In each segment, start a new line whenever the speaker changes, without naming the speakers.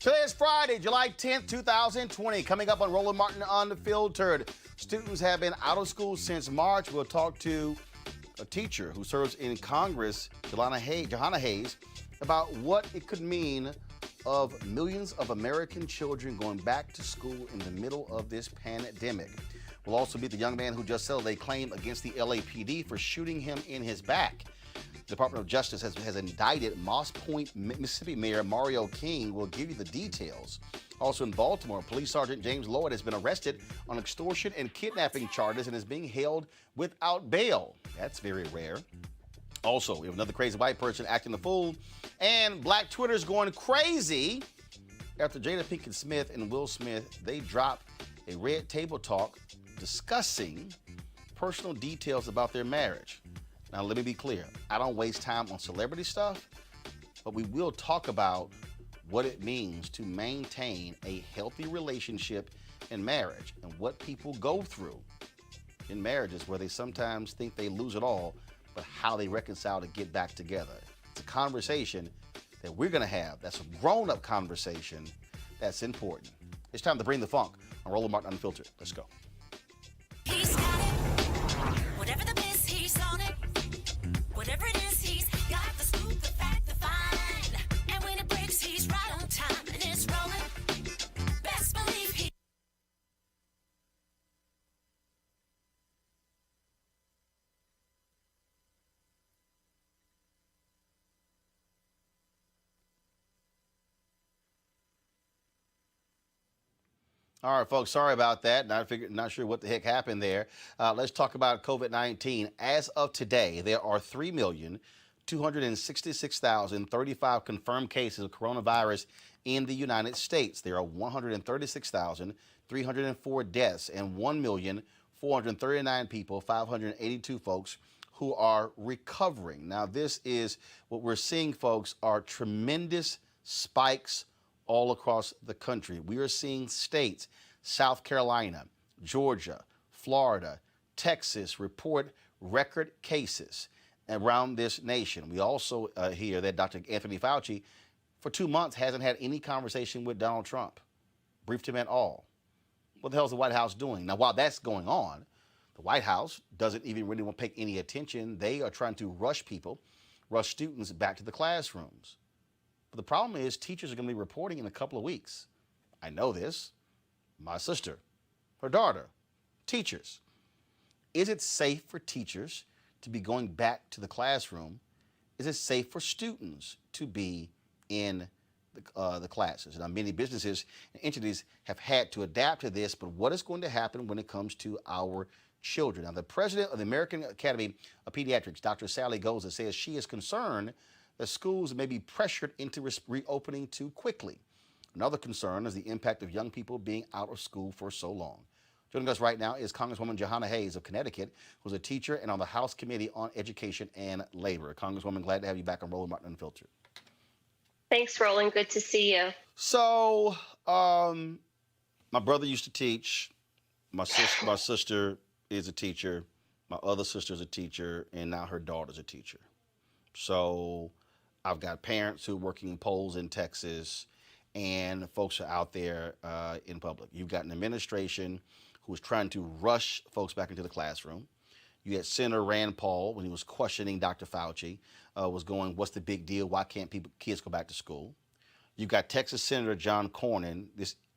Today is Friday, July 10th, 2020. Coming up on Roland Martin Unfiltered. Students have been out of school since March. We'll talk to a teacher who serves in Congress, Johanna Hayes, about what it could mean of millions of American children going back to school in the middle of this pandemic. We'll also meet the young man who just settled a claim against the LAPD for shooting him in his back. The Department of Justice has indicted Moss Point, Mississippi Mayor Mario King. We'll give you the details. Also in Baltimore, Police Sergeant James Lloyd has been arrested on extortion and kidnapping charges and is being held without bail. That's very rare. Also, we have another crazy white person acting the fool. And Black Twitter's going crazy after Jada Pinkett Smith and Will Smith, they dropped a red table talk discussing personal details about their marriage. Now, let me be clear. I don't waste time on celebrity stuff, but we will talk about what it means to maintain a healthy relationship in marriage and what people go through in marriages where they sometimes think they lose it all, but how they reconcile to get back together. It's a conversation that we're going to have. That's a grown-up conversation that's important. It's time to bring the funk on Roland Martin Unfiltered. Let's go.
He's got it. Whatever the miss, he's on it. Whatever it is, he's got the scoop, the fact, the find. And when it breaks, he's right on time. And it's rolling. Best believe he.
All right, folks, sorry about that. Not sure what the heck happened there. Let's talk about COVID-19. As of today, there are 3,266,035 confirmed cases of coronavirus in the United States. There are 136,304 deaths and 1,439 people, 582 folks who are recovering. Now, this is what we're seeing, folks, are tremendous spikes all across the country. We are seeing states, South Carolina, Georgia, Florida, Texas, report record cases around this nation. We also hear that Dr. Anthony Fauci, for 2 months, hasn't had any conversation with Donald Trump, briefed him at all. What the hell is the White House doing? Now, while that's going on, the White House doesn't even really want to pay any attention. They are trying to rush students back to the classrooms. But the problem is teachers are going to be reporting in a couple of weeks. I know this. My sister, her daughter, teachers. Is it safe for teachers to be going back to the classroom? Is it safe for students to be in the classes? Now, many businesses and entities have had to adapt to this, but what is going to happen when it comes to our children? Now, the president of the American Academy of Pediatrics, Dr. Sally Goza, says she is concerned that schools may be pressured into reopening too quickly. Another concern is the impact of young people being out of school for so long. Joining us right now is Congresswoman Johanna Hayes of Connecticut, who's a teacher and on the House Committee on Education and Labor. Congresswoman, glad to have you back on Roland Martin Unfiltered.
Thanks, Roland. Good to see you.
So, my brother used to teach. My sister is a teacher. My other sister's a teacher, and now her daughter's a teacher. So I've got parents who are working polls in Texas, and folks are out there in public. You've got an administration who is trying to rush folks back into the classroom. You had Senator Rand Paul, when he was questioning Dr. Fauci, was going, what's the big deal? Why can't kids go back to school? You've got Texas Senator John Cornyn.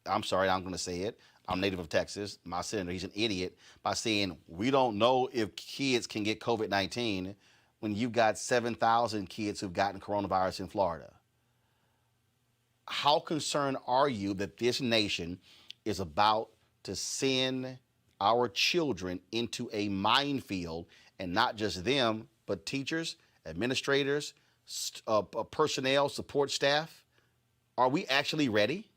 I'm sorry, I'm going to say it. I'm native of Texas. My senator, he's an idiot by saying, we don't know if kids can get COVID-19 when you've got 7,000 kids who've gotten coronavirus in Florida. How concerned are you that this nation is about to send our children into a minefield, and not just them, but teachers, administrators, personnel, support staff? Are we actually ready?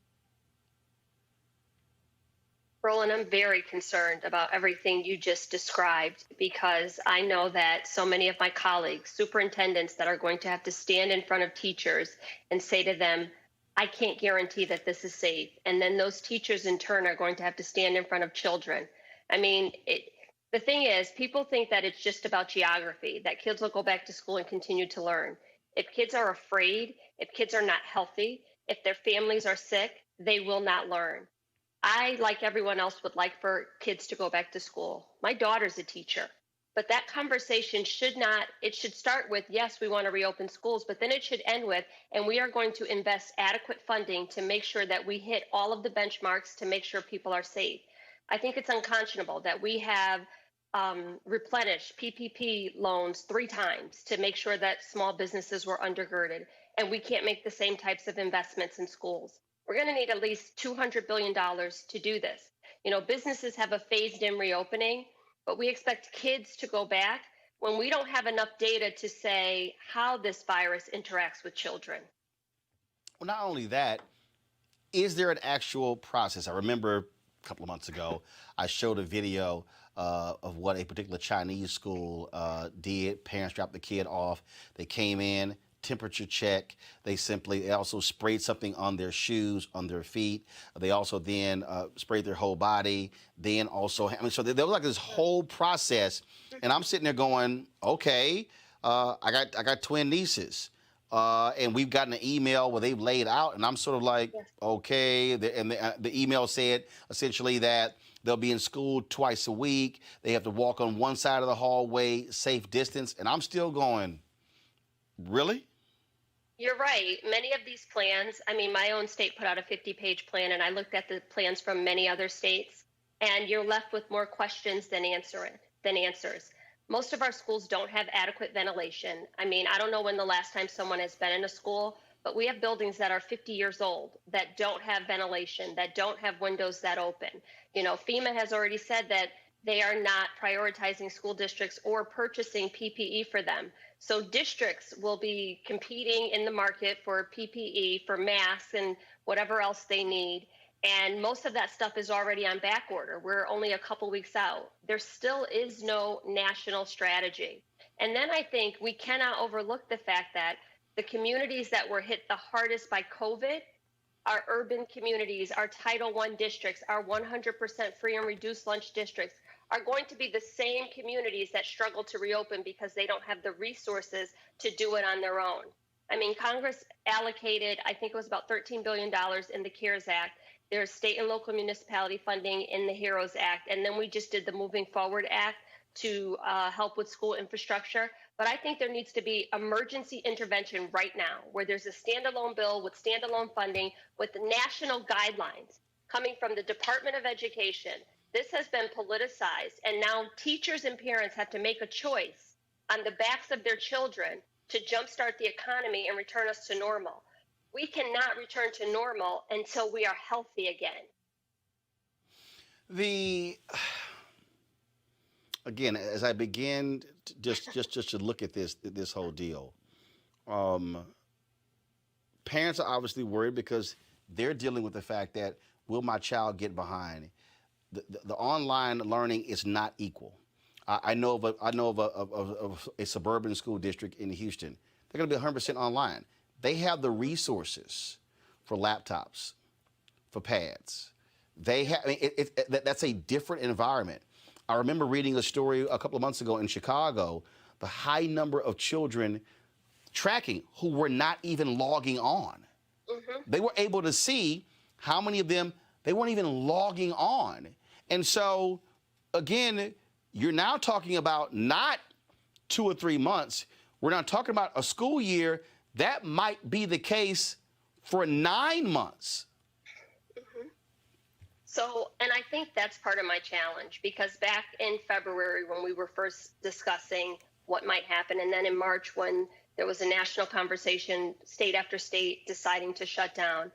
Roland, I'm very concerned about everything you just described, because I know that so many of my colleagues, superintendents, that are going to have to stand in front of teachers and say to them, I can't guarantee that this is safe. And then those teachers in turn are going to have to stand in front of children. I mean, the thing is, people think that it's just about geography, that kids will go back to school and continue to learn. If kids are afraid, if kids are not healthy, if their families are sick, they will not learn. I, like everyone else, would like for kids to go back to school. My daughter's a teacher. But that conversation should not, it should start with, yes, we want to reopen schools, but then it should end with, and we are going to invest adequate funding to make sure that we hit all of the benchmarks to make sure people are safe. I think it's unconscionable that we have replenished PPP loans 3 times to make sure that small businesses were undergirded, and we can't make the same types of investments in schools. We're going to need at least $200 billion to do this. You know, businesses have a phased in reopening, but we expect kids to go back when we don't have enough data to say how this virus interacts with children.
Well, not only that, is there an actual process? I remember a couple of months ago, I showed a video of what a particular Chinese school did. Parents dropped the kid off. They came in, temperature check. They also sprayed something on their shoes, on their feet. They also then sprayed their whole body. Then also, so there was like this whole process. And I'm sitting there going, okay, I got twin nieces. And we've gotten an email where they've laid out, and I'm sort of like, okay. The email said essentially that they'll be in school twice a week. They have to walk on one side of the hallway, safe distance. And I'm still going, really?
You're right. Many of these plans, I mean, my own state put out a 50-page plan, and I looked at the plans from many other states, and you're left with more questions than answers. Most of our schools don't have adequate ventilation. I mean, I don't know when the last time someone has been in a school, but we have buildings that are 50 years old that don't have ventilation, that don't have windows that open. You know, FEMA has already said that they are not prioritizing school districts or purchasing PPE for them. So districts will be competing in the market for PPE, for masks, and whatever else they need. And most of that stuff is already on back order. We're only a couple weeks out. There still is no national strategy. And then I think we cannot overlook the fact that the communities that were hit the hardest by COVID, our urban communities, our Title I districts, our 100% free and reduced lunch districts, are going to be the same communities that struggle to reopen because they don't have the resources to do it on their own. I mean, Congress allocated, I think it was about $13 billion in the CARES Act. There's state and local municipality funding in the HEROES Act. And then we just did the Moving Forward Act to help with school infrastructure. But I think there needs to be emergency intervention right now, where there's a standalone bill with standalone funding with national guidelines coming from the Department of Education. This has been politicized, and now teachers and parents have to make a choice on the backs of their children to jumpstart the economy and return us to normal. We cannot return to normal until we are healthy again.
Again, as I begin just to look at this whole deal, parents are obviously worried because they're dealing with the fact that, will my child get behind? The online learning is not equal. I know of a suburban school district in Houston. They're going to be 100% online. They have the resources for laptops, for pads. They have. I mean, that's a different environment. I remember reading a story a couple of months ago in Chicago, the high number of children tracking who were not even logging on. Mm-hmm. They were able to see how many of them, they weren't even logging on. And so, again, you're now talking about not 2 or 3 months. We're not talking about a school year. That might be the case for 9 months.
Mm-hmm. So, and I think that's part of my challenge, because back in February when we were first discussing what might happen, and then in March when there was a national conversation, state after state deciding to shut down,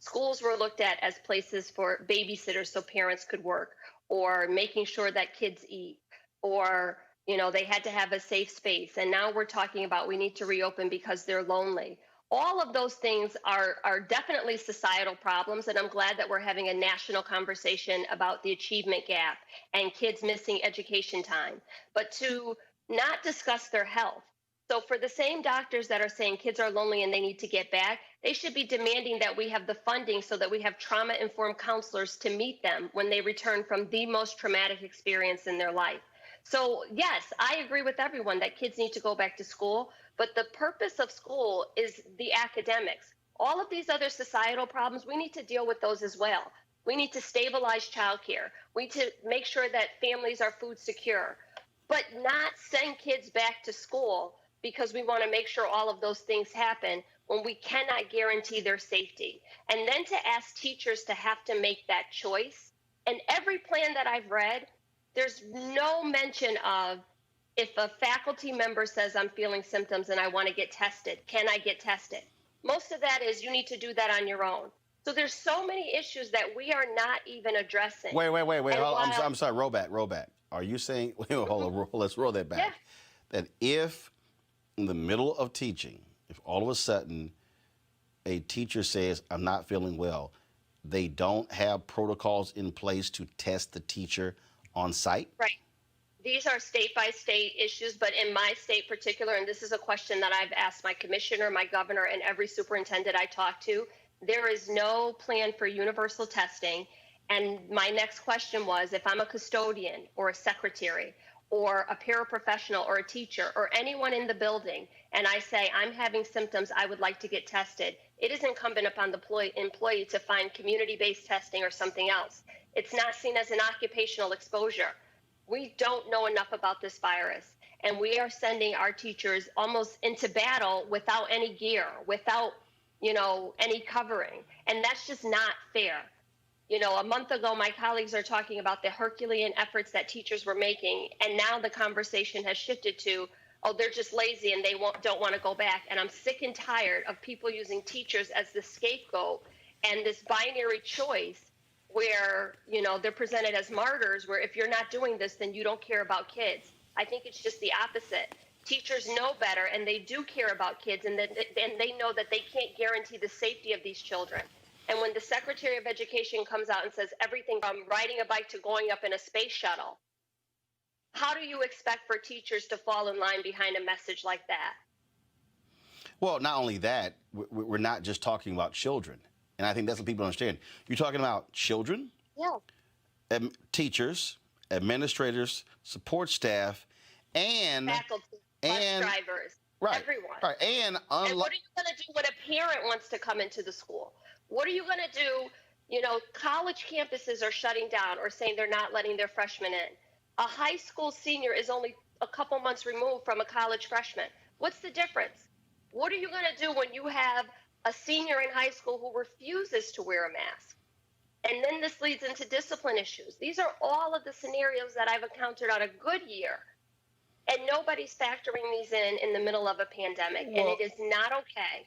schools were looked at as places for babysitters so parents could work, or making sure that kids eat, or, you know, they had to have a safe space. And now we're talking about we need to reopen because they're lonely. All of those things are definitely societal problems, and I'm glad that we're having a national conversation about the achievement gap and kids missing education time, but to not discuss their health. So for the same doctors that are saying kids are lonely and they need to get back, they should be demanding that we have the funding so that we have trauma-informed counselors to meet them when they return from the most traumatic experience in their life. So yes, I agree with everyone that kids need to go back to school, but the purpose of school is the academics. All of these other societal problems, we need to deal with those as well. We need to stabilize childcare. We need to make sure that families are food secure, but not send kids back to school because we want to make sure all of those things happen when we cannot guarantee their safety. And then to ask teachers to have to make that choice. And every plan that I've read, there's no mention of, if a faculty member says I'm feeling symptoms and I want to get tested, can I get tested? Most of that is you need to do that on your own. So there's so many issues that we are not even addressing.
Wait.
And
I'm sorry. Roll back. Are you saying, hold on, let's roll that back.
Yeah.
That if in the middle of teaching, if all of a sudden a teacher says, I'm not feeling well, they don't have protocols in place to test the teacher on site?
Right. These are state by state issues, but in my state particular, and this is a question that I've asked my commissioner, my governor, and every superintendent I talk to, there is no plan for universal testing. And my next question was, if I'm a custodian or a secretary or a paraprofessional or a teacher or anyone in the building, and I say, I'm having symptoms, I would like to get tested, it is incumbent upon the employee to find community-based testing or something else. It's not seen as an occupational exposure. We don't know enough about this virus, and we are sending our teachers almost into battle without any gear, without, any covering. And that's just not fair. A month ago, my colleagues are talking about the Herculean efforts that teachers were making, and now the conversation has shifted to, oh, they're just lazy and they don't want to go back. And I'm sick and tired of people using teachers as the scapegoat and this binary choice where, they're presented as martyrs, where if you're not doing this, then you don't care about kids. I think it's just the opposite. Teachers know better, and they do care about kids, and they know that they can't guarantee the safety of these children. And when the Secretary of Education comes out and says everything from riding a bike to going up in a space shuttle, how do you expect for teachers to fall in line behind a message like that?
Well, not only that, we're not just talking about children. And I think that's what people understand. You're talking about children,
Yeah.
Teachers, administrators, support staff, and
Faculty, bus drivers,
right,
everyone.
Right. And
what are you going to do when a parent wants to come into the school? What are you going to do? College campuses are shutting down or saying they're not letting their freshmen in. A high school senior is only a couple months removed from a college freshman. What's the difference? What are you going to do when you have a senior in high school who refuses to wear a mask? And then this leads into discipline issues. These are all of the scenarios that I've encountered on a good year. And nobody's factoring these in the middle of a pandemic. And it is not okay.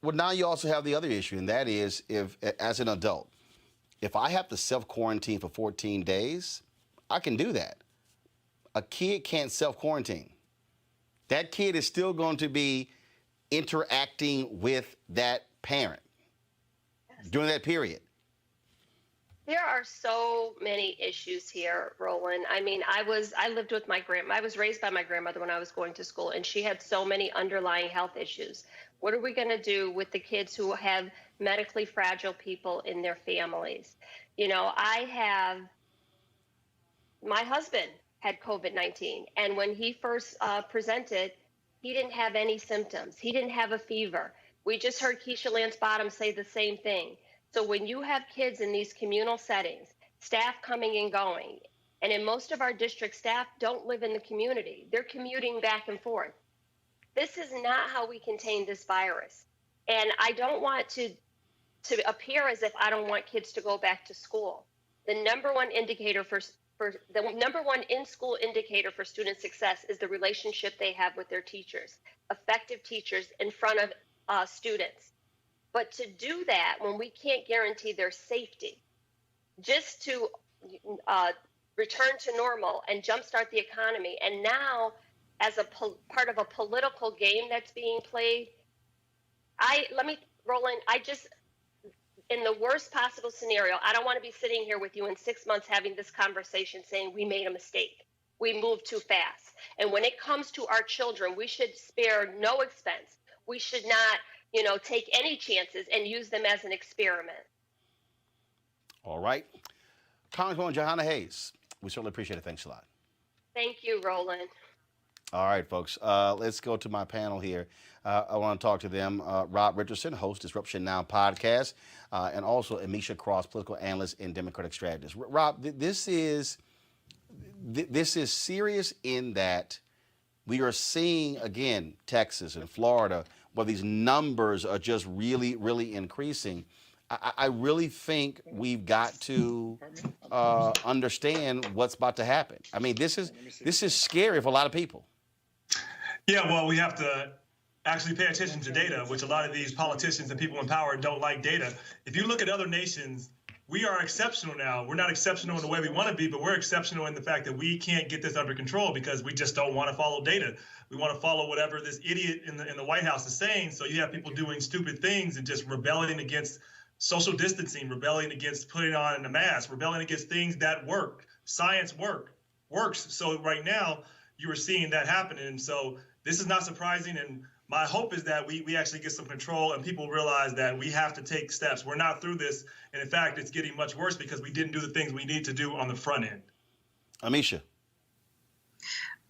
Well, now you also have the other issue, and that is, if, as an adult, if I have to self-quarantine for 14 days, I can do that. A kid can't self-quarantine. That kid is still going to be interacting with that parent during that period.
There are so many issues here, Roland. I mean, I lived with my grandma. I was raised by my grandmother when I was going to school, and she had so many underlying health issues. What are we going to do with the kids who have medically fragile people in their families? My husband had COVID-19, and when he first presented, he didn't have any symptoms. He didn't have a fever. We just heard Keisha Lance Bottom say the same thing. So when you have kids in these communal settings, staff coming and going, and in most of our district, staff don't live in the community. They're commuting back and forth. This is not how we contain this virus. And I don't want to appear as if I don't want kids to go back to school. The number one indicator the number one in-school indicator for student success is the relationship they have with their teachers, effective teachers in front of students. But to do that when we can't guarantee their safety, just to return to normal and jumpstart the economy, and now as a part of a political game that's being played, Roland, in the worst possible scenario, I don't want to be sitting here with you in 6 months having this conversation saying we made a mistake. We moved too fast. And when it comes to our children, we should spare no expense. We should not, take any chances and use them as an experiment.
All right. Congresswoman Jahana Hayes, we certainly appreciate it. Thanks a lot.
Thank you, Roland.
All right, folks. Let's go to my panel here. I want to talk to them. Rob Richardson, host Disruption Now podcast, and also Amisha Cross, political analyst and Democratic strategist. Rob, this is serious in that we are seeing again Texas and Florida, where these numbers are just really, really increasing. I really think we've got to understand what's about to happen. I mean, this is scary for a lot of people.
Yeah, well, we have to actually pay attention to data, which a lot of these politicians and people in power don't like data. If you look at other nations, we are exceptional now. We're not exceptional in the way we want to be, but we're exceptional in the fact that we can't get this under control because we just don't want to follow data. We want to follow whatever this idiot in the White House is saying. So you have people doing stupid things and just rebelling against social distancing, rebelling against putting on a mask, rebelling against things that work. Science works. So right now you are seeing that happening. And so this is not surprising. And my hope is that we actually get some control and people realize that we have to take steps. We're not through this. And in fact, it's getting much worse because we didn't do the things we need to do on the front end.
Amisha.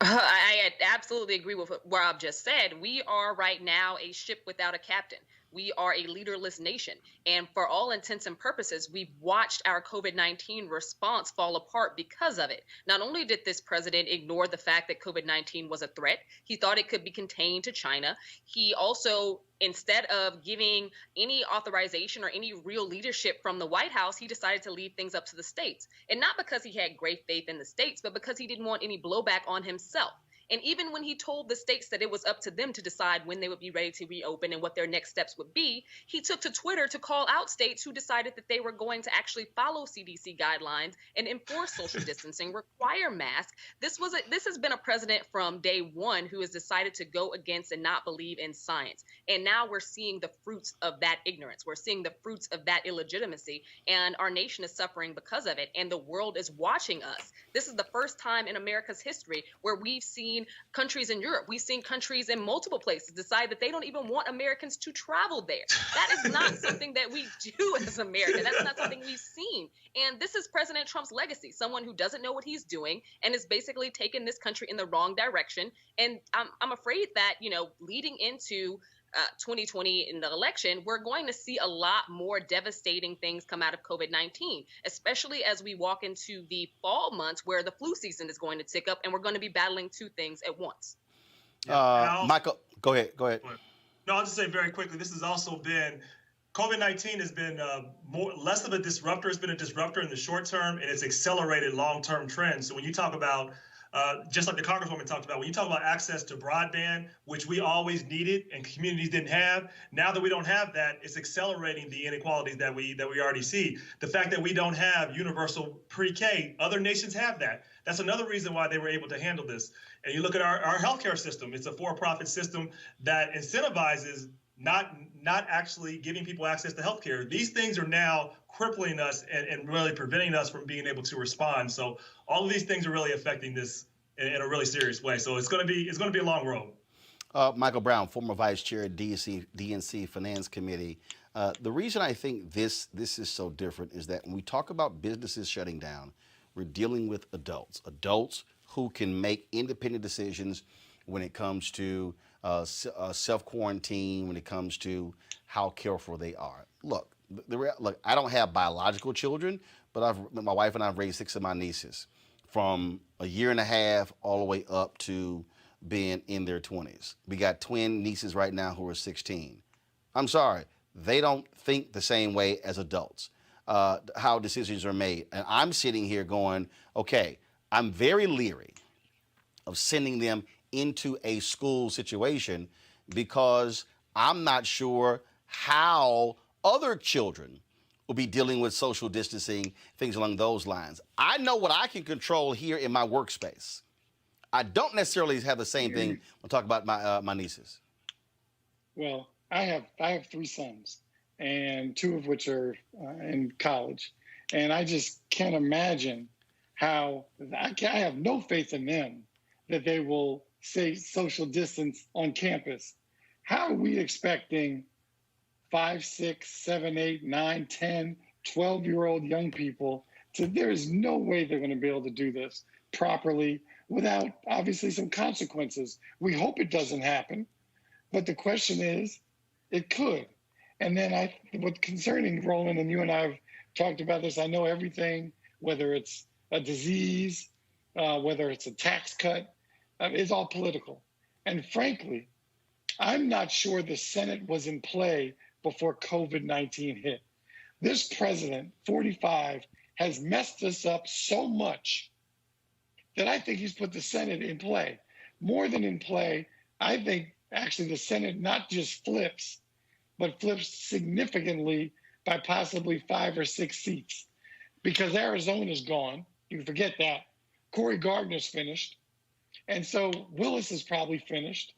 I absolutely agree with what Rob just said. We are right now a ship without a captain. We are a leaderless nation. And for all intents and purposes, we've watched our COVID-19 response fall apart because of it. Not only did this president ignore the fact that COVID-19 was a threat, he thought it could be contained to China. He also, instead of giving any authorization or any real leadership from the White House, he decided to leave things up to the states. And not because he had great faith in the states, but because he didn't want any blowback on himself. And even when he told the states that it was up to them to decide when they would be ready to reopen and what their next steps would be, he took to Twitter to call out states who decided that they were going to actually follow CDC guidelines and enforce social distancing, require masks. This has been a president from day one who has decided to go against and not believe in science. And now we're seeing the fruits of that ignorance. We're seeing the fruits of that illegitimacy. And our nation is suffering because of it. And the world is watching us. This is the first time in America's history where we've seen countries in Europe, we've seen countries in multiple places decide that they don't even want Americans to travel there. That is not something that we do as America. That's not something we've seen. And this is President Trump's legacy, someone who doesn't know what he's doing and is basically taking this country in the wrong direction. And I'm afraid that, leading into 2020 in the election, we're going to see a lot more devastating things come out of COVID-19, especially as we walk into the fall months where the flu season is going to tick up and we're going to be battling two things at once.
Michael, go ahead.
No, I'll just say very quickly, this has also been, COVID-19 has been less of a disruptor. It's been a disruptor in the short term, and it's accelerated long-term trends. So when you talk about just like the Congresswoman talked about, when you talk about access to broadband, which we always needed and communities didn't have, now that we don't have that, it's accelerating the inequalities that we already see. The fact that we don't have universal pre-K, other nations have that. That's another reason why they were able to handle this. And you look at our healthcare system, it's a for-profit system that incentivizes not actually giving people access to healthcare. These things are now crippling us and really preventing us from being able to respond. So all of these things are really affecting this in a really serious way. So it's going to be a long road.
Michael Brown, former vice chair at DNC Finance Committee. The reason I think this is so different is that when we talk about businesses shutting down, we're dealing with adults who can make independent decisions when it comes to self-quarantine, when it comes to how careful they are. Look, I don't have biological children, but my wife and I have raised 6 of my nieces from a year and a half all the way up to being in their 20s. We got twin nieces right now who are 16. I'm sorry, they don't think the same way as adults, how decisions are made. And I'm sitting here going, okay, I'm very leery of sending them into a school situation because I'm not sure how other children will be dealing with social distancing, things along those lines. I know what I can control here in my workspace. I don't necessarily have the same thing when I talk about my nieces.
Well, I have 3 sons, and 2 of which are in college, and I just can't imagine how I have no faith in them that they will say social distance on campus. How are we expecting 5, 6, 7, 8, 9, 10, 12-year-old young people to, there is no way they're going to be able to do this properly without obviously some consequences. We hope it doesn't happen, but the question is, it could. And then what's concerning, Roland, and you and I have talked about this, I know everything, whether it's a disease, whether it's a tax cut, it's all political. And frankly, I'm not sure the Senate was in play before COVID-19 hit. This president, 45, has messed us up so much that I think he's put the Senate in play. More than in play, I think actually the Senate not just flips, but flips significantly by possibly 5 or 6 seats. Because Arizona's gone, you can forget that. Cory Gardner's finished. And so Willis is probably finished.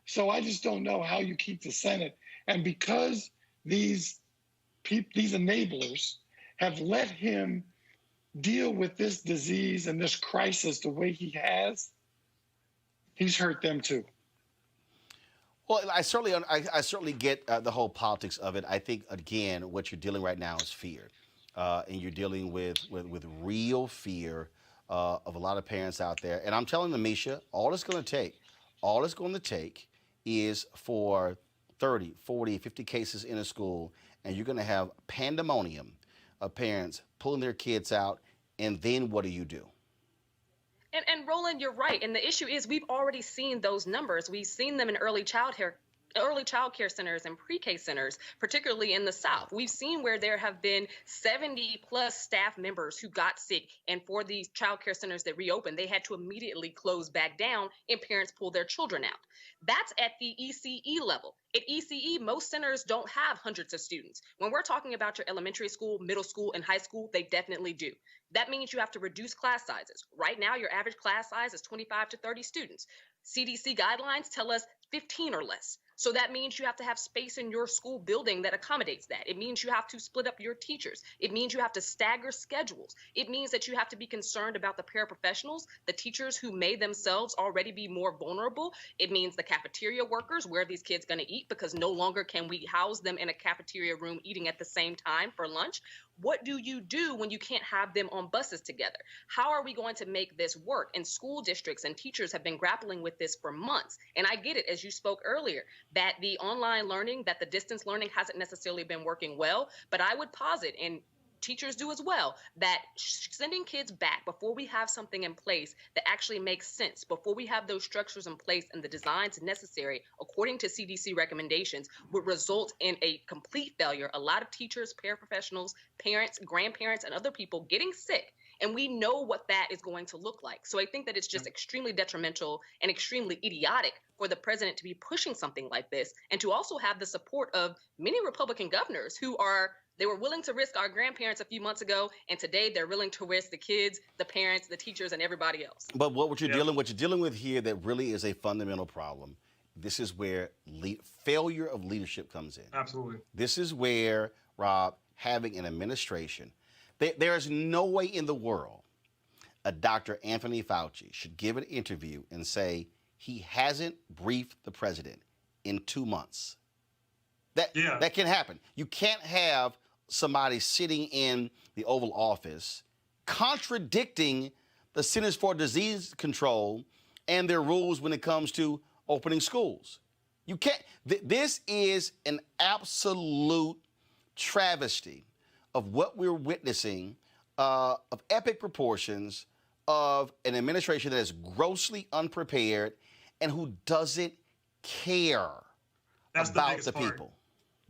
So I just don't know how you keep the Senate. And because these enablers have let him deal with this disease and this crisis the way he has, he's hurt them too.
Well, I certainly get the whole politics of it. I think, again, what you're dealing right now is fear. And you're dealing with real fear of a lot of parents out there. And I'm telling them, Misha, all it's going to take is for 30, 40, 50 cases in a school, and you're going to have pandemonium of parents pulling their kids out, and then what do you do?
And Roland, you're right. And the issue is we've already seen those numbers. We've seen them in early child care centers and pre-K centers, particularly in the South. We've seen where there have been 70 plus staff members who got sick, and for these child care centers that reopened, they had to immediately close back down and parents pulled their children out. That's at the ECE level. At ECE, most centers don't have hundreds of students. When we're talking about your elementary school, middle school, and high school, they definitely do. That means you have to reduce class sizes. Right now, your average class size is 25 to 30 students. CDC guidelines tell us 15 or less. So that means you have to have space in your school building that accommodates that. It means you have to split up your teachers. It means you have to stagger schedules. It means that you have to be concerned about the paraprofessionals, the teachers who may themselves already be more vulnerable. It means the cafeteria workers, where are these kids going to eat, because no longer can we house them in a cafeteria room eating at the same time for lunch. What do you do when you can't have them on buses together? How are we going to make this work? And school districts and teachers have been grappling with this for months. And I get it, as you spoke earlier, that the online learning, that the distance learning hasn't necessarily been working well. But I would posit, and teachers do as well, that sending kids back before we have something in place that actually makes sense, before we have those structures in place and the designs necessary, according to CDC recommendations, would result in a complete failure. A lot of teachers, paraprofessionals, parents, grandparents, and other people getting sick. And we know what that is going to look like. So I think that it's just extremely detrimental and extremely idiotic for the president to be pushing something like this, and to also have the support of many Republican governors who they were willing to risk our grandparents a few months ago, and today they're willing to risk the kids, the parents, the teachers, and everybody else.
But what you're dealing with here that really is a fundamental problem. This is where failure of leadership comes in.
Absolutely.
This is where, Rob, having an administration, there is no way in the world a Dr. Anthony Fauci should give an interview and say he hasn't briefed the president in 2 months. That can happen. You can't have somebody sitting in the Oval Office contradicting the Centers for Disease Control and their rules when it comes to opening schools. You can't. This is an absolute travesty of what we're witnessing, of epic proportions, of an administration that is grossly unprepared and who doesn't care about the people.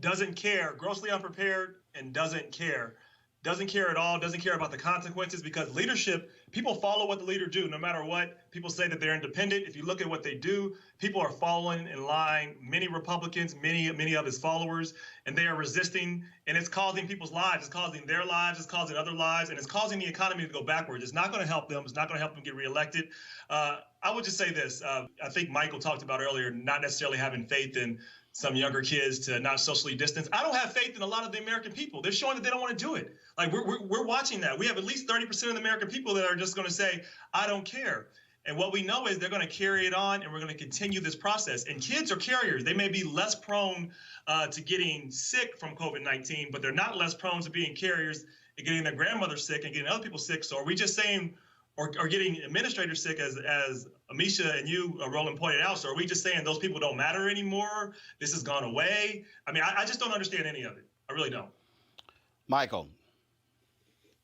Doesn't care, grossly unprepared, and doesn't care. Doesn't care at all, doesn't care about the consequences, because leadership, people follow what the leader do, no matter what. People say that they're independent. If you look at what they do, people are following in line. Many Republicans, many of his followers, and they are resisting, and it's causing people's lives. It's causing their lives. It's causing other lives, and it's causing the economy to go backwards. It's not going to help them. It's not going to help them get reelected. I would just say this. I think Michael talked about earlier, not necessarily having faith in some younger kids to not socially distance. I don't have faith in a lot of the American people. They're showing that they don't want to do it. Like we're watching that. We have at least 30% of the American people that are just going to say, I don't care. And what we know is they're going to carry it on, and we're going to continue this process. And kids are carriers. They may be less prone to getting sick from COVID-19, but they're not less prone to being carriers and getting their grandmother sick and getting other people sick. So are we just saying, or getting administrators sick, as Amisha and you, Roland, pointed out. So are we just saying those people don't matter anymore? This has gone away? I mean, I just don't understand any of it. I really don't.
Michael.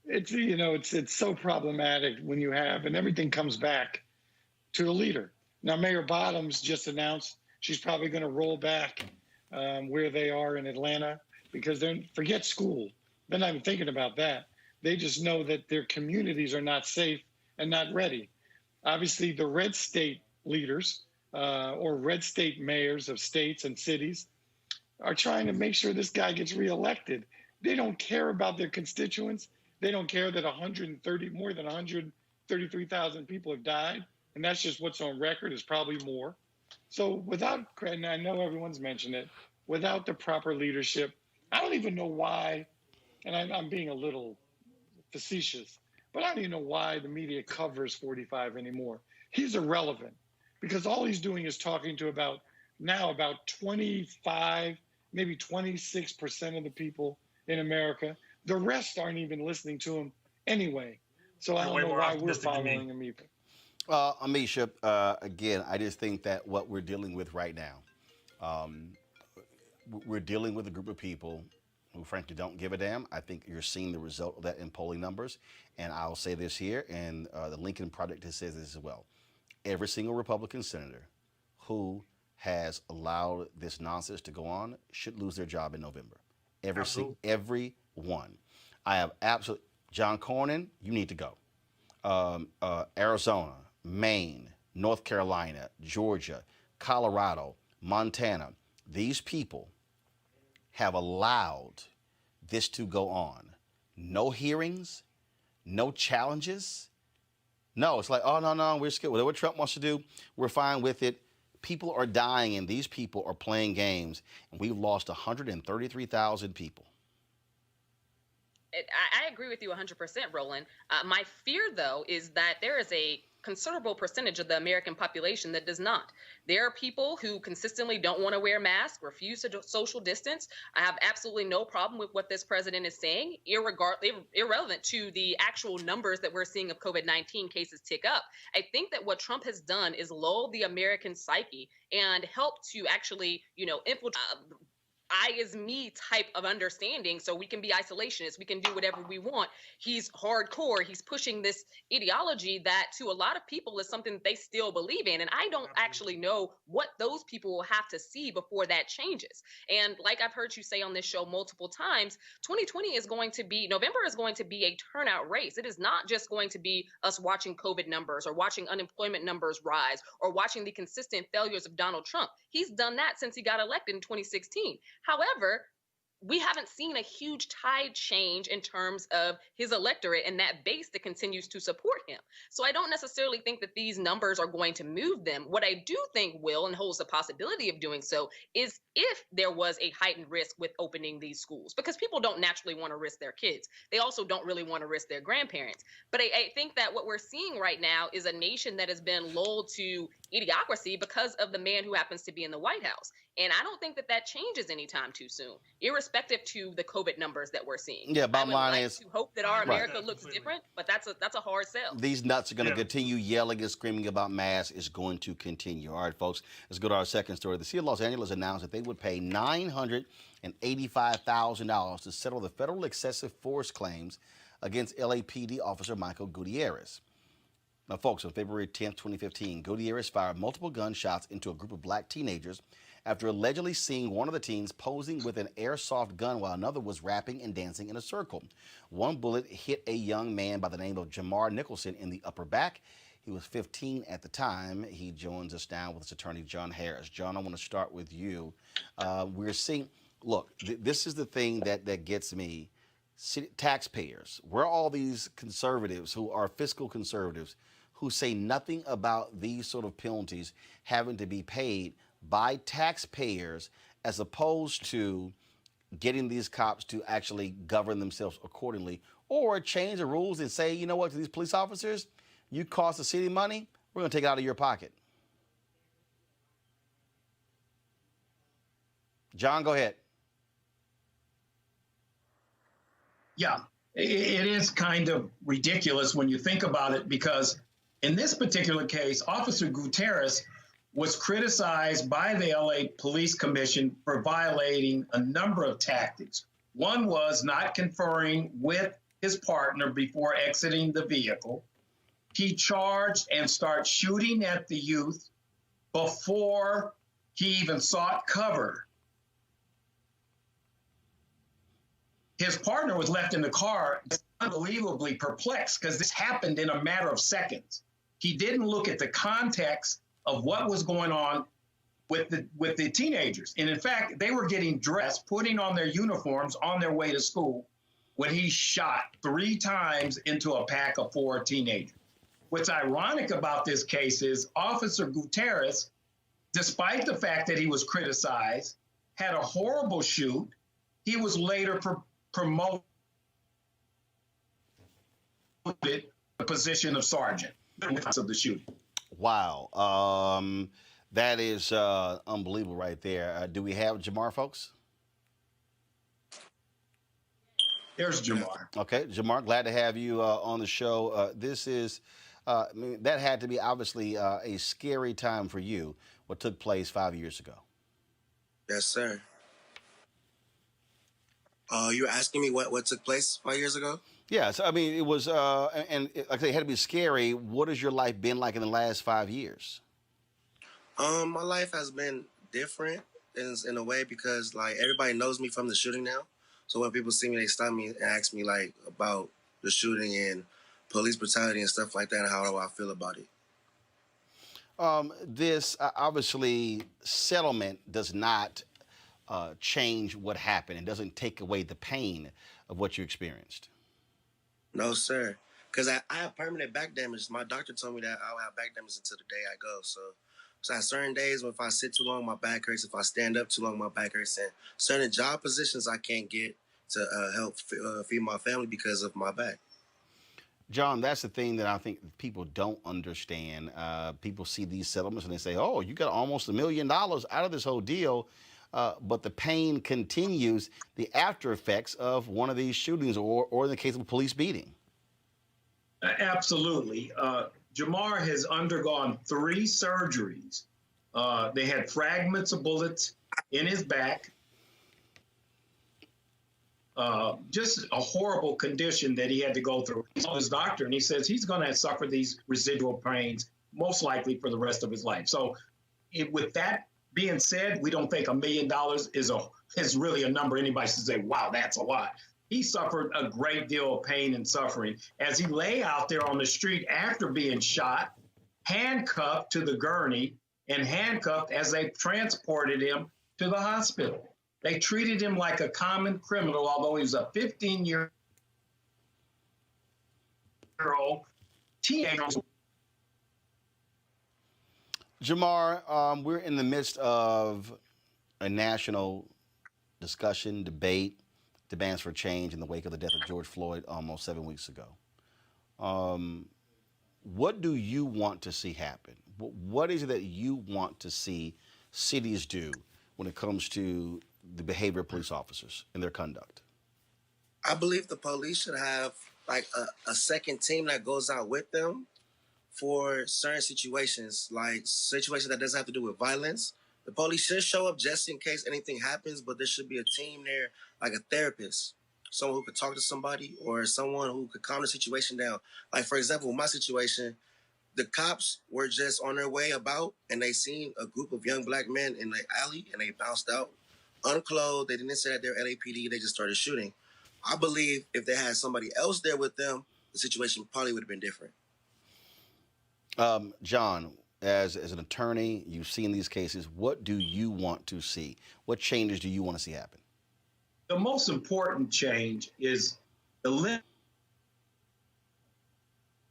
It's so problematic when you have, and everything comes back to the leader. Now, Mayor Bottoms just announced she's probably going to roll back where they are in Atlanta, because forget school. They're not even thinking about that. They just know that their communities are not safe and not ready. Obviously, the red state leaders or red state mayors of states and cities are trying to make sure this guy gets reelected. They don't care about their constituents. They don't care that more than 133,000 people have died. And that's just what's on record, is probably more. So and I know everyone's mentioned it, without the proper leadership, I don't even know why, and I'm being a little facetious, but I don't even know why the media covers 45 anymore. He's irrelevant, because all he's doing is talking to about 25, maybe 26% of the people in America. The rest aren't even listening to him anyway. So I don't know why we're following him either.
Amisha, again, I just think that what we're dealing with right now, we're dealing with a group of people who frankly don't give a damn. I think you're seeing the result of that in polling numbers. And I'll say this here, and the Lincoln Project has said this as well. Every single Republican senator who has allowed this nonsense to go on should lose their job in November. Every one. I have absolutely, John Cornyn, you need to go. Arizona, Maine, North Carolina, Georgia, Colorado, Montana, these people have allowed this to go on. No hearings, no challenges. No, it's like, oh, no, we're scared. Whatever Trump wants to do, we're fine with it. People are dying, and these people are playing games, and we've lost 133,000 people.
I agree with you 100%, Roland. My fear, though, is that there is a considerable percentage of the American population that does not. There are people who consistently don't want to wear masks, refuse to social distance. I have absolutely no problem with what this president is saying, irrelevant to the actual numbers that we're seeing of COVID-19 cases tick up. I think that what Trump has done is lull the American psyche and help to actually, infiltrate I is me type of understanding, so we can be isolationists, we can do whatever we want. He's hardcore. He's pushing this ideology that to a lot of people is something that they still believe in. And I don't actually know what those people will have to see before that changes. And like I've heard you say on this show multiple times, November is going to be a turnout race. It is not just going to be us watching COVID numbers or watching unemployment numbers rise or watching the consistent failures of Donald Trump. He's done that since he got elected in 2016. However, we haven't seen a huge tide change in terms of his electorate and that base that continues to support him. So I don't necessarily think that these numbers are going to move them. What I do think will, and holds the possibility of doing so, is if there was a heightened risk with opening these schools, because people don't naturally want to risk their kids. They also don't really want to risk their grandparents. But I think that what we're seeing right now is a nation that has been lulled to idiocracy because of the man who happens to be in the White House. And I don't think that that changes anytime too soon, irrespective to the COVID numbers that we're seeing.
Yeah, bottom line is
to hope that our America looks different, but that's a hard sell.
These nuts are going to continue yelling and screaming about masks. It's going to continue. All right, folks, let's go to our second story. The city of Los Angeles announced that they would pay $985,000 to settle the federal excessive force claims against LAPD officer Michael Gutierrez. Now, folks, on February 10th, 2015, Gutierrez fired multiple gunshots into a group of black teenagers after allegedly seeing one of the teens posing with an airsoft gun while another was rapping and dancing in a circle. One bullet hit a young man by the name of Jamar Nicholson in the upper back. He was 15 at the time. He joins us now with his attorney, John Harris. John, I want to start with you. We're seeing, look, this is the thing that gets me. Taxpayers, where are all these conservatives who are fiscal conservatives who say nothing about these sort of penalties having to be paid by taxpayers as opposed to getting these cops to actually govern themselves accordingly, or change the rules and say, you know what, to these police officers, you cost the city money, we're going to take it out of your pocket. John, go ahead.
Yeah, It is kind of ridiculous when you think about it, because in this particular case, Officer Gutierrez was criticized by the LA Police Commission for violating a number of tactics. One was not conferring with his partner before exiting the vehicle. He charged and started shooting at the youth before he even sought cover. His partner was left in the car unbelievably perplexed because this happened in a matter of seconds. He didn't look at the context of what was going on with the teenagers. And in fact, they were getting dressed, putting on their uniforms on their way to school when he shot 3 times into a pack of 4 teenagers. What's ironic about this case is Officer Gutierrez, despite the fact that he was criticized, had a horrible shoot. He was later promoted the position of sergeant because of the shooting.
Wow. That is unbelievable right there. Do we have Jamar, folks?
There's Jamar.
Okay, Jamar, glad to have you on the show. This is, I mean, that had to be obviously a scary time for you, what took place 5 years ago.
Yes, sir. You were asking me what took place 5 years ago?
Yes, I mean, it was, and like I say, it had to be scary. What has your life been like in the last 5 years?
My life has been different in a way because, like, everybody knows me from the shooting now. So when people see me, they stop me and ask me, like, about the shooting and police brutality and stuff like that, and how do I feel about it.
This, obviously, settlement does not change what happened. It doesn't take away the pain of what you experienced.
No, sir. Because I have permanent back damage. My doctor told me that I'll have back damage until the day I go. So at certain days, if I sit too long, my back hurts. If I stand up too long, my back hurts. And certain job positions I can't get to help feed my family because of my back.
John, that's the thing that I think people don't understand. People see these settlements and they say, oh, you got almost $1 million out of this whole deal. But the pain continues, the after effects of one of these shootings or in the case of a police beating.
Absolutely. Jamar has undergone 3 surgeries. They had fragments of bullets in his back. Just a horrible condition that he had to go through. He saw his doctor and he says he's going to suffer these residual pains most likely for the rest of his life. So with that being said, we don't think $1 million is really a number anybody should say, wow, that's a lot. He suffered a great deal of pain and suffering as he lay out there on the street after being shot, handcuffed to the gurney and handcuffed as they transported him to the hospital. They treated him like a common criminal, although he was a 15-year-old teenager.
Jamar, we're in the midst of a national discussion, debate, demands for change in the wake of the death of George Floyd almost 7 weeks ago. What do you want to see happen? What is it that you want to see cities do when it comes to the behavior of police officers and their conduct?
I believe the police should have like a second team that goes out with them for certain situations, like situations that doesn't have to do with violence. The police should show up just in case anything happens, but there should be a team there, like a therapist, someone who could talk to somebody or someone who could calm the situation down. Like, for example, my situation, the cops were just on their way about and they seen a group of young black men in the alley and they bounced out, unclothed. They didn't say that they're LAPD. They just started shooting. I believe if they had somebody else there with them, the situation probably would have been different.
John, as an attorney, you've seen these cases. What do you want to see? What changes do you want to see happen?
The most important change is the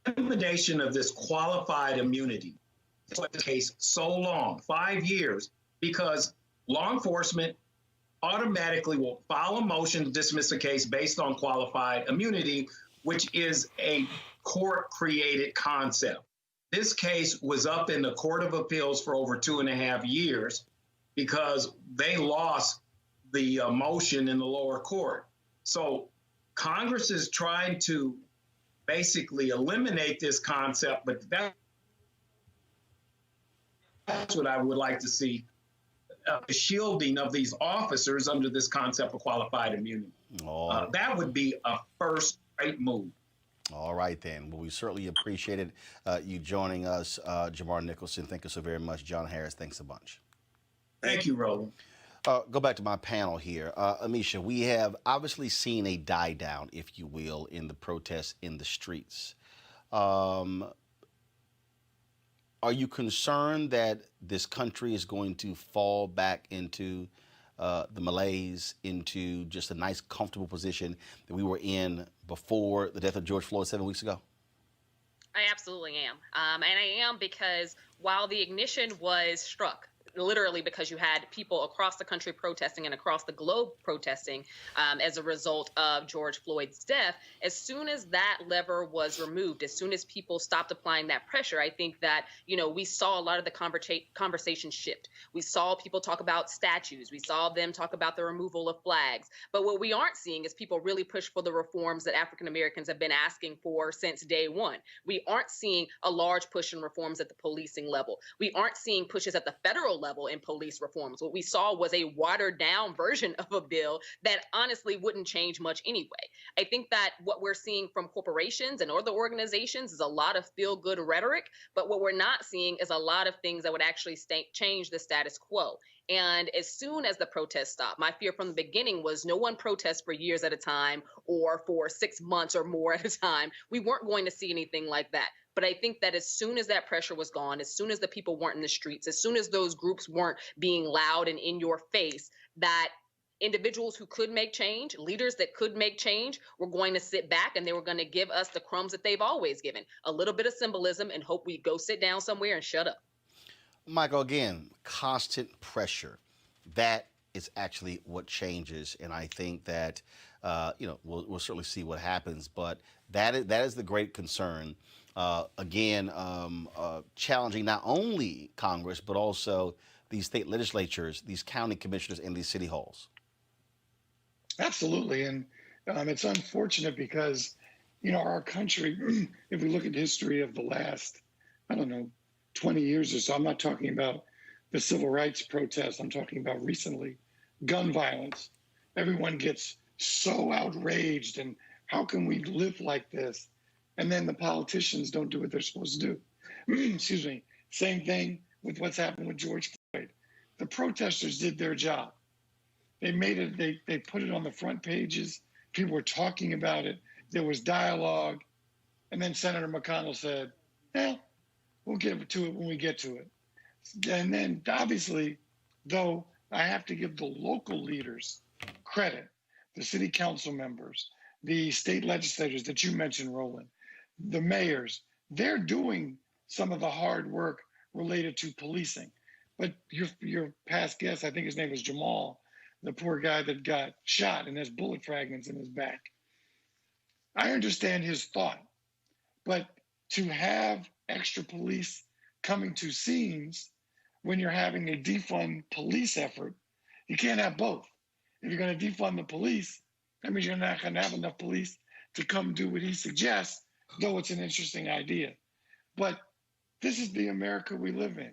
elimination of this qualified immunity. It's like the case so long, 5 years, because law enforcement automatically will file a motion to dismiss a case based on qualified immunity, which is a court-created concept. This case was up in the Court of Appeals for over 2.5 years because they lost the motion in the lower court. So Congress is trying to basically eliminate this concept, but that's what I would like to see, the shielding of these officers under this concept of qualified immunity. That would be a first great move.
All right, then. Well, we certainly appreciated you joining us, Jamar Nicholson. Thank you so very much. John Harris, thanks a bunch.
Thank you, Roland.
Go back to my panel here. Amisha, we have obviously seen a die down, if you will, in the protests in the streets. Are you concerned that this country is going to fall back into the malaise, into just a nice, comfortable position that we were in before the death of George Floyd 7 weeks ago?
I absolutely am. And I am because while the ignition was struck, literally because you had people across the country protesting and across the globe protesting as a result of George Floyd's death, as soon as that lever was removed, as soon as people stopped applying that pressure, I think that, we saw a lot of the conversation shift. We saw people talk about statues. We saw them talk about the removal of flags. But what we aren't seeing is people really push for the reforms that African Americans have been asking for since day one. We aren't seeing a large push in reforms at the policing level. We aren't seeing pushes at the federal level in police reforms. What we saw was a watered down version of a bill that honestly wouldn't change much anyway. I think that what we're seeing from corporations and other organizations is a lot of feel good rhetoric, but what we're not seeing is a lot of things that would actually change the status quo. And as soon as the protests stopped, my fear from the beginning was no one protests for years at a time or for 6 months or more at a time. We weren't going to see anything like that. But I think that as soon as that pressure was gone, as soon as the people weren't in the streets, as soon as those groups weren't being loud and in your face, that individuals who could make change, leaders that could make change, were going to sit back and they were going to give us the crumbs that they've always given, a little bit of symbolism, and hope we go sit down somewhere and shut up.
Michael, again, constant pressure. That is actually what changes. And I think that, we'll certainly see what happens. But that is the great concern. Challenging not only Congress, but also these state legislatures, these county commissioners, and these city halls.
Absolutely. And it's unfortunate because, our country, if we look at the history of the last, 20 years or so, I'm not talking about the civil rights protests, I'm talking about recently, gun violence. Everyone gets so outraged and how can we live like this? And then the politicians don't do what they're supposed to do. Excuse me. Same thing with what's happened with George Floyd. The protesters did their job. They made it, they put it on the front pages. People were talking about it. There was dialogue. And then Senator McConnell said, we'll get to it when we get to it. And then obviously, though, I have to give the local leaders credit, the city council members, the state legislators that you mentioned, Roland, the mayors, they're doing some of the hard work related to policing. But your past guest, I think his name was Jamal, the poor guy that got shot and has bullet fragments in his back. I understand his thought, but to have extra police coming to scenes when you're having a defund police effort, you can't have both. If you're going to defund the police, that means you're not going to have enough police to come do what he suggests, though it's an interesting idea. But this is the America we live in.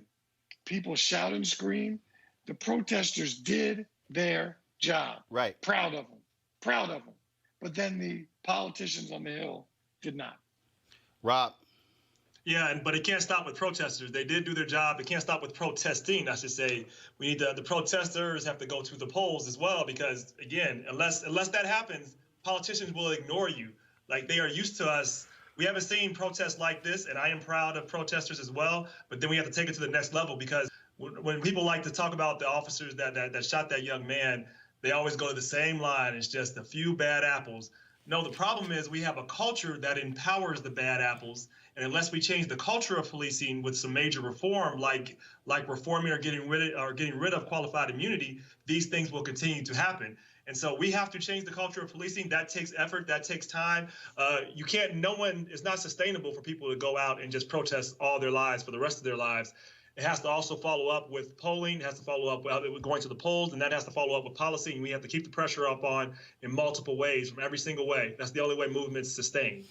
People shout and scream. The protesters did their job.
Right.
Proud of them. Proud of them. But then the politicians on the Hill did not.
Rob.
Yeah, but it can't stop with protesters. They did do their job. It can't stop with protesting, I should say. We need the protesters have to go to the polls as well because, again, unless that happens, politicians will ignore you. Like, they are used to us. We haven't seen protests like this, and I am proud of protesters as well, but then we have to take it to the next level because when people like to talk about the officers that shot that young man, they always go to the same line. It's just a few bad apples. No, the problem is we have a culture that empowers the bad apples. And unless we change the culture of policing with some major reform, like reforming or getting rid of qualified immunity, these things will continue to happen. And so we have to change the culture of policing. That takes effort. That takes time. It's not sustainable for people to go out and just protest all their lives for the rest of their lives. It has to also follow up with polling. It has to follow up with going to the polls, and that has to follow up with policy. And we have to keep the pressure up on in multiple ways, from every single way. That's the only way movement's sustain.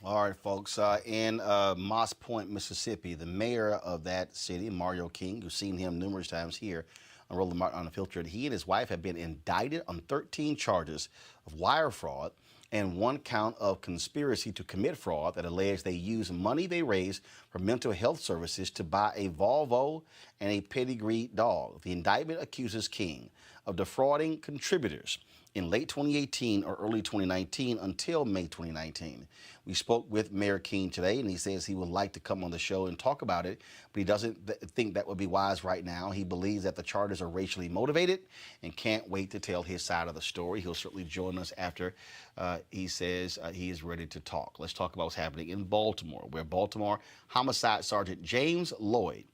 All right, folks. In Moss Point, Mississippi, the mayor of that city, Mario King, you've seen him numerous times here on Roland Martin Unfiltered, he and his wife have been indicted on 13 charges of wire fraud and 1 count of conspiracy to commit fraud that alleged they used money they raised for mental health services to buy a Volvo and a pedigree dog. The indictment accuses King of defrauding contributors in late 2018 or early 2019 until May 2019. We spoke with Mayor King today, and he says he would like to come on the show and talk about it, but he doesn't think that would be wise right now. He believes that the charges are racially motivated and can't wait to tell his side of the story. He'll certainly join us after he says he is ready to talk. Let's talk about what's happening in Baltimore, where Baltimore Homicide Sergeant James Lloyd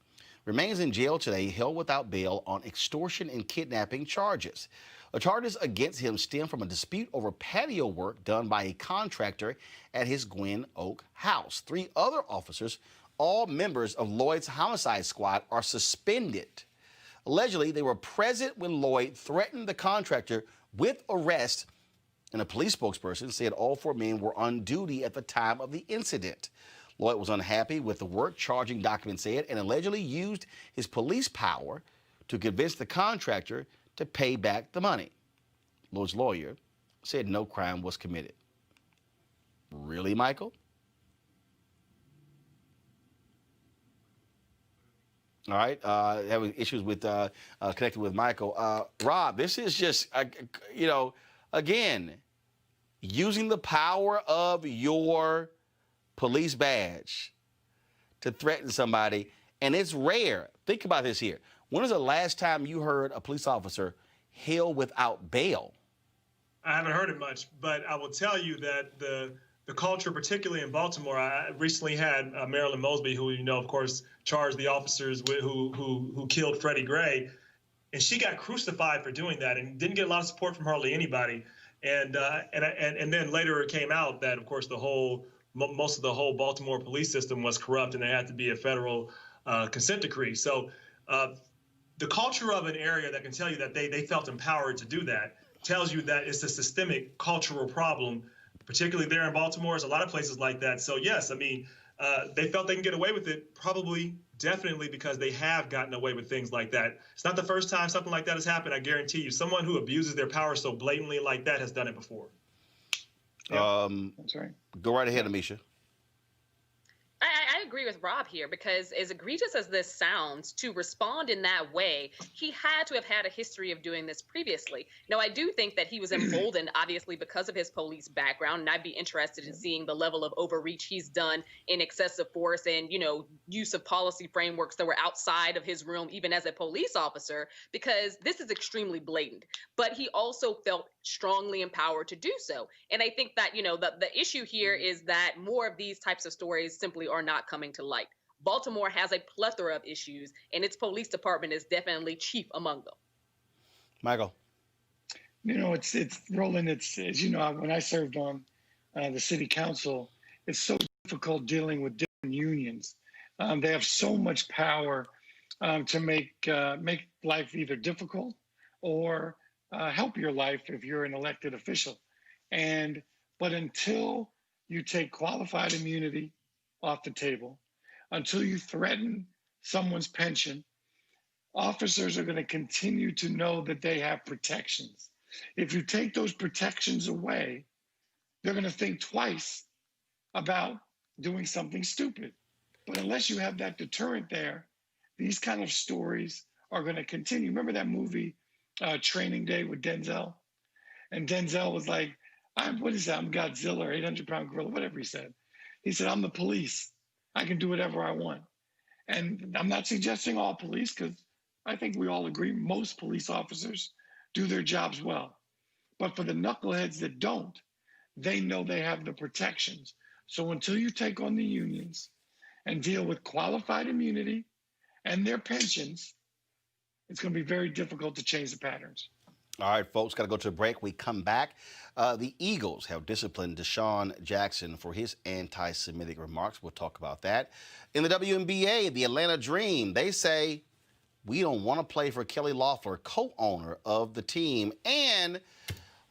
remains in jail today, held without bail on extortion and kidnapping charges. The charges against him stem from a dispute over patio work done by a contractor at his Gwen Oak house. 3 other officers, all members of Lloyd's homicide squad, are suspended. Allegedly, they were present when Lloyd threatened the contractor with arrest, and a police spokesperson said all 4 men were on duty at the time of the incident. Lloyd was unhappy with the work, charging documents said, and allegedly used his police power to convince the contractor to pay back the money. Lloyd's lawyer said no crime was committed. Really, Michael? All right, having issues with connecting with Michael. Rob, this is just, again, using the power of your police badge to threaten somebody, and it's rare. Think about this here. When was the last time you heard a police officer held without bail?
I haven't heard it much, but I will tell you that the culture, particularly in Baltimore, I recently had Marilyn Mosby, who of course, charged the officers who killed Freddie Gray, and she got crucified for doing that and didn't get a lot of support from hardly anybody. And then later it came out that, of course, most of the whole Baltimore police system was corrupt, and there had to be a federal consent decree. So the culture of an area that can tell you that they felt empowered to do that tells you that it's a systemic cultural problem, particularly there in Baltimore. There's a lot of places like that. So yes, I mean, they felt they can get away with it, probably, definitely, because they have gotten away with things like that. It's not the first time something like that has happened. I guarantee you, someone who abuses their power so blatantly like that has done it before.
Yeah, that's right.
Go right ahead, Amisha.
I agree with Rob here, because as egregious as this sounds, to respond in that way, he had to have had a history of doing this previously. Now, I do think that he was emboldened, obviously, because of his police background, and I'd be interested in seeing the level of overreach he's done in excessive force and, use of policy frameworks that were outside of his realm, even as a police officer, because this is extremely blatant. But he also felt strongly empowered to do so. And I think that, the issue here is that more of these types of stories simply are not coming to light. Baltimore has a plethora of issues, and its police department is definitely chief among them.
Michael.
It's Roland. It's, as you know, when I served on the city council, it's so difficult dealing with different unions. They have so much power to make life either difficult or help your life if you're an elected official. But until you take qualified immunity off the table, until you threaten someone's pension, officers are going to continue to know that they have protections. If you take those protections away, they're going to think twice about doing something stupid. But unless you have that deterrent there, these kind of stories are going to continue. Remember that movie, Training Day, with Denzel? And Denzel was like, I'm Godzilla, 800-pound gorilla, whatever he said. He said, I'm the police. I can do whatever I want. And I'm not suggesting all police, because I think we all agree most police officers do their jobs well. But for the knuckleheads that don't, they know they have the protections. So until you take on the unions and deal with qualified immunity and their pensions, it's going to be very difficult to change the patterns.
All right, folks, got to go to a break. We come back. The Eagles have disciplined Deshaun Jackson for his anti-Semitic remarks. We'll talk about that. In the WNBA, the Atlanta Dream, they say, we don't want to play for Kelly Loeffler, co-owner of the team. And,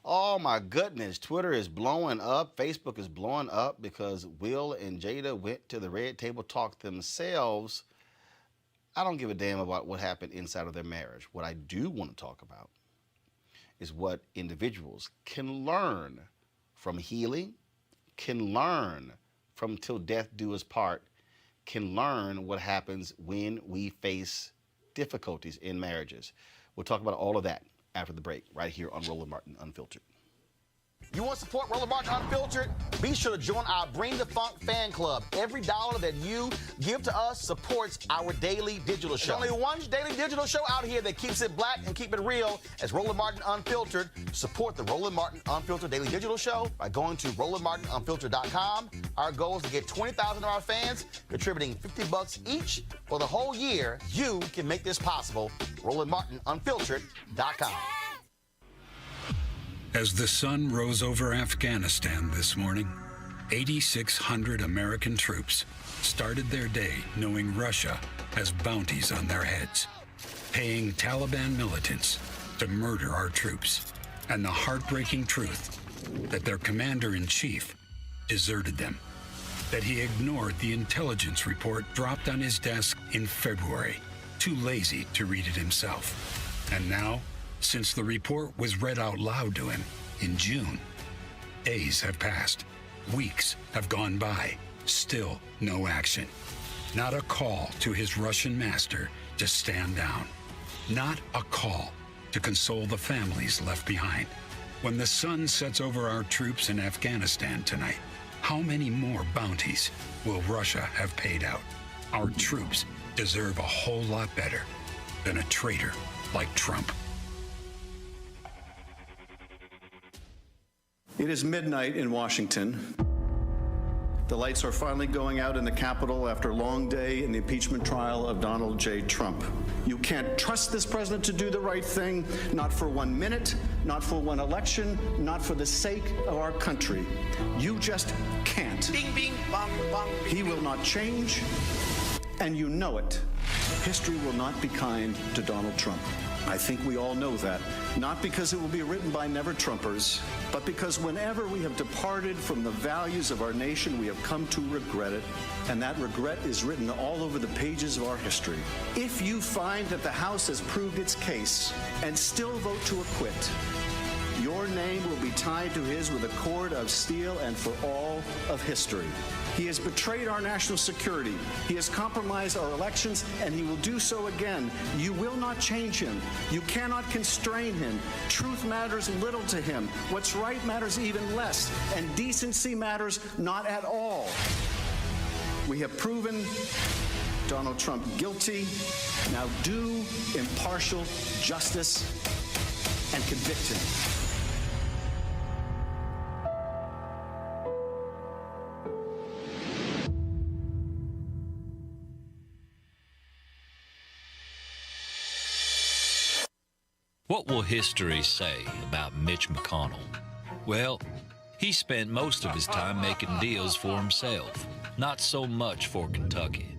oh my goodness, Twitter is blowing up. Facebook is blowing up because Will and Jada went to the Red Table Talk themselves. I don't give a damn about what happened inside of their marriage. What I do want to talk about is what individuals can learn from healing, can learn from Till Death Do Us Part, can learn what happens when we face difficulties in marriages. We'll talk about all of that after the break, right here on Roland Martin Unfiltered. You want to support Roland Martin Unfiltered? Be sure to join our Bring the Funk fan club. Every dollar that you give to us supports our daily digital show. There's only one daily digital show out here that keeps it black and keep it real as Roland Martin Unfiltered. Support the Roland Martin Unfiltered daily digital show by going to RolandMartinUnfiltered.com. Our goal is to get 20,000 of our fans contributing $50 each for the whole year. You can make this possible. RolandMartinUnfiltered.com.
As the sun rose over Afghanistan this morning, 8,600 American troops started their day knowing Russia has bounties on their heads, paying Taliban militants to murder our troops, and the heartbreaking truth that their commander-in-chief deserted them, that he ignored the intelligence report dropped on his desk in February, too lazy to read it himself. And now, since the report was read out loud to him in June, days have passed, weeks have gone by, still no action. Not a call to his Russian master to stand down. Not a call to console the families left behind. When the sun sets over our troops in Afghanistan tonight, how many more bounties will Russia have paid out? Our troops deserve a whole lot better than a traitor like Trump.
It is midnight in Washington. The lights are finally going out in the Capitol after a long day in the impeachment trial of Donald J. Trump. You can't trust this president to do the right thing, not for 1 minute, not for one election, not for the sake of our country. You just can't.
Bing, bing, bong, bong.
He will not change, and you know it. History will not be kind to Donald Trump. I think we all know that, not because it will be written by never-Trumpers, but because whenever we have departed from the values of our nation, we have come to regret it, and that regret is written all over the pages of our history. If you find that the House has proved its case and still vote to acquit, your name will be tied to his with a cord of steel and for all of history. He has betrayed our national security. He has compromised our elections, and he will do so again. You will not change him. You cannot constrain him. Truth matters little to him. What's right matters even less, and decency matters not at all. We have proven Donald Trump guilty. Now do impartial justice and convict him.
What will history say about Mitch McConnell? Well, he spent most of his time making deals for himself, not so much for Kentucky.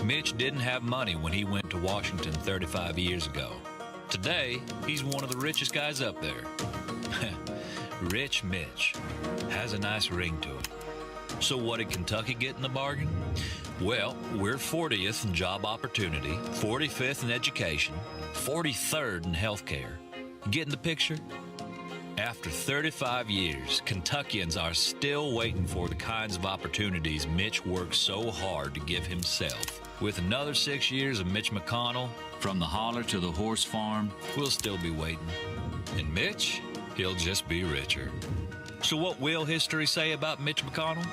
Mitch didn't have money when he went to Washington 35 years ago. Today, he's one of the richest guys up there. Rich Mitch has a nice ring to it. So what did Kentucky get in the bargain? Well, we're 40th in job opportunity, 45th in education, 43rd in healthcare. Getting the picture? After 35 years, Kentuckians are still waiting for the kinds of opportunities Mitch worked so hard to give himself. With another 6 years of Mitch McConnell, from the holler to the horse farm, we'll still be waiting. And Mitch, he'll just be richer. So what will history say about Mitch McConnell?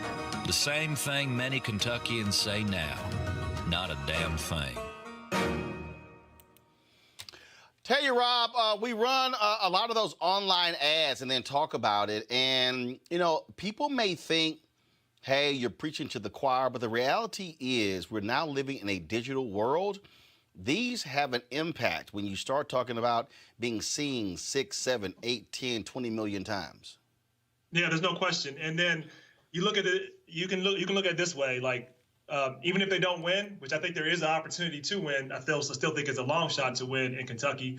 The same thing many Kentuckians say now. Not a damn thing.
Tell you, Rob, we run a lot of those online ads and then talk about it. And, you know, people may think, hey, you're preaching to the choir, but the reality is we're now living in a digital world these have an impact when you start talking about being seen 6, 7, 8, 10, 20 million times.
Yeah, there's no question. And then you look at it, you can look at it this way, like even if they don't win, which I think there is an opportunity to win, I still think it's a long shot to win in Kentucky,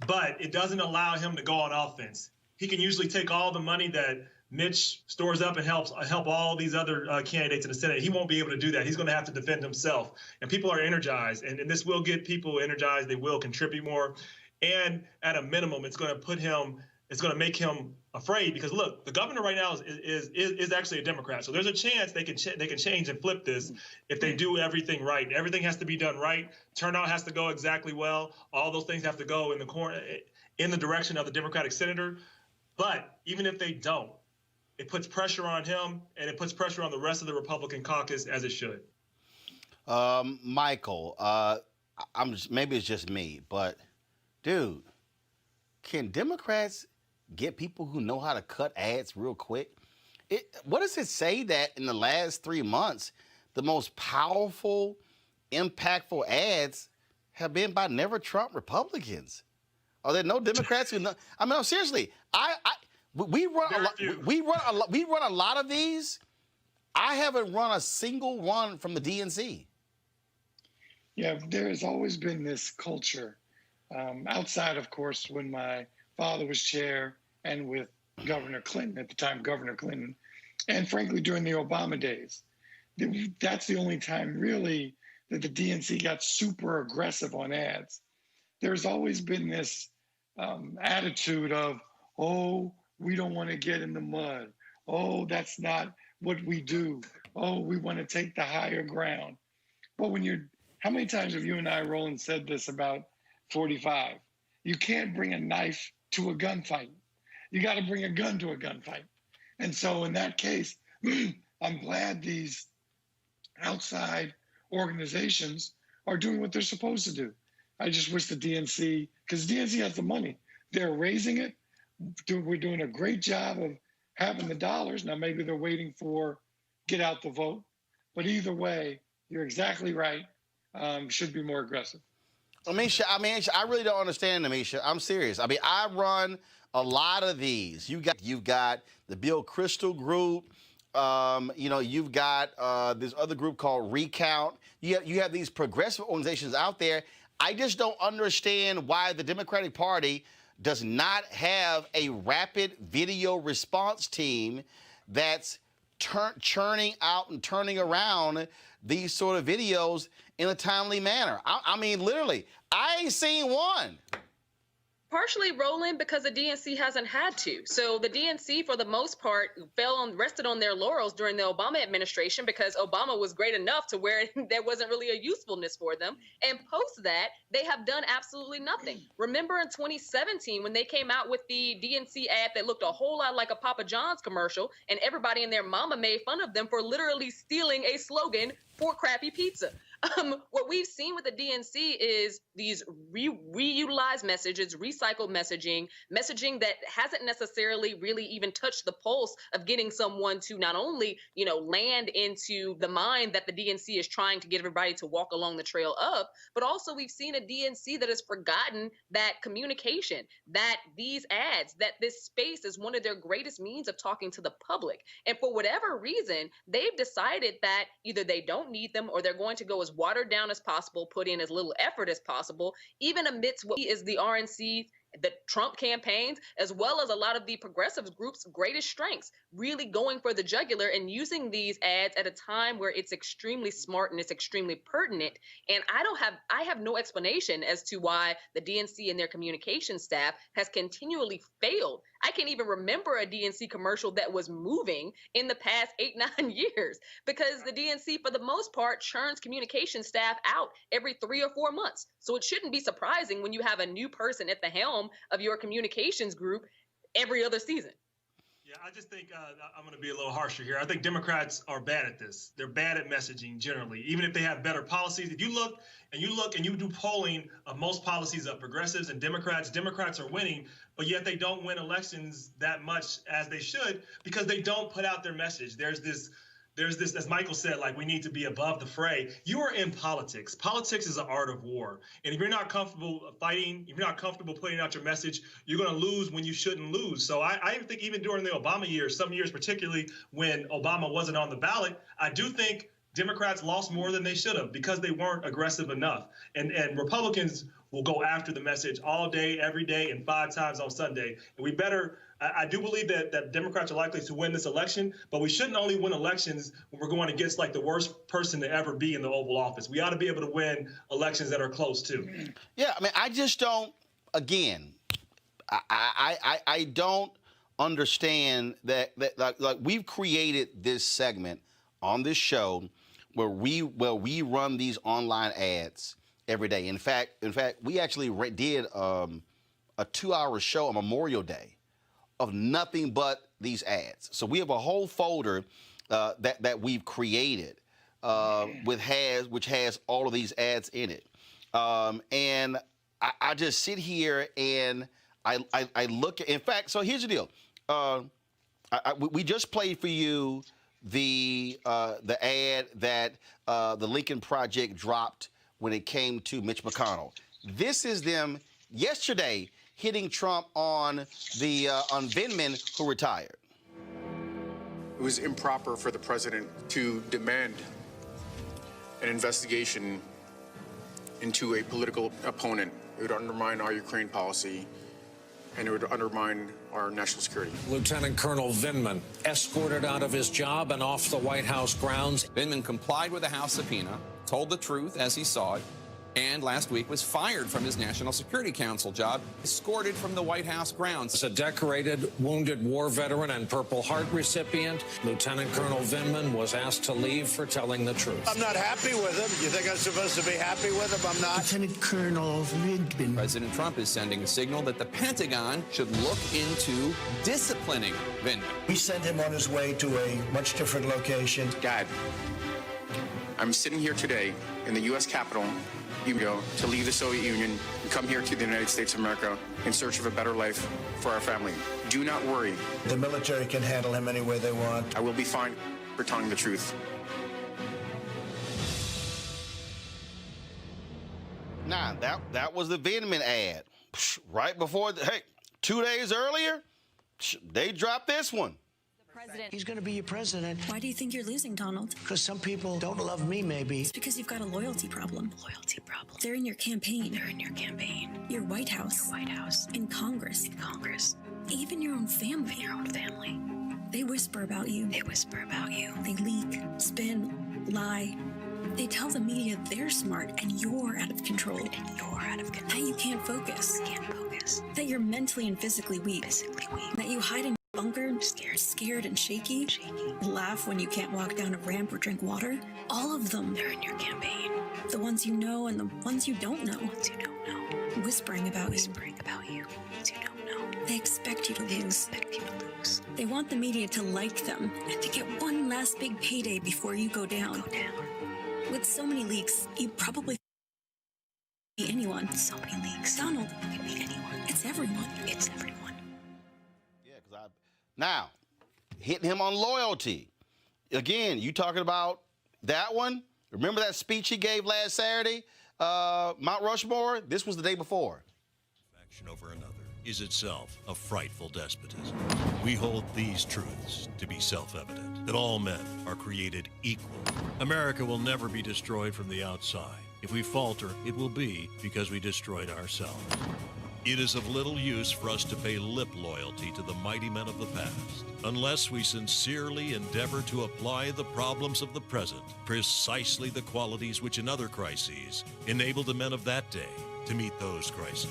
but it doesn't allow him to go on offense. He can usually take all the money that Mitch stores up and help all these other candidates in the Senate. He won't be able to do that. He's going to have to defend himself. And people are energized, and this will get people energized. They will contribute more. And at a minimum, it's going to make him afraid, because look, the governor right now is actually a Democrat. So there's a chance they can change and flip this if they do everything right. Everything has to be done right. Turnout has to go exactly well. All those things have to go in the direction of the Democratic senator. But even if they don't, it puts pressure on him, and it puts pressure on the rest of the Republican caucus, as it should.
Michael, maybe it's just me, but dude, can Democrats get people who know how to cut ads real quick? What does it say that in the last 3 months, the most powerful, impactful ads have been by Never Trump Republicans? Are there no Democrats who know? I mean, no, seriously, we run a lot of these. I haven't run a single one from the DNC.
Yeah, there has always been this culture outside, of course, when my father was chair and with Governor Clinton, at the time, Governor Clinton, and frankly, during the Obama days. That's the only time really that the DNC got super aggressive on ads. There's always been this attitude of, oh, we don't want to get in the mud. Oh, that's not what we do. Oh, we want to take the higher ground. But how many times have you and I, Roland, said this about 45? You can't bring a knife to a gunfight. You got to bring a gun to a gunfight. And so in that case, I'm glad these outside organizations are doing what they're supposed to do. I just wish the DNC, because DNC has the money, they're raising it. We're doing a great job of having the dollars. Now, maybe they're waiting for get out the vote. But either way, you're exactly right. Should be more aggressive.
Amisha, I really don't understand, Amisha. I'm serious. I mean, I run a lot of these. You've got the Bill Crystal group. You've got this other group called Recount. You have these progressive organizations out there. I just don't understand why the Democratic Party does not have a rapid video response team that's churning out and turning around these sort of videos in a timely manner. I mean, literally, I ain't seen one.
Partially, Roland, because the DNC hasn't had to. So the DNC, for the most part, rested on their laurels during the Obama administration, because Obama was great enough to where there wasn't really a usefulness for them. And post that, they have done absolutely nothing. Remember in 2017 when they came out with the DNC ad that looked a whole lot like a Papa John's commercial, and everybody and their mama made fun of them for literally stealing a slogan for crappy pizza. What we've seen with the DNC is these reutilized messages, recycled messaging that hasn't necessarily really even touched the pulse of getting someone to not only, land into the mind that the DNC is trying to get everybody to walk along the trail of, but also we've seen a DNC that has forgotten that communication, that these ads, that this space is one of their greatest means of talking to the public. And for whatever reason, they've decided that either they don't need them or they're going to go as watered down as possible, put in as little effort as possible, even amidst what is the RNC, the Trump campaigns, as well as a lot of the progressive groups' greatest strengths, really going for the jugular and using these ads at a time where it's extremely smart and it's extremely pertinent. And I have no explanation as to why the DNC and their communication staff has continually failed. I can't even remember a DNC commercial that was moving in the past 8-9 years, because the DNC, for the most part, churns communication staff out every 3 or 4 months. So it shouldn't be surprising when you have a new person at the helm of your communications group every other season.
Yeah, I just think I'm going to be a little harsher here. I think Democrats are bad at this. They're bad at messaging generally, even if they have better policies. If you look and you do polling of most policies of progressives and Democrats are winning, but yet they don't win elections that much as they should, because they don't put out their message. There's this there's this, as Michael said, like we need to be above the fray. You are in politics. Politics is an art of war. And if you're not comfortable fighting, if you're not comfortable putting out your message, you're going to lose when you shouldn't lose. So I think even during the Obama years, some years particularly when Obama wasn't on the ballot, I do think Democrats lost more than they should have because they weren't aggressive enough. And Republicans will go after the message all day, every day, and 5 times on Sunday. And we better, I do believe that Democrats are likely to win this election, but we shouldn't only win elections when we're going against like the worst person to ever be in the Oval Office. We ought to be able to win elections that are close too.
Yeah, I mean, I just don't, again, I don't understand that like we've created this segment on this show where we run these online ads every day. In fact, we actually did a 2-hour show on Memorial Day of nothing but these ads. So we have a whole folder that we've created which has all of ads in it. And I just sit here and I look at. In fact, so here's the deal. We just played for you the ad that the Lincoln Project dropped when it came to Mitch McConnell. This is them yesterday hitting Trump on Vindman, who retired.
It was improper for the president to demand an investigation into a political opponent. It would undermine our Ukraine policy, and it would undermine our national security.
Lieutenant Colonel Vindman escorted out of his job and off the White House grounds.
Vindman complied with the House subpoena, told the truth as he saw it, and last week was fired from his National Security Council job, escorted from the White House grounds.
As a decorated Wounded War veteran and Purple Heart recipient, Lieutenant Colonel Vindman was asked to leave for telling the truth.
I'm not happy with him. You think I'm supposed to be happy with him? I'm not.
Lieutenant Colonel Vindman. President Trump is sending a signal that the Pentagon should look into disciplining Vindman.
We sent him on his way to a much different location.
Dad, I'm sitting here today in the U.S. Capitol, to leave the Soviet Union and come here to the United States of America in search of a better life for our family. Do not worry.
The military can handle him any way they want.
I will be fine for telling the truth.
Nah, that was the Vindman ad. Right before, 2 days earlier, they dropped this one.
President. He's going to be your president.
Why do you think you're losing, Donald?
Because some people don't love me, maybe.
It's because you've got a loyalty problem. Loyalty problem. They're in your campaign. They're in your campaign. Your White House. Your White House. In Congress. In Congress. Even your own family. Your own family. They whisper about you. They whisper about you. They leak, spin, lie. They tell the media they're smart and you're out of control. And you're out of control. That you can't focus. Can't focus. That you're mentally and physically weak. Physically weak. That you hide in bunker, scared and shaky, laugh when you can't walk down a ramp or drink water. All of them, they're in your campaign. The ones you know and the ones you don't know. Whispering about you. They expect you to lose. They want the media to like them and to get one last big payday before you go down. With so many leaks, you probably be anyone. So many leaks. Donald could be anyone. It's everyone. It's everyone.
Now, hitting him on loyalty. Again, you talking about that one? Remember that speech he gave last Saturday, Mount Rushmore? This was the day before.
Action over another is itself a frightful despotism. We hold these truths to be self-evident, that all men are created equal. America will never be destroyed from the outside. If we falter, it will be because we destroyed ourselves. It is of little use for us to pay lip loyalty to the mighty men of the past, unless we sincerely endeavor to apply the problems of the present, precisely the qualities which in other crises enabled the men of that day to meet those crises.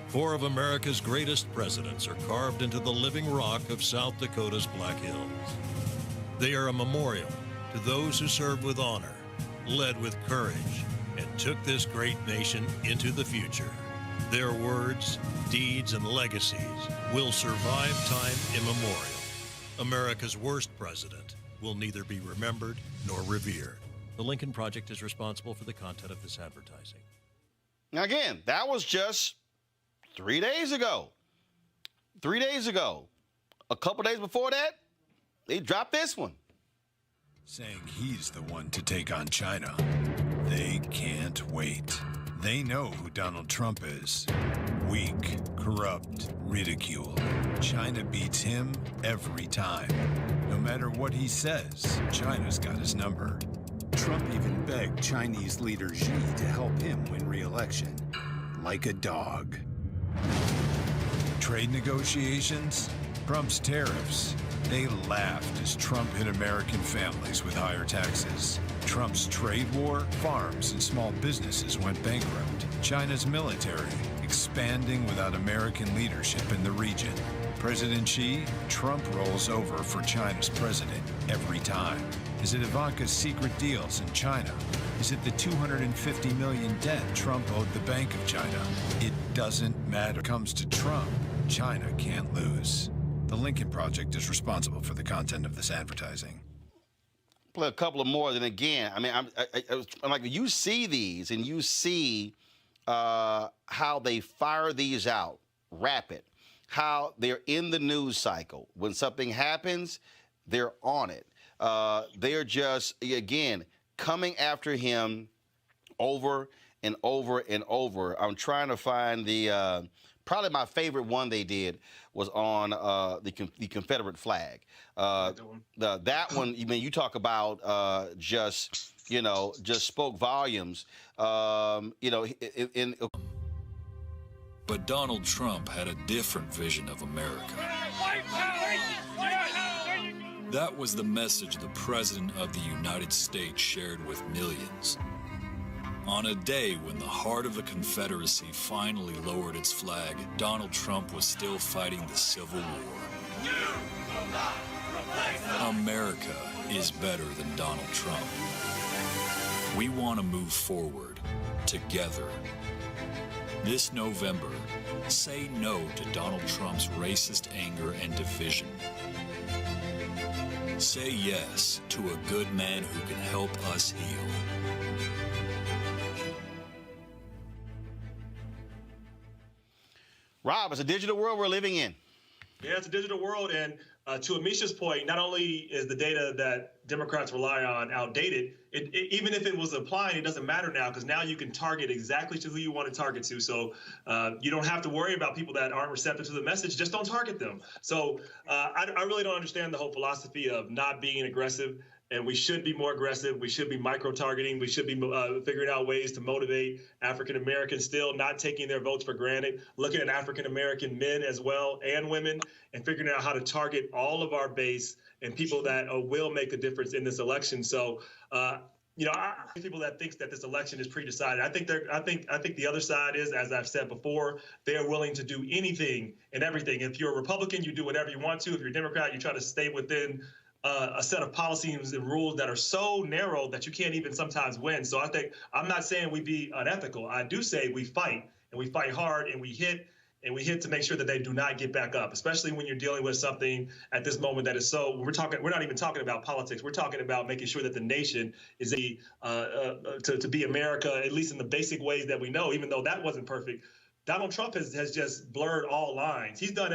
4 of America's greatest presidents are carved into the living rock of South Dakota's Black Hills. They are a memorial to those who served with honor, led with courage, and took this great nation into the future. Their words, deeds, and legacies will survive time immemorial. America's worst president will neither be remembered nor revered. The Lincoln Project is responsible for the content of this advertising.
Now, again, that was just 3 days ago. 3 days ago. A couple days before that, they dropped this one.
saying he's the one to take on China. They can't wait. They know who Donald Trump is. Weak, corrupt, ridiculed. China beats him every time. No matter what he says, China's got his number. Trump even begged Chinese leader Xi to help him win re-election. Like a dog. Trade negotiations? Trump's tariffs. They laughed as Trump hit American families with higher taxes. Trump's trade war? Farms and small businesses went bankrupt. China's military expanding without American leadership in the region. President Xi? Trump rolls over for China's president every time. Is it Ivanka's secret deals in China? Is it the $250 million debt Trump owed the Bank of China? It doesn't matter. When it comes to Trump, China can't lose. The Lincoln Project is responsible for the content of this advertising.
Play a couple of more. Then again, I mean, I'm like, you see these and you see how they fire these out rapid, how they're in the news cycle. When something happens, they're on it. They're just, again, coming after him over and over and over. I'm trying to find the, probably my favorite one they did was on the Confederate flag. That one, I mean, you talk about just spoke volumes.
But Donald Trump had a different vision of America. That was the message the President of the United States shared with millions. On a day when the heart of the Confederacy finally lowered its flag, Donald Trump was still fighting the Civil War. America is better than Donald Trump. We want to move forward together. This November, say no to Donald Trump's racist anger and division. Say yes to a good man who can help us heal.
Rob, it's a digital world we're living in.
Yeah, it's a digital world. And to Amisha's point, not only is the data that Democrats rely on outdated, even if it was applying, it doesn't matter now because now you can target exactly to who you want to target to. So you don't have to worry about people that aren't receptive to the message. Just don't target them. So I really don't understand the whole philosophy of not being aggressive. And we should be more aggressive. We should be micro-targeting. We should be figuring out ways to motivate African-Americans, still not taking their votes for granted, looking at African-American men as well and women, and figuring out how to target all of our base and people that will make a difference in this election. So, people that think that this election is pre-decided, I think the other side is, as I've said before, they're willing to do anything and everything. If you're a Republican, you do whatever you want to. If you're a Democrat, you try to stay within a set of policies and rules that are so narrow that you can't even sometimes win. So I'm not saying we be unethical. I do say we fight, and we fight hard, and we hit to make sure that they do not get back up, especially when you're dealing with something at this moment that is so, we're not even talking about politics. We're talking about making sure that the nation is to be America, at least in the basic ways that we know, even though that wasn't perfect. Donald Trump has just blurred all lines. He's done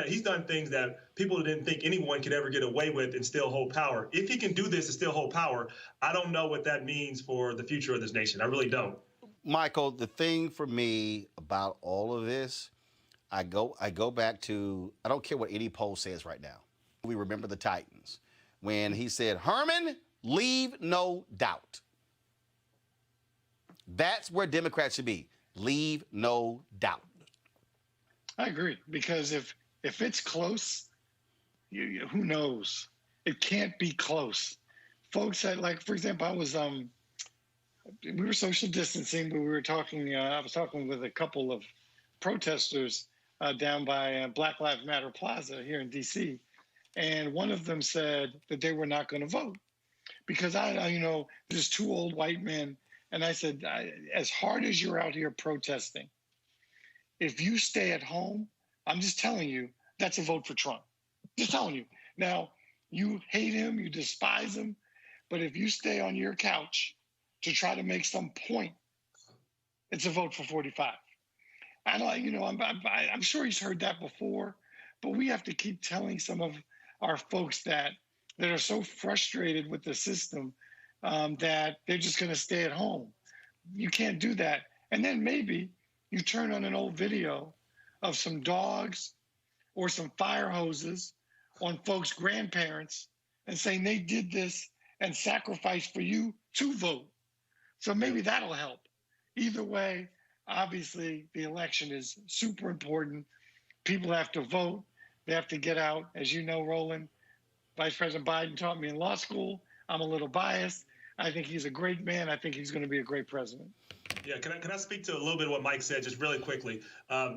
things that people didn't think anyone could ever get away with and still hold power. If he can do this and still hold power, I don't know what that means for the future of this nation. I really don't.
Michael, the thing for me about all of this, I go back to, I don't care what any poll says right now. We remember the Titans when he said, Herman, leave no doubt. That's where Democrats should be. Leave no doubt.
I agree, because if it's close, who knows? It can't be close. Folks that, like, for example, I was we were social distancing, but we were talking. I was talking with a couple of protesters down by Black Lives Matter Plaza here in D.C., and one of them said that they were not going to vote because there's two old white men, and I said, as hard as you're out here protesting, if you stay at home, I'm just telling you, that's a vote for Trump. Just telling you. Now, you hate him, you despise him, but if you stay on your couch to try to make some point, it's a vote for 45. I'm sure he's heard that before, but we have to keep telling some of our folks that that are so frustrated with the system that they're just going to stay at home. You can't do that. And then maybe you turn on an old video of some dogs or some fire hoses on folks' grandparents and saying they did this and sacrificed for you to vote. So maybe that'll help. Either way, obviously, the election is super important. People have to vote. They have to get out. As you know, Roland, Vice President Biden taught me in law school. I'm a little biased. I think he's a great man. I think he's going to be a great president.
Yeah, can I speak to a little bit of what Mike said just really quickly?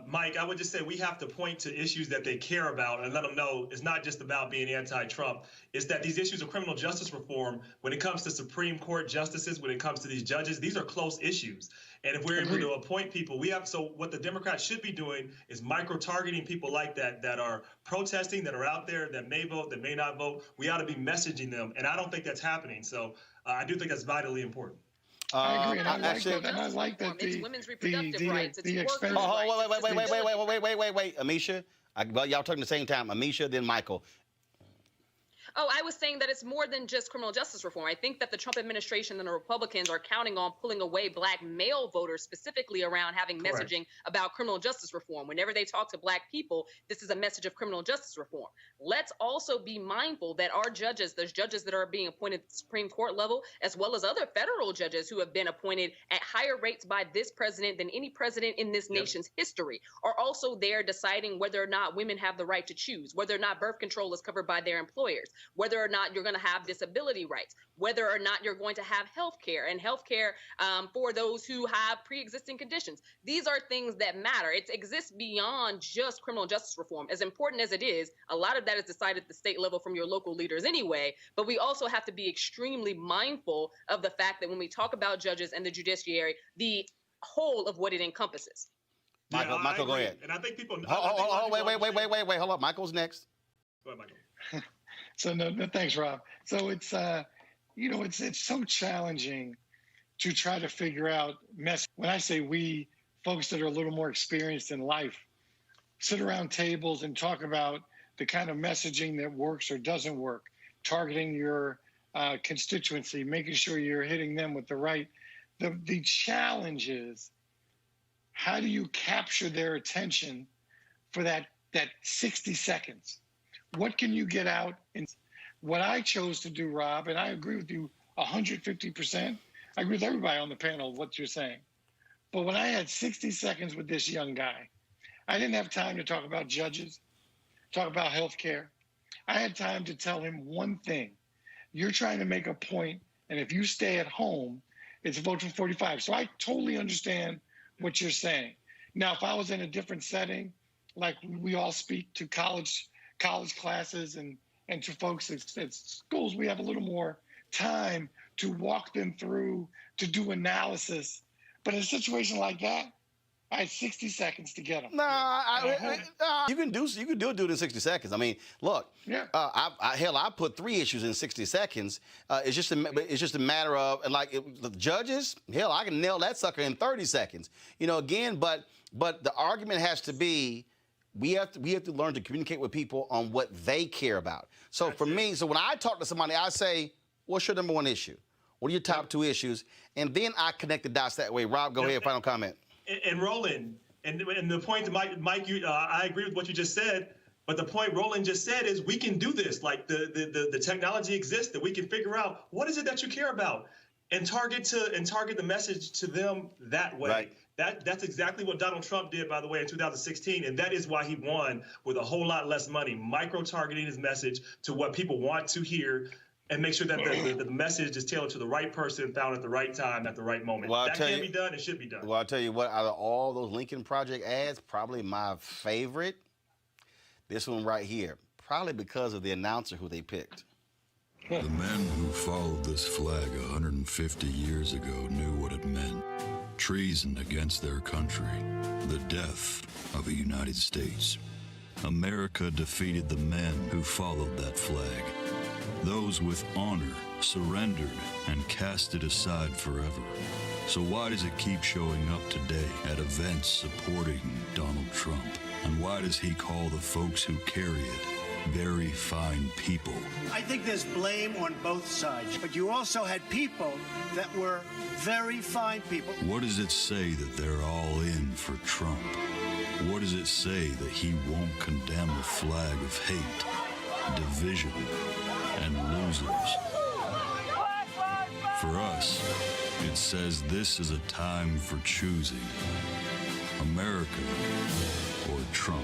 Mike, I would just say we have to point to issues that they care about and let them know it's not just about being anti-Trump. It's that these issues of criminal justice reform, when it comes to Supreme Court justices, when it comes to these judges, these are close issues. And if we're able to appoint people, so what the Democrats should be doing is micro-targeting people like that are protesting, that are out there, that may vote, that may not vote. We ought to be messaging them. And I don't think that's happening. So I do think that's vitally important.
I agree, and I like that
it's women's reproductive rights. It's workers' rights.
Wait, Amisha. Well, y'all talking at the same time. Amisha, then Michael.
Oh, I was saying that it's more than just criminal justice reform. I think that the Trump administration and the Republicans are counting on pulling away Black male voters, specifically around having messaging about criminal justice reform. Whenever they talk to Black people, this is a message of criminal justice reform. Let's also be mindful that our judges, there's judges that are being appointed at the Supreme Court level, as well as other federal judges who have been appointed at higher rates by this president than any president in this nation's history, are also there deciding whether or not women have the right to choose, whether or not birth control is covered by their employers, whether or not you're going to have disability rights, whether or not you're going to have health care and health care for those who have pre-existing conditions. These are things that matter. It exists beyond just criminal justice reform. As important as it is, a lot of that is decided at the state level from your local leaders anyway, but we also have to be extremely mindful of the fact that when we talk about judges and the judiciary, the whole of what it encompasses.
Michael, go ahead.
And I think people...
Wait, hold up. Michael's next.
Go ahead, Michael.
So no, thanks, Rob. So it's it's so challenging to try to figure out when I say we, folks that are a little more experienced in life, sit around tables and talk about the kind of messaging that works or doesn't work, targeting your constituency, making sure you're hitting them with the right. The challenge is, how do you capture their attention for that 60 seconds? What can you get out? And what I chose to do, Rob, and I agree with you 150%. I agree with everybody on the panel of what you're saying. But when I had 60 seconds with this young guy, I didn't have time to talk about judges, talk about health care. I had time to tell him one thing. You're trying to make a point, and if you stay at home, it's a vote for 45. So I totally understand what you're saying. Now, if I was in a different setting, like we all speak to college classes and to folks at schools, we have a little more time to walk them through, to do analysis. But in a situation like that, I had 60 seconds to get them.
You can do it in 60 seconds. I mean, look, I put 3 issues in 60 seconds. It's just a matter of, the judges, I can nail that sucker in 30 seconds. Again, but the argument has to be, we have to learn to communicate with people on what they care about. So for me, when I talk to somebody, I say, what's your number 1 issue? What are your top 2 issues? And then I connect the dots that way. Rob, go ahead, final comment.
And Roland, and the point, Mike, I agree with what you just said, but the point Roland just said is we can do this. Like the technology exists that we can figure out what is it that you care about and target the message to them that way.
Right.
That's exactly what Donald Trump did, by the way, in 2016, and that is why he won with a whole lot less money, micro-targeting his message to what people want to hear and make sure that the message is tailored to the right person, found at the right time, at the right moment.
Well,
that can be done. It should be done.
Well, I'll tell you what, out of all those Lincoln Project ads, probably my favorite, this one right here, probably because of the announcer who they picked.
The men who followed this flag 150 years ago knew what it meant. Treason against their country, the death of a United States. America defeated the men who followed that flag. Those with honor surrendered and cast it aside forever. So why does it keep showing up today at events supporting Donald Trump? And why does he call the folks who carry it very fine people.
I think there's blame on both sides, but you also had people that were very fine people.
What does it say that they're all in for Trump? What does it say that he won't condemn a flag of hate, division, and losers? For us, it says this is a time for choosing America or Trump.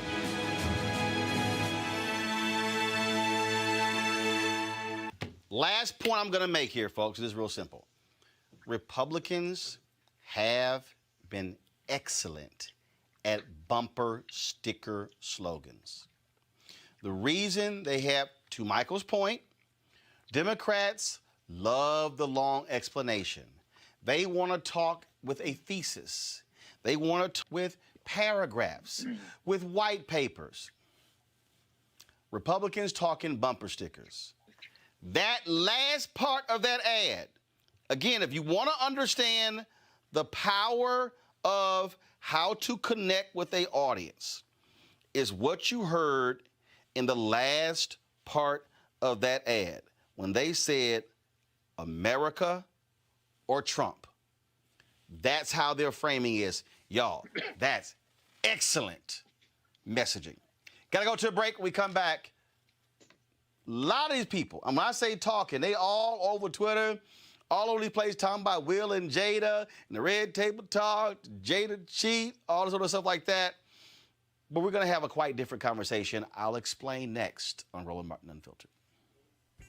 Last point I'm going to make here, folks, is real simple. Republicans have been excellent at bumper sticker slogans. The reason they have, to Michael's point, Democrats love the long explanation. They want to talk with a thesis. They want to talk with paragraphs, with white papers. Republicans talking bumper stickers. That last part of that ad, again, if you want to understand the power of how to connect with an audience, is what you heard in the last part of that ad when they said America or Trump. That's how their framing is. Y'all, that's excellent messaging. Got to go to a break. When we come back, a lot of these people, and when I say talking, they all over Twitter, all over these places talking about Will and Jada and the Red Table Talk, Jada cheat, all this other stuff like that. But we're going to have a quite different conversation. I'll explain next on Roland Martin Unfiltered.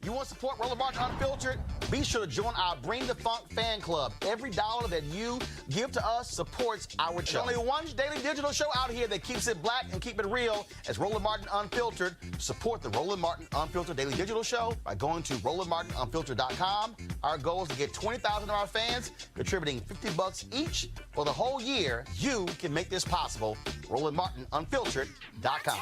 You want to support Roland Martin Unfiltered? Be sure to join our Bring the Funk fan club. Every dollar that you give to us supports our show. There's only one daily digital show out here that keeps it black and keep it real. As Roland Martin Unfiltered. Support the Roland Martin Unfiltered daily digital show by going to RolandMartinUnfiltered.com. Our goal is to get 20,000 of our fans contributing $50 each for the whole year. You can make this possible. RolandMartinUnfiltered.com.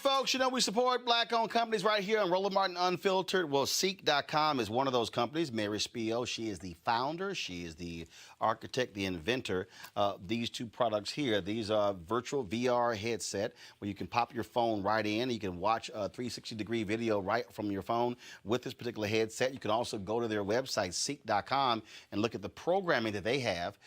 Folks, you know we support black-owned companies right here on Roland Martin Unfiltered. Well, Ceek.com is one of those companies. Mary Spio, she is the founder. She is the architect, the inventor. These two products here, these are virtual VR headset where you can pop your phone right in. You can watch a 360-degree video right from your phone with this particular headset. You can also go to their website, Ceek.com, and look at the programming that they have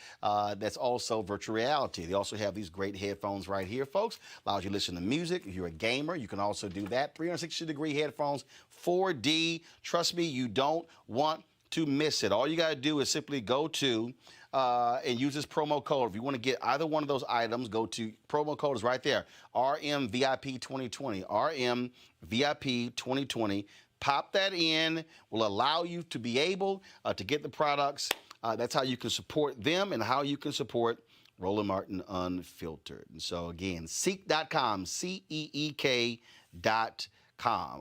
that's also virtual reality. They also have these great headphones right here, folks. Allows you to listen to music. If you're a gamer, you can also do that. 360-degree headphones, 4D. Trust me, you don't want to miss it. All you got to do is simply go to and use this promo code. If you want to get either one of those items, go to promo code is right there. RMVIP2020. RMVIP2020. Pop that in. Will allow you to be able to get the products. That's how you can support them and how you can support Roland Martin Unfiltered. And so again, Ceek.com, Ceek.com.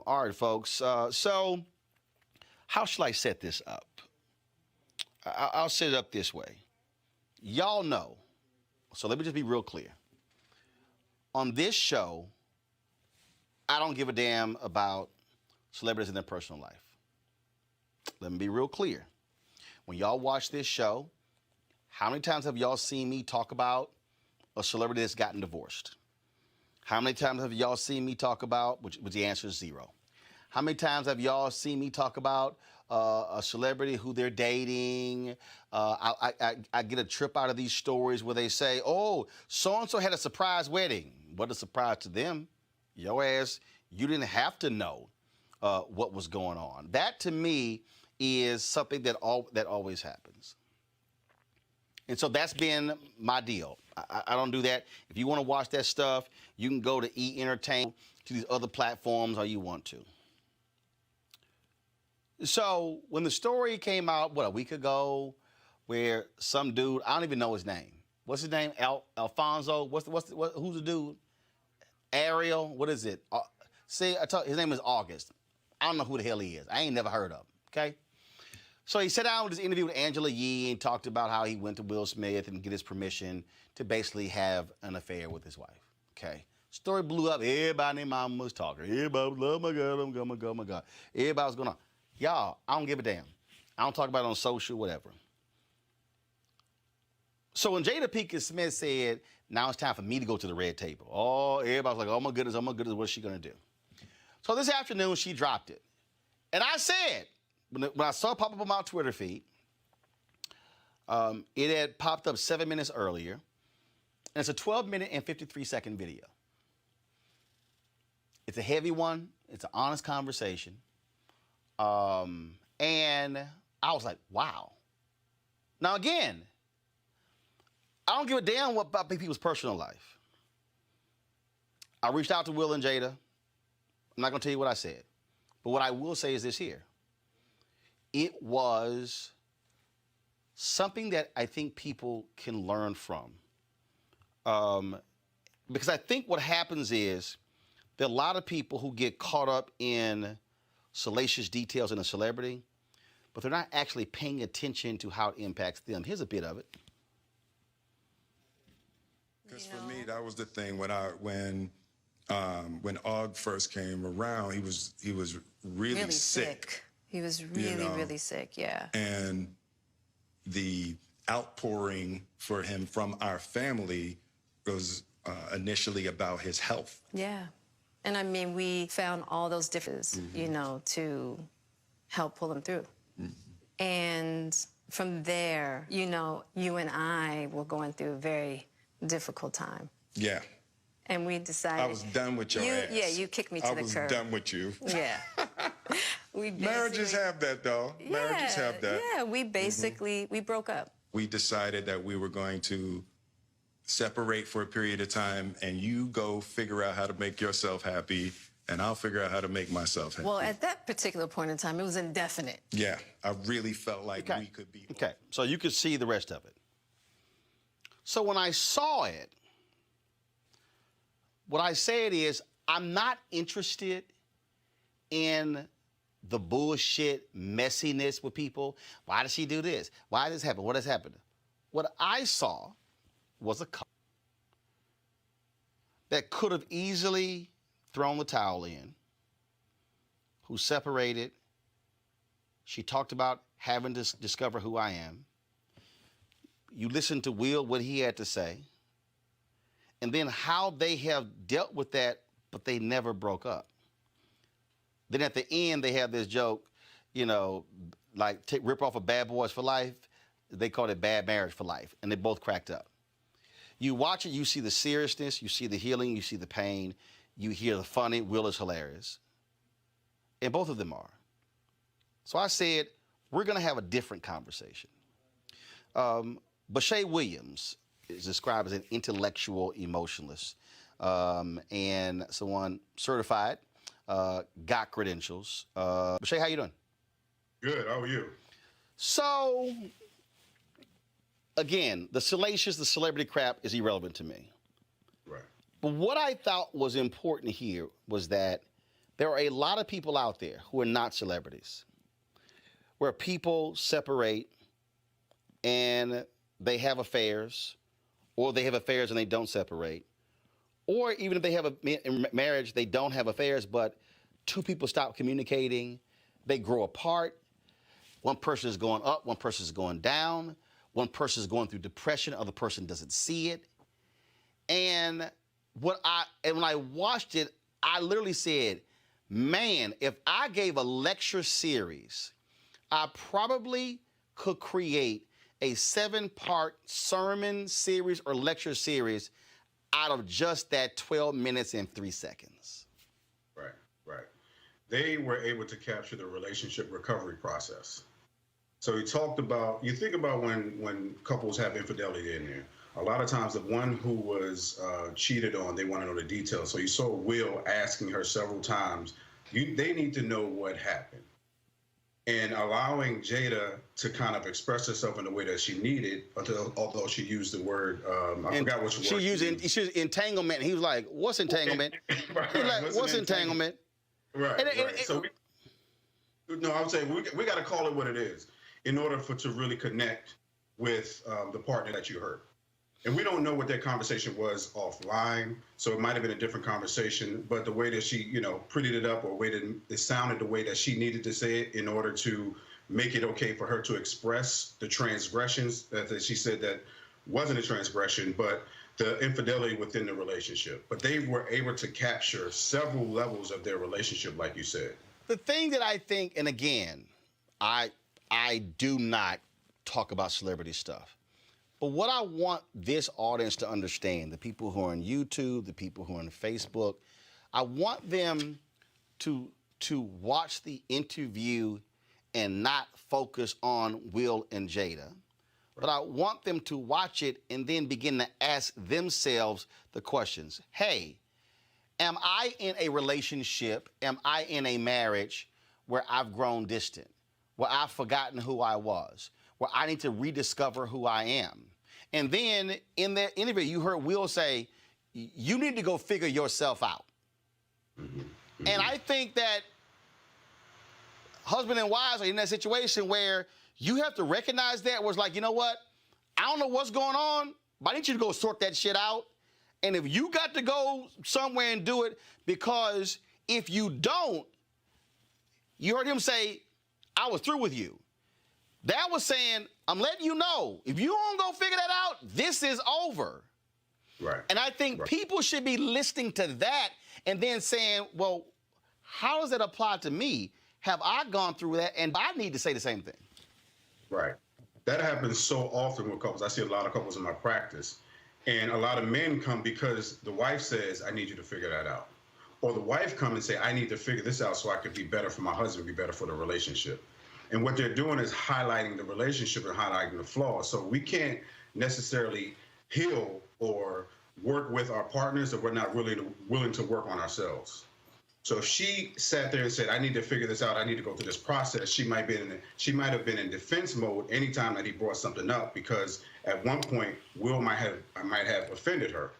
All right, folks. So how shall I set this up? I'll set it up this way. Y'all know, so let me just be real clear. On this show, I don't give a damn about celebrities in their personal life. Let me be real clear. When y'all watch this show, how many times have y'all seen me talk about a celebrity that's gotten divorced? How many times have y'all seen me talk about, which the answer is 0. How many times have y'all seen me talk about a celebrity who they're dating? I get a trip out of these stories where they say, oh, so-and-so had a surprise wedding. What a surprise to them. Your ass, you didn't have to know what was going on. That, to me, is something that always happens. And so that's been my deal. I don't do that. If you want to watch that stuff, you can go to E-Entertainment, to these other platforms, or you want to. So when the story came out, a week ago, where some dude, I don't even know his name. What's his name? Alfonso? Who's the dude? Ariel? What is it? See, his name is August. I don't know who the hell he is. I ain't never heard of him, okay? So he sat down with this interview with Angela Yee and talked about how he went to Will Smith and get his permission to basically have an affair with his wife, okay? Story blew up. Everybody and their mama was talking. Everybody was, oh my God, oh my God, oh my God. Everybody was going on. Y'all, I don't give a damn. I don't talk about it on social, whatever. So when Jada Pinkett Smith said, now it's time for me to go to the red table. Oh, everybody was like, oh my goodness, what's she going to do? So this afternoon, she dropped it. And I said, when I saw it pop up on my Twitter feed, it had popped up 7 minutes earlier. And it's a 12-minute and 53-second video. It's a heavy one. It's an honest conversation. And I was like, wow. Now, again, I don't give a damn about people's personal life. I reached out to Will and Jada. I'm not going to tell you what I said. But what I will say is this here. It was something that I think people can learn from. Because I think what happens is there are a lot of people who get caught up in salacious details in a celebrity, but they're not actually paying attention to how it impacts them. Here's a bit of it.
Because for me, that was the thing when Og first came around, he was really sick.
He was really sick, yeah.
And the outpouring for him from our family was initially about his health.
Yeah. And I mean, we found all those differences, to help pull him through. Mm-hmm. And from there, you and I were going through a very difficult time.
Yeah.
And we decided...
I was done with your ass.
Yeah, you kicked me to the curb.
I was done with you.
Yeah.
Marriages have that, though. Marriages have that.
Yeah, we basically, we broke up.
We decided that we were going to separate for a period of time, and you go figure out how to make yourself happy, and I'll figure out how to make myself happy.
Well, at that particular point in time, it was indefinite.
Yeah, I really felt like we could be.
Okay, so you could see the rest of it. So when I saw it, what I said is, I'm not interested in the bullshit messiness with people. Why did she do this? Why did this happen? What has happened? What I saw was a couple that could have easily thrown the towel in, who separated. She talked about having to discover who I am. You listen to Will, what he had to say, and then how they have dealt with that, but they never broke up. Then at the end, they have this joke, like rip off of Bad Boys for Life. They called it Bad Marriage for Life, and they both cracked up. You watch it, you see the seriousness, you see the healing, you see the pain, you hear the funny. Will is hilarious. And both of them are. So I said, we're going to have a different conversation. Bashay Williams is described as an intellectual emotionalist and someone certified, got credentials. Bashay, how you doing?
Good, how are you?
So, again, the salacious, the celebrity crap is irrelevant to me.
Right.
But what I thought was important here was that there are a lot of people out there who are not celebrities, where people separate and they have affairs, or they have affairs and they don't separate, or even if they have a marriage, they don't have affairs, but two people stop communicating, they grow apart. One person is going up, one person is going down, one person is going through depression, other person doesn't see it. And when I watched it, I literally said, man, if I gave a lecture series, I probably could create a 7-part sermon series or lecture series out of just that 12 minutes and 3 seconds.
Right, right. They were able to capture the relationship recovery process. So he talked about, you think about when couples have infidelity in there, a lot of times the one who was cheated on, they want to know the details. So you saw Will asking her several times, they need to know what happened. And allowing Jada to kind of express herself in the way that she needed, although she used the word, I forgot what she used.
She used entanglement. And he was like, what's entanglement?
Right,
He's like, what's entanglement?
Right, right. No, I would say we got to call it what it is in order to really connect with the partner that you hurt. And we don't know what that conversation was offline, so it might have been a different conversation. But the way that she, prettied it up, or way that it sounded the way that she needed to say it in order to make it okay for her to express the transgressions that she said that wasn't a transgression, but the infidelity within the relationship. But they were able to capture several levels of their relationship, like you said.
The thing that I think, and again, I do not talk about celebrity stuff. But what I want this audience to understand, the people who are on YouTube, the people who are on Facebook, I want them to watch the interview and not focus on Will and Jada. But I want them to watch it and then begin to ask themselves the questions. Hey, am I in a relationship, am I in a marriage where I've grown distant, where I've forgotten who I was, where I need to rediscover who I am? And then in that interview, you heard Will say, you need to go figure yourself out. And I think that husband and wives are in that situation where you have to recognize that, where it's like, you know what? I don't know what's going on, but I need you to go sort that shit out. And if you got to go somewhere and do it, because if you don't, you heard him say, I was through with you. That was saying, I'm letting you know, if you don't go figure that out, this is over.
Right.
And I think people should be listening to that and then saying, well, how does that apply to me? Have I gone through that? And I need to say the same thing.
Right. That happens so often with couples. I see a lot of couples in my practice. And a lot of men come because the wife says, I need you to figure that out. Or the wife come and say, I need to figure this out so I could be better for my husband, be better for the relationship. And what they're doing is highlighting the relationship and highlighting the flaws. So we can't necessarily heal or work with our partners if we're not really willing to work on ourselves. So if she sat there and said, I need to figure this out, I need to go through this process, she might have been in defense mode anytime that he brought something up, because at one point, Will might have offended her.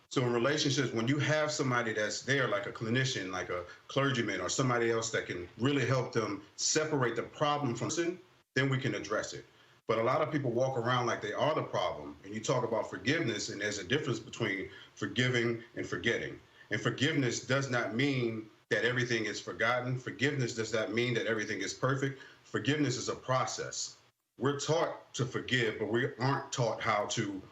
So in relationships, when you have somebody that's there, like a clinician, like a clergyman, or somebody else that can really help them separate the problem from sin, then we can address it. But a lot of people walk around like they are the problem. And you talk about forgiveness, and there's a difference between forgiving and forgetting. And forgiveness does not mean that everything is forgotten. Forgiveness does not mean that everything is perfect. Forgiveness is a process. We're taught to forgive, but we aren't taught how to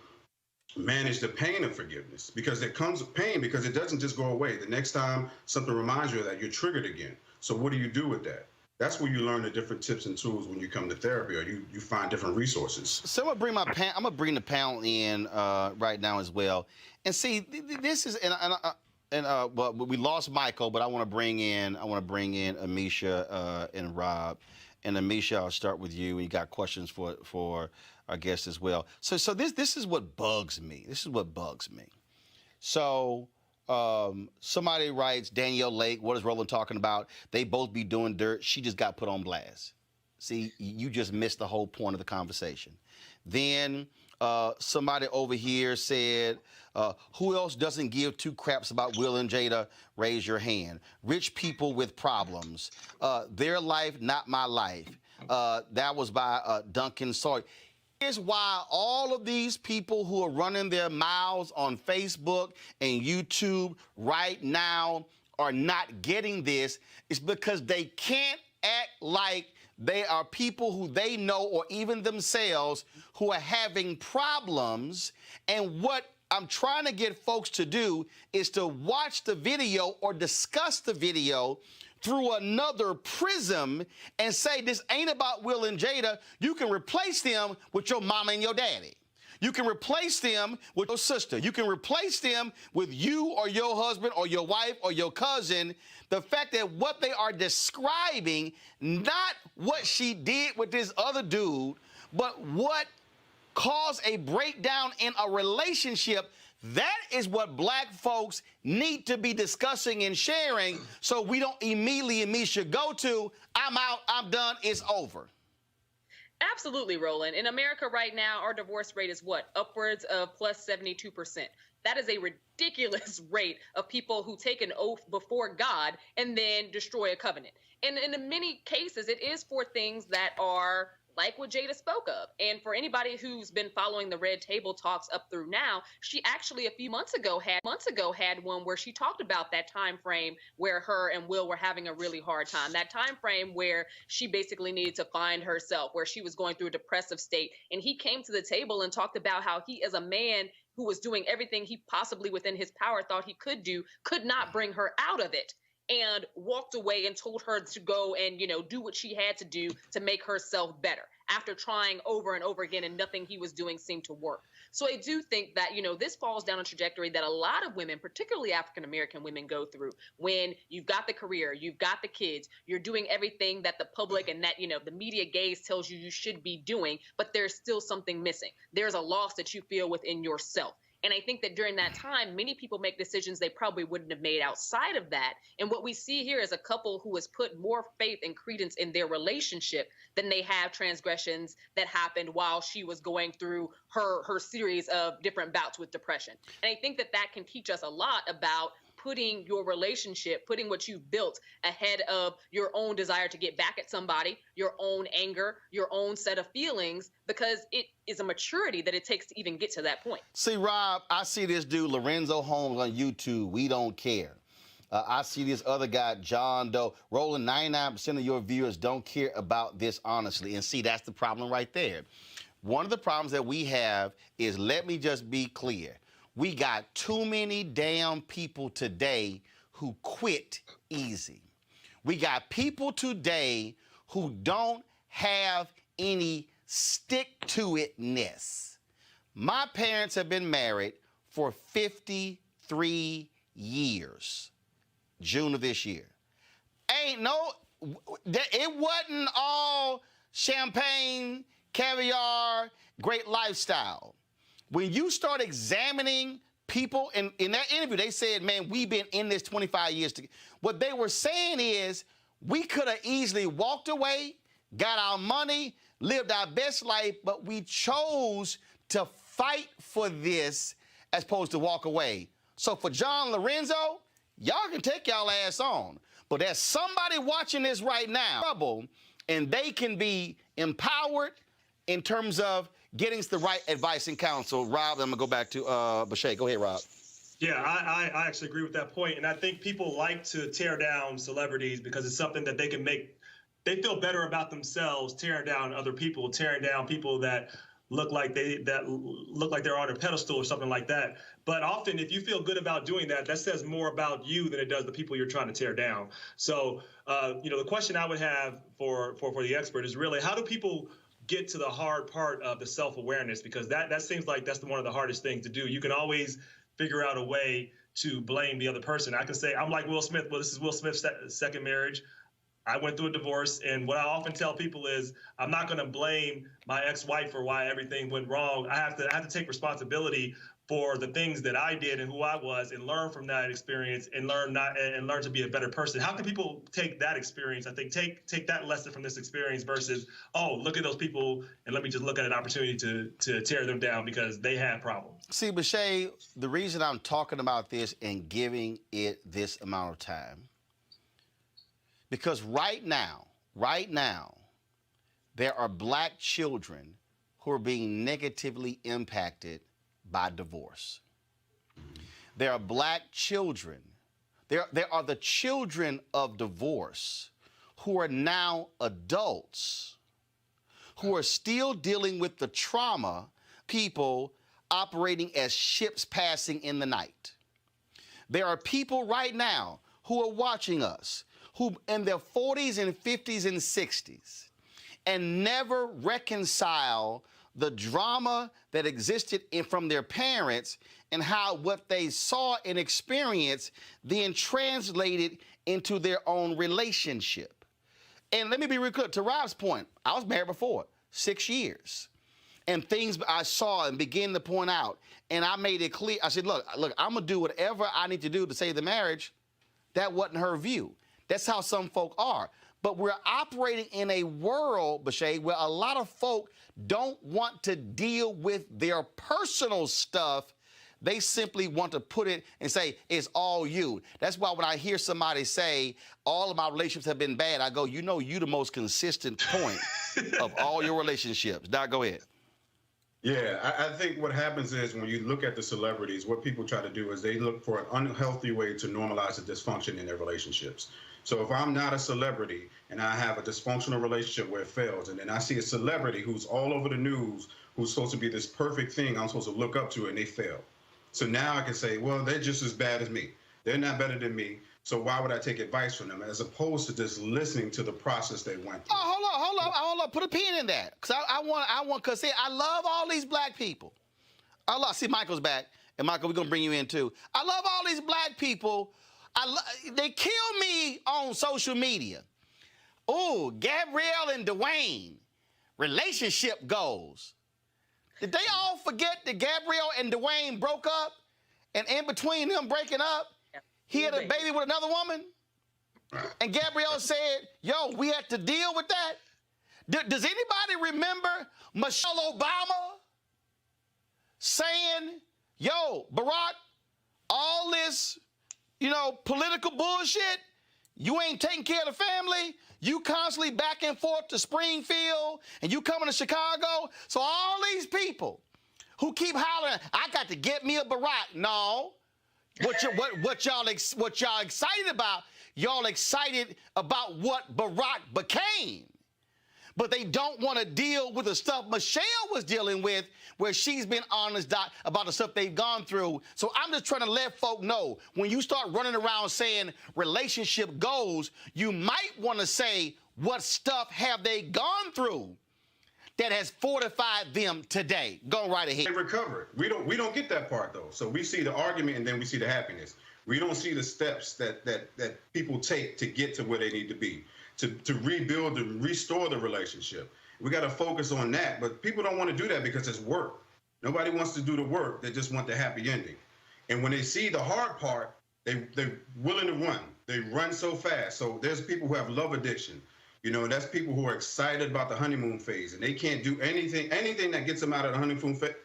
manage the pain of forgiveness, because it comes with pain, because it doesn't just go away. The next time something reminds you of that, you're triggered again. So what do you do with that? That's where you learn the different tips and tools when you come to therapy, or you find different resources.
So I'm gonna bring the panel in right now as well, and see this is well, we lost Michael, but I want to bring in Amisha and Rob. And Amisha, I'll start with you. You got questions for our guests as well. So this is what bugs me. So somebody writes, Danielle Lake, what is Roland talking about? They both be doing dirt. She just got put on blast. See, you just missed the whole point of the conversation. Then somebody over here said, who else doesn't give two craps about Will and Jada? Raise your hand. Rich people with problems. Their life, not my life. That was by Duncan Sawyer. Here's why all of these people who are running their mouths on Facebook and YouTube right now are not getting this. It's because they can't act like they are people who they know, or even themselves, who are having problems. And what I'm trying to get folks to do is to watch the video or discuss the video through another prism and say, this ain't about Will and Jada. You can replace them with your mama and your daddy. You can replace them with your sister. You can replace them with you or your husband or your wife or your cousin. The fact that what they are describing, not what she did with this other dude, but what caused a breakdown in a relationship, that is what black folks need to be discussing and sharing, so we don't immediately, Amisha, go to, I'm out, I'm done, it's over.
Absolutely, Roland. In America right now, our divorce rate is what? Upwards of plus 72%. That is a ridiculous rate of people who take an oath before God and then destroy a covenant. And in many cases, it is for things that are like what Jada spoke of. And for anybody who's been following the Red Table Talks up through now, she actually a few months ago had one where she talked about that time frame where her and Will were having a really hard time. That time frame where she basically needed to find herself, where she was going through a depressive state. And he came to the table and talked about how he, as a man who was doing everything he possibly within his power thought he could do, could not bring her out of it, and walked away and told her to go and, do what she had to do to make herself better after trying over and over again, and nothing he was doing seemed to work. So I do think that, this falls down a trajectory that a lot of women, particularly African-American women, go through when you've got the career, you've got the kids, you're doing everything that the public and that, the media gaze tells you should be doing, but there's still something missing. There's a loss that you feel within yourself. And I think that during that time, many people make decisions they probably wouldn't have made outside of that. And what we see here is a couple who has put more faith and credence in their relationship than they have transgressions that happened while she was going through her series of different bouts with depression. And I think that that can teach us a lot about putting your relationship, putting what you've built ahead of your own desire to get back at somebody, your own anger, your own set of feelings, because it is a maturity that it takes to even get to that point.
See, Rob, I see this dude, Lorenzo Holmes, on YouTube. We don't care. I see this other guy, John Doe. Roland, 99% of your viewers don't care about this honestly. And see, that's the problem right there. One of the problems that we have is, let me just be clear, we got too many damn people today who quit easy. We got people today who don't have any stick-to-itness. My parents have been married for 53 years, June of this year. It wasn't all champagne, caviar, great lifestyle. When you start examining people, in that interview, they said, man, we've been in this 25 years. What they were saying is, we could have easily walked away, got our money, lived our best life, but we chose to fight for this as opposed to walk away. So for John Lorenzo, y'all can take y'all ass on. But there's somebody watching this right now, and they can be empowered in terms of getting the right advice and counsel. Rob, I'm going to go back to Bashay. Go ahead, Rob.
Yeah, I actually agree with that point. And I think people like to tear down celebrities because it's something that they can make. They feel better about themselves tearing down other people, tearing down people that look like they're on a pedestal or something like that. But often, if you feel good about doing that, that says more about you than it does the people you're trying to tear down. So, the question I would have for the expert is really, how do people get to the hard part of the self-awareness? Because that seems like that's one of the hardest things to do. You can always figure out a way to blame the other person. I can say, I'm like Will Smith. Well, this is Will Smith's second marriage. I went through a divorce, and what I often tell people is, I'm not going to blame my ex-wife for why everything went wrong. I have to take responsibility for the things that I did and who I was, and learn from that experience, and learn to be a better person. How can people take that experience? I think take that lesson from this experience versus, oh, look at those people and let me just look at an opportunity to tear them down because they have problems. See, Bashay, the reason I'm talking about this and giving it this amount of time, because right now, there are black children who are being negatively impacted by divorce. There are black children. There are the children of divorce who are now adults, who are still dealing with the trauma, people operating as ships passing in the night. There are people right now who are watching us, who in their 40s and 50s and 60s, and never reconcile the drama that existed from their parents and how what they saw and experienced then translated into their own relationship. And let me be real clear, to Rob's point, I was married before, 6 years. And things I saw and began to point out, and I made it clear, I said, look, I'm gonna do whatever I need to do to save the marriage. That wasn't her view. That's how some folk are. But we're operating in a world, Bashay, where a lot of folk don't want to deal with their personal stuff
They simply want to put it and say, it's all you. That's why when I hear somebody say, all of my relationships have been bad, I go, you know, you the most consistent point of all your relationships. Doc, go ahead.
Yeah, I think what happens is when you look at the celebrities, what people try to do is they look for an unhealthy way to normalize the dysfunction in their relationships. So if I'm not a celebrity and I have a dysfunctional relationship where it fails, and then I see a celebrity who's all over the news, who's supposed to be this perfect thing I'm supposed to look up to, and they fail. So now I can say, well, they're just as bad as me. They're not better than me. So why would I take advice from them as opposed to just listening to the process they went through?
Oh, hold on. Put a pin in that. Because I want, because see, I love all these black people. See, Michael's back. And Michael, we're going to bring you in too. I love all these black people. They kill me on social media. Oh, Gabrielle and Dwayne, relationship goals. Did they all forget that Gabrielle and Dwayne broke up? And in between them breaking up, he had a baby with another woman? And Gabrielle said, yo, we had to deal with that? Does anybody remember Michelle Obama saying, yo, Barack, all this, political bullshit, you ain't taking care of the family, you constantly back and forth to Springfield, and you coming to Chicago, so all these people who keep hollering, I got to get me a Barack. No. What y'all excited about? Y'all excited about what Barack became. But they don't want to deal with the stuff Michelle was dealing with, where she's been honest about the stuff they've gone through. So I'm just trying to let folk know, when you start running around saying relationship goals, you might want to say, what stuff have they gone through that has fortified them today? Go right ahead.
They recovered. We don't get that part though. So we see the argument and then we see the happiness. We don't see the steps that people take to get to where they need to be, to rebuild and restore the relationship. We got to focus on that, but people don't want to do that because it's work. Nobody wants to do the work. They just want the happy ending. And when they see the hard part, they're willing to run. They run so fast. So there's people who have love addiction. That's people who are excited about the honeymoon phase, and they can't do anything that gets them out of the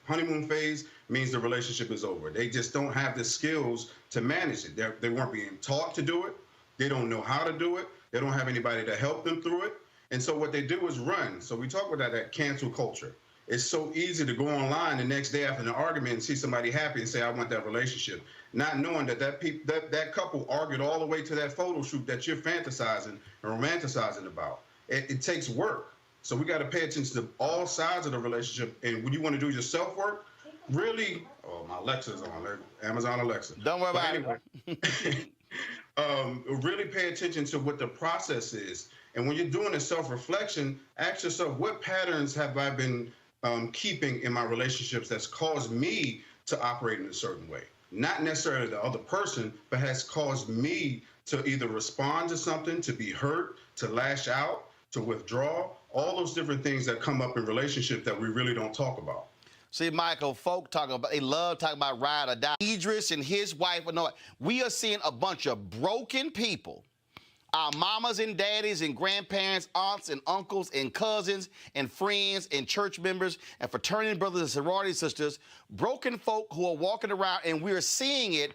honeymoon phase means the relationship is over. They just don't have the skills to manage it. They weren't being taught to do it. They don't know how to do it. They don't have anybody to help them through it. And so what they do is run. So we talk about that cancel culture. It's so easy to go online the next day after an argument and see somebody happy and say, I want that relationship, not knowing that couple argued all the way to that photo shoot that you're fantasizing and romanticizing about. It takes work. So we got to pay attention to all sides of the relationship. And when you want to do your self-work, really, my Alexa's on there, Amazon Alexa.
Don't worry about
it. Really pay attention to what the process is. And when you're doing a self-reflection, ask yourself, what patterns have I been keeping in my relationships that's caused me to operate in a certain way? Not necessarily the other person, but has caused me to either respond to something, to be hurt, to lash out, to withdraw, all those different things that come up in relationships that we really don't talk about.
See, Michael, they love talking about ride or die. Idris and his wife, we are seeing a bunch of broken people. Our mamas and daddies and grandparents, aunts and uncles and cousins and friends and church members and fraternity brothers and sorority sisters, broken folk who are walking around, and we're seeing,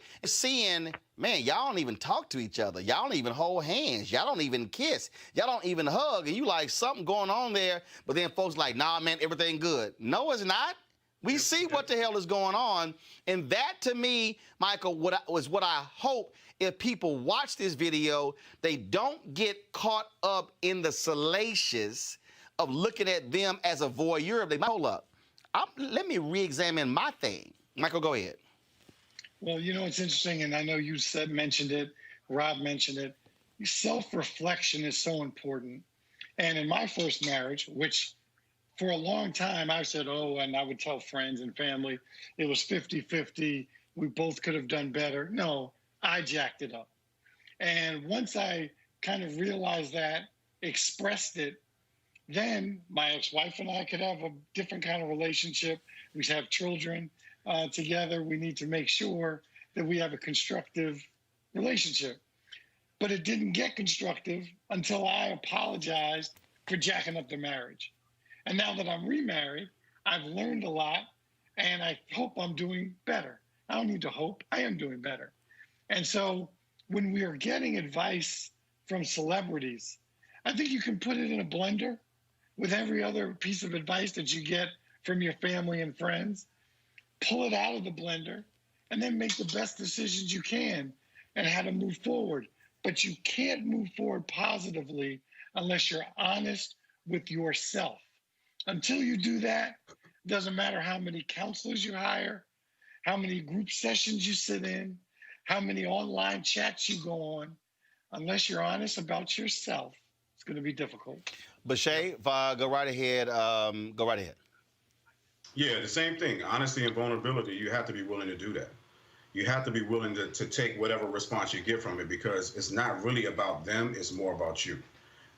man, y'all don't even talk to each other. Y'all don't even hold hands. Y'all don't even kiss. Y'all don't even hug. And you like, something going on there. But then folks like, nah, man, everything good. No, it's not. We see what the hell is going on. And that, to me, Michael, was what I hope if people watch this video, they don't get caught up in the salacious of looking at them as a voyeur. They might hold up. Let me re-examine my thing. Michael, go ahead.
Well, it's interesting, and I know you mentioned it, Rob mentioned it. Self-reflection is so important. And in my first marriage, which for a long time I said, and I would tell friends and family, it was 50-50. We both could have done better. No, I jacked it up. And once I kind of realized that, expressed it, then my ex-wife and I could have a different kind of relationship. We have children together. We need to make sure that we have a constructive relationship. But it didn't get constructive until I apologized for jacking up the marriage. And now that I'm remarried, I've learned a lot, and I hope I'm doing better. I don't need to hope. I am doing better. And so when we are getting advice from celebrities, I think you can put it in a blender with every other piece of advice that you get from your family and friends, pull it out of the blender, and then make the best decisions you can and how to move forward. But you can't move forward positively unless you're honest with yourself. Until you do that, doesn't matter how many counselors you hire, how many group sessions you sit in, how many online chats you go on, unless you're honest about yourself, it's going to be difficult.
Bashay, go right ahead. Go right ahead.
Yeah, the same thing. Honesty and vulnerability, you have to be willing to do that. You have to be willing to take whatever response you get from it, because it's not really about them, it's more about you.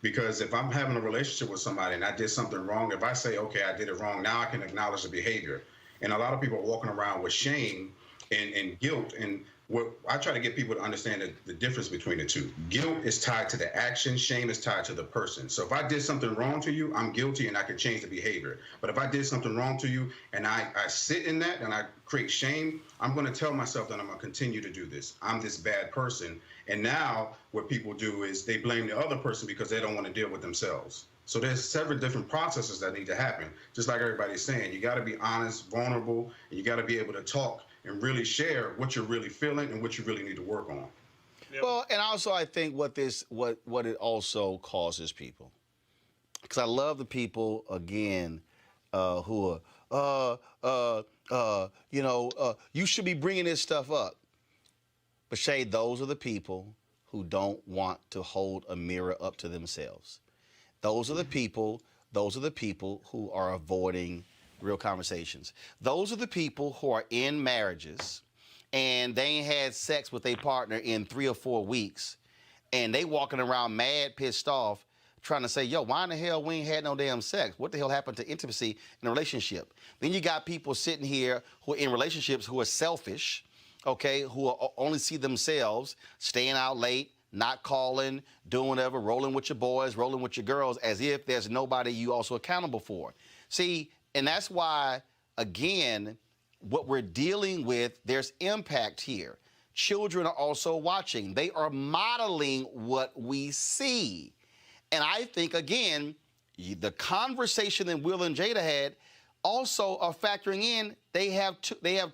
Because if I'm having a relationship with somebody and I did something wrong, if I say, okay, I did it wrong, now I can acknowledge the behavior. And a lot of people are walking around with shame and guilt. And what I try to get people to understand the difference between the two. Guilt is tied to the action. Shame is tied to the person. So if I did something wrong to you, I'm guilty and I can change the behavior. But if I did something wrong to you and I sit in that and I create shame, I'm going to tell myself that I'm going to continue to do this. I'm this bad person. And now what people do is they blame the other person because they don't want to deal with themselves. So there's several different processes that need to happen. Just like everybody's saying, you got to be honest, vulnerable, and you got to be able to talk and really share what you're really feeling and what you really need to work on.
Well, and also I think what it also causes people, because I love the people again who are you should be bringing this stuff up. But Shay, those are the people who don't want to hold a mirror up to themselves. Those are the people who are avoiding real conversations. Those are the people who are in marriages and they ain't had sex with their partner in 3 or 4 weeks, and they walking around mad, pissed off, trying to say, yo, why in the hell we ain't had no damn sex? What the hell happened to intimacy in a relationship? Then you got people sitting here who are in relationships who are selfish, okay, who only see themselves, staying out late, not calling, doing whatever, rolling with your boys, rolling with your girls, as if there's nobody you also accountable for. See, and that's why, again, what we're dealing with, there's impact here. Children are also watching. They are modeling what we see. And I think, again, the conversation that Will and Jada had also are factoring in. They have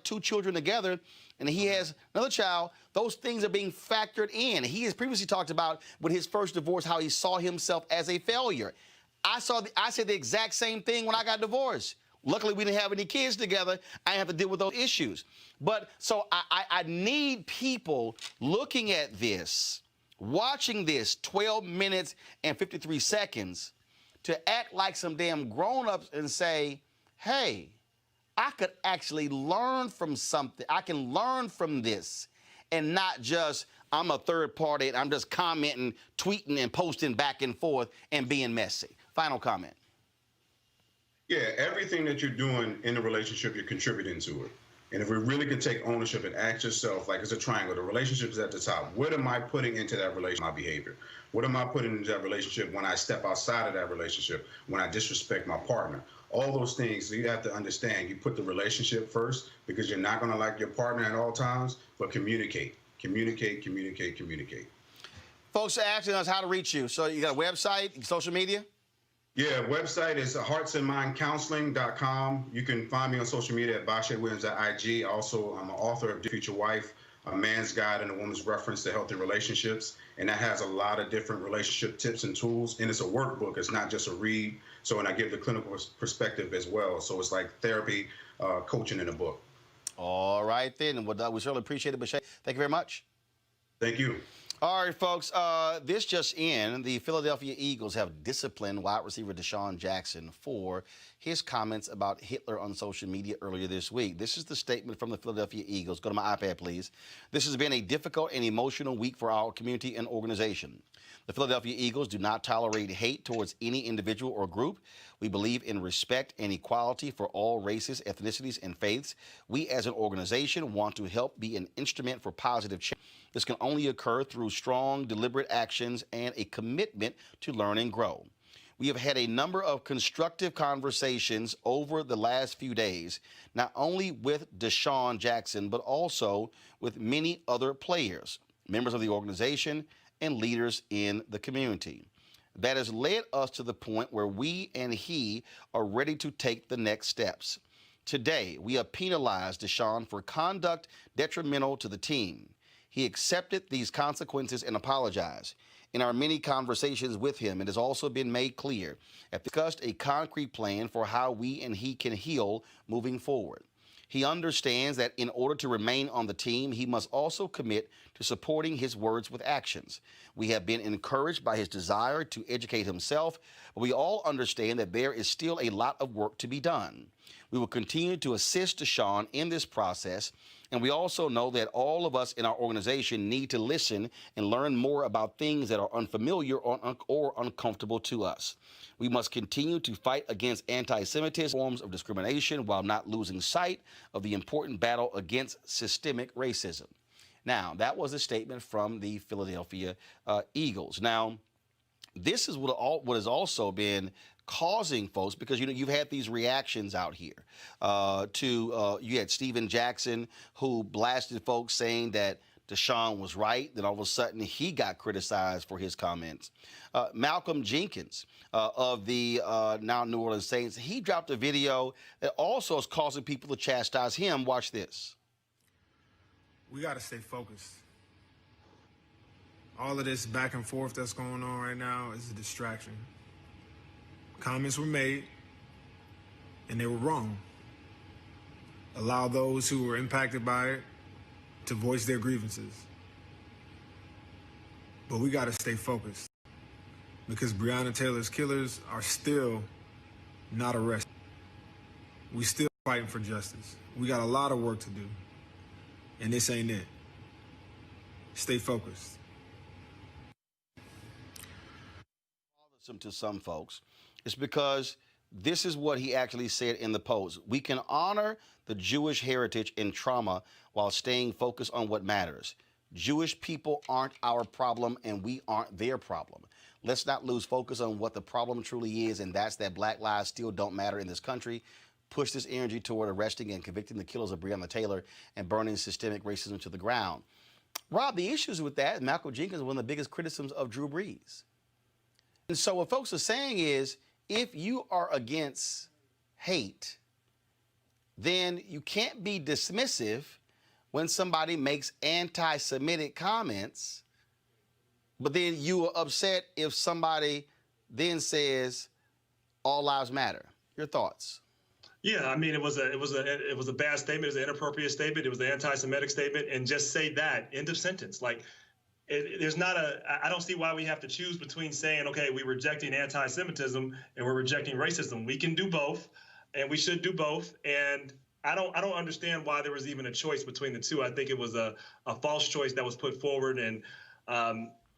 two children together, and he has another child. Those things are being factored in. He has previously talked about with his first divorce how he saw himself as a failure. I said the exact same thing when I got divorced. Luckily, we didn't have any kids together. I didn't have to deal with those issues. But so I need people looking at this, watching this 12 minutes and 53 seconds to act like some damn grown-ups and say, hey, I could actually learn from something. I can learn from this and not just I'm a third party and I'm just commenting, tweeting, and posting back and forth and being messy. Final comment.
Yeah, everything that you're doing in the relationship, you're contributing to it. And if we really can take ownership and ask yourself, like it's a triangle, the relationship is at the top. What am I putting into that relationship, my behavior? What am I putting into that relationship when I step outside of that relationship, when I disrespect my partner? All those things, you have to understand. You put the relationship first because you're not going to like your partner at all times, but communicate. Communicate, communicate, communicate.
Folks are asking us how to reach you. So you got a website, social media?
Yeah, website is heartsandmindcounseling.com. You can find me on social media at Bashay Williams at IG. Also, I'm an author of Dear Future Wife, A Man's Guide and a Woman's Reference to Healthy Relationships. And that has a lot of different relationship tips and tools. And it's a workbook. It's not just a read. So, and I give the clinical perspective as well. So it's like therapy, coaching in a book.
All right, then. Well, we certainly appreciate it, Bashay. Thank you very much.
Thank you.
All right, folks, this just in, the Philadelphia Eagles have disciplined wide receiver Deshaun Jackson for his comments about Hitler on social media earlier this week. This is the statement from the Philadelphia Eagles. Go to my iPad, please. This has been a difficult and emotional week for our community and organization. The Philadelphia Eagles do not tolerate hate towards any individual or group. We believe in respect and equality for all races, ethnicities, and faiths. We as an organization want to help be an instrument for positive change. This can only occur through strong, deliberate actions and a commitment to learn and grow. We have had a number of constructive conversations over the last few days, not only with Deshaun Jackson, but also with many other players, members of the organization, and leaders in the community. That has led us to the point where we and he are ready to take the next steps. Today, we have penalized Deshaun for conduct detrimental to the team. He accepted these consequences and apologized. In our many conversations with him, it has also been made clear that we discussed a concrete plan for how we and he can heal moving forward. He understands that in order to remain on the team, he must also commit to supporting his words with actions. We have been encouraged by his desire to educate himself, but we all understand that there is still a lot of work to be done. We will continue to assist Deshaun in this process, and we also know that all of us in our organization need to listen and learn more about things that are unfamiliar or uncomfortable to us. We must continue to fight against anti-Semitism, forms of discrimination, while not losing sight of the important battle against systemic racism. Now, that was a statement from the Philadelphia Eagles. Now, this is what has also been causing folks, because you've had these reactions out here you had Steven Jackson, who blasted folks saying that Deshaun was right. Then all of a sudden he got criticized for his comments. Malcolm Jenkins of the now New Orleans Saints, he dropped a video that also is causing people to chastise him. Watch this.
We got to stay focused. All of this back and forth that's going on right now is a distraction. Comments were made, and they were wrong. Allow those who were impacted by it to voice their grievances. But we got to stay focused, because Breonna Taylor's killers are still not arrested. We still fighting for justice. We got a lot of work to do, and this ain't it. Stay focused.
To some folks, it's because this is what he actually said in the post. We can honor the Jewish heritage and trauma while staying focused on what matters. Jewish people aren't our problem, and we aren't their problem. Let's not lose focus on what the problem truly is, and that's that Black lives still don't matter in this country. Push this energy toward arresting and convicting the killers of Breonna Taylor and burning systemic racism to the ground. Rob, the issues with that, Malcolm Jenkins is one of the biggest criticisms of Drew Brees. And so what folks are saying is, if you are against hate, then you can't be dismissive when somebody makes anti-Semitic comments, but then you are upset if somebody then says all lives matter. Your thoughts?
Yeah, I mean, it was a bad statement. It was an inappropriate statement. It was an anti-Semitic statement, and just say that. End of sentence. Like, I don't see why we have to choose between saying, okay, we're rejecting anti-Semitism and we're rejecting racism. We can do both, and we should do both. And I don't understand why there was even a choice between the two. I think it was a false choice that was put forward, and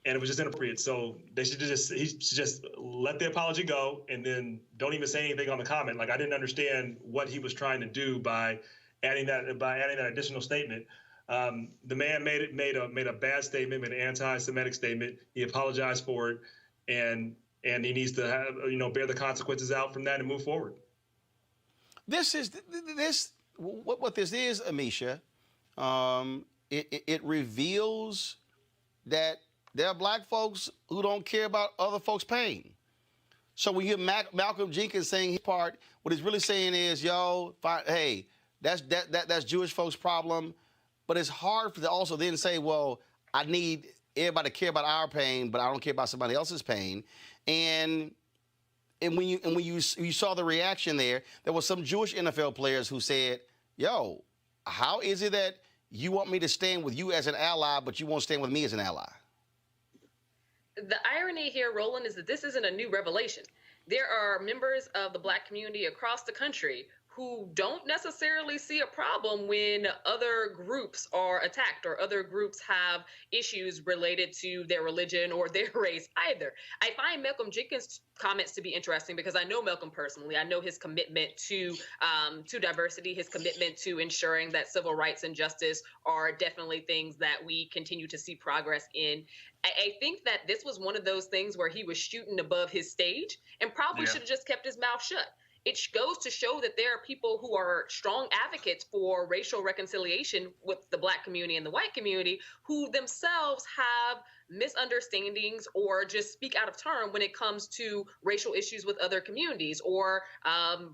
it was just inappropriate. So he should just let the apology go, and then don't even say anything on the comment. Like, I didn't understand what he was trying to do by adding that additional statement. The man made a bad statement, made an anti-Semitic statement. He apologized for it, and he needs to have, bear the consequences out from that and move forward.
What this is, Amisha. It reveals that there are black folks who don't care about other folks' pain. So when you hear Malcolm Jenkins saying his part, what he's really saying is, hey, that's Jewish folks' problem. But it's hard to also then say, well, I need everybody to care about our pain, but I don't care about somebody else's pain. And when you saw the reaction there was some Jewish NFL players who said, yo, how is it that you want me to stand with you as an ally, but you won't stand with me as an ally?
The irony here, Roland, is that this isn't a new revelation. There are members of the Black community across the country who don't necessarily see a problem when other groups are attacked or other groups have issues related to their religion or their race either. I find Malcolm Jenkins' comments to be interesting because I know Malcolm personally. I know his commitment to diversity, his commitment to ensuring that civil rights and justice are definitely things that we continue to see progress in. I think that this was one of those things where he was shooting above his stage and probably should have just kept his mouth shut. It goes to show that there are people who are strong advocates for racial reconciliation with the Black community and the white community who themselves have misunderstandings or just speak out of turn when it comes to racial issues with other communities or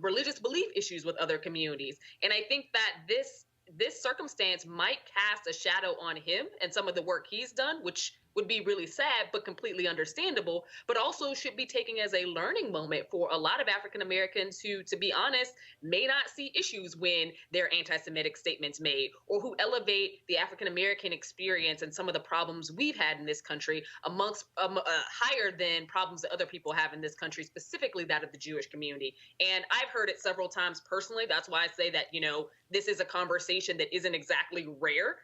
religious belief issues with other communities. And I think that this circumstance might cast a shadow on him and some of the work he's done, which would be really sad, but completely understandable, but also should be taken as a learning moment for a lot of African Americans who, to be honest, may not see issues when there are anti-Semitic statements made or who elevate the African American experience and some of the problems we've had in this country amongst higher than problems that other people have in this country, specifically that of the Jewish community. And I've heard it several times personally. That's why I say that, this is a conversation that isn't exactly rare,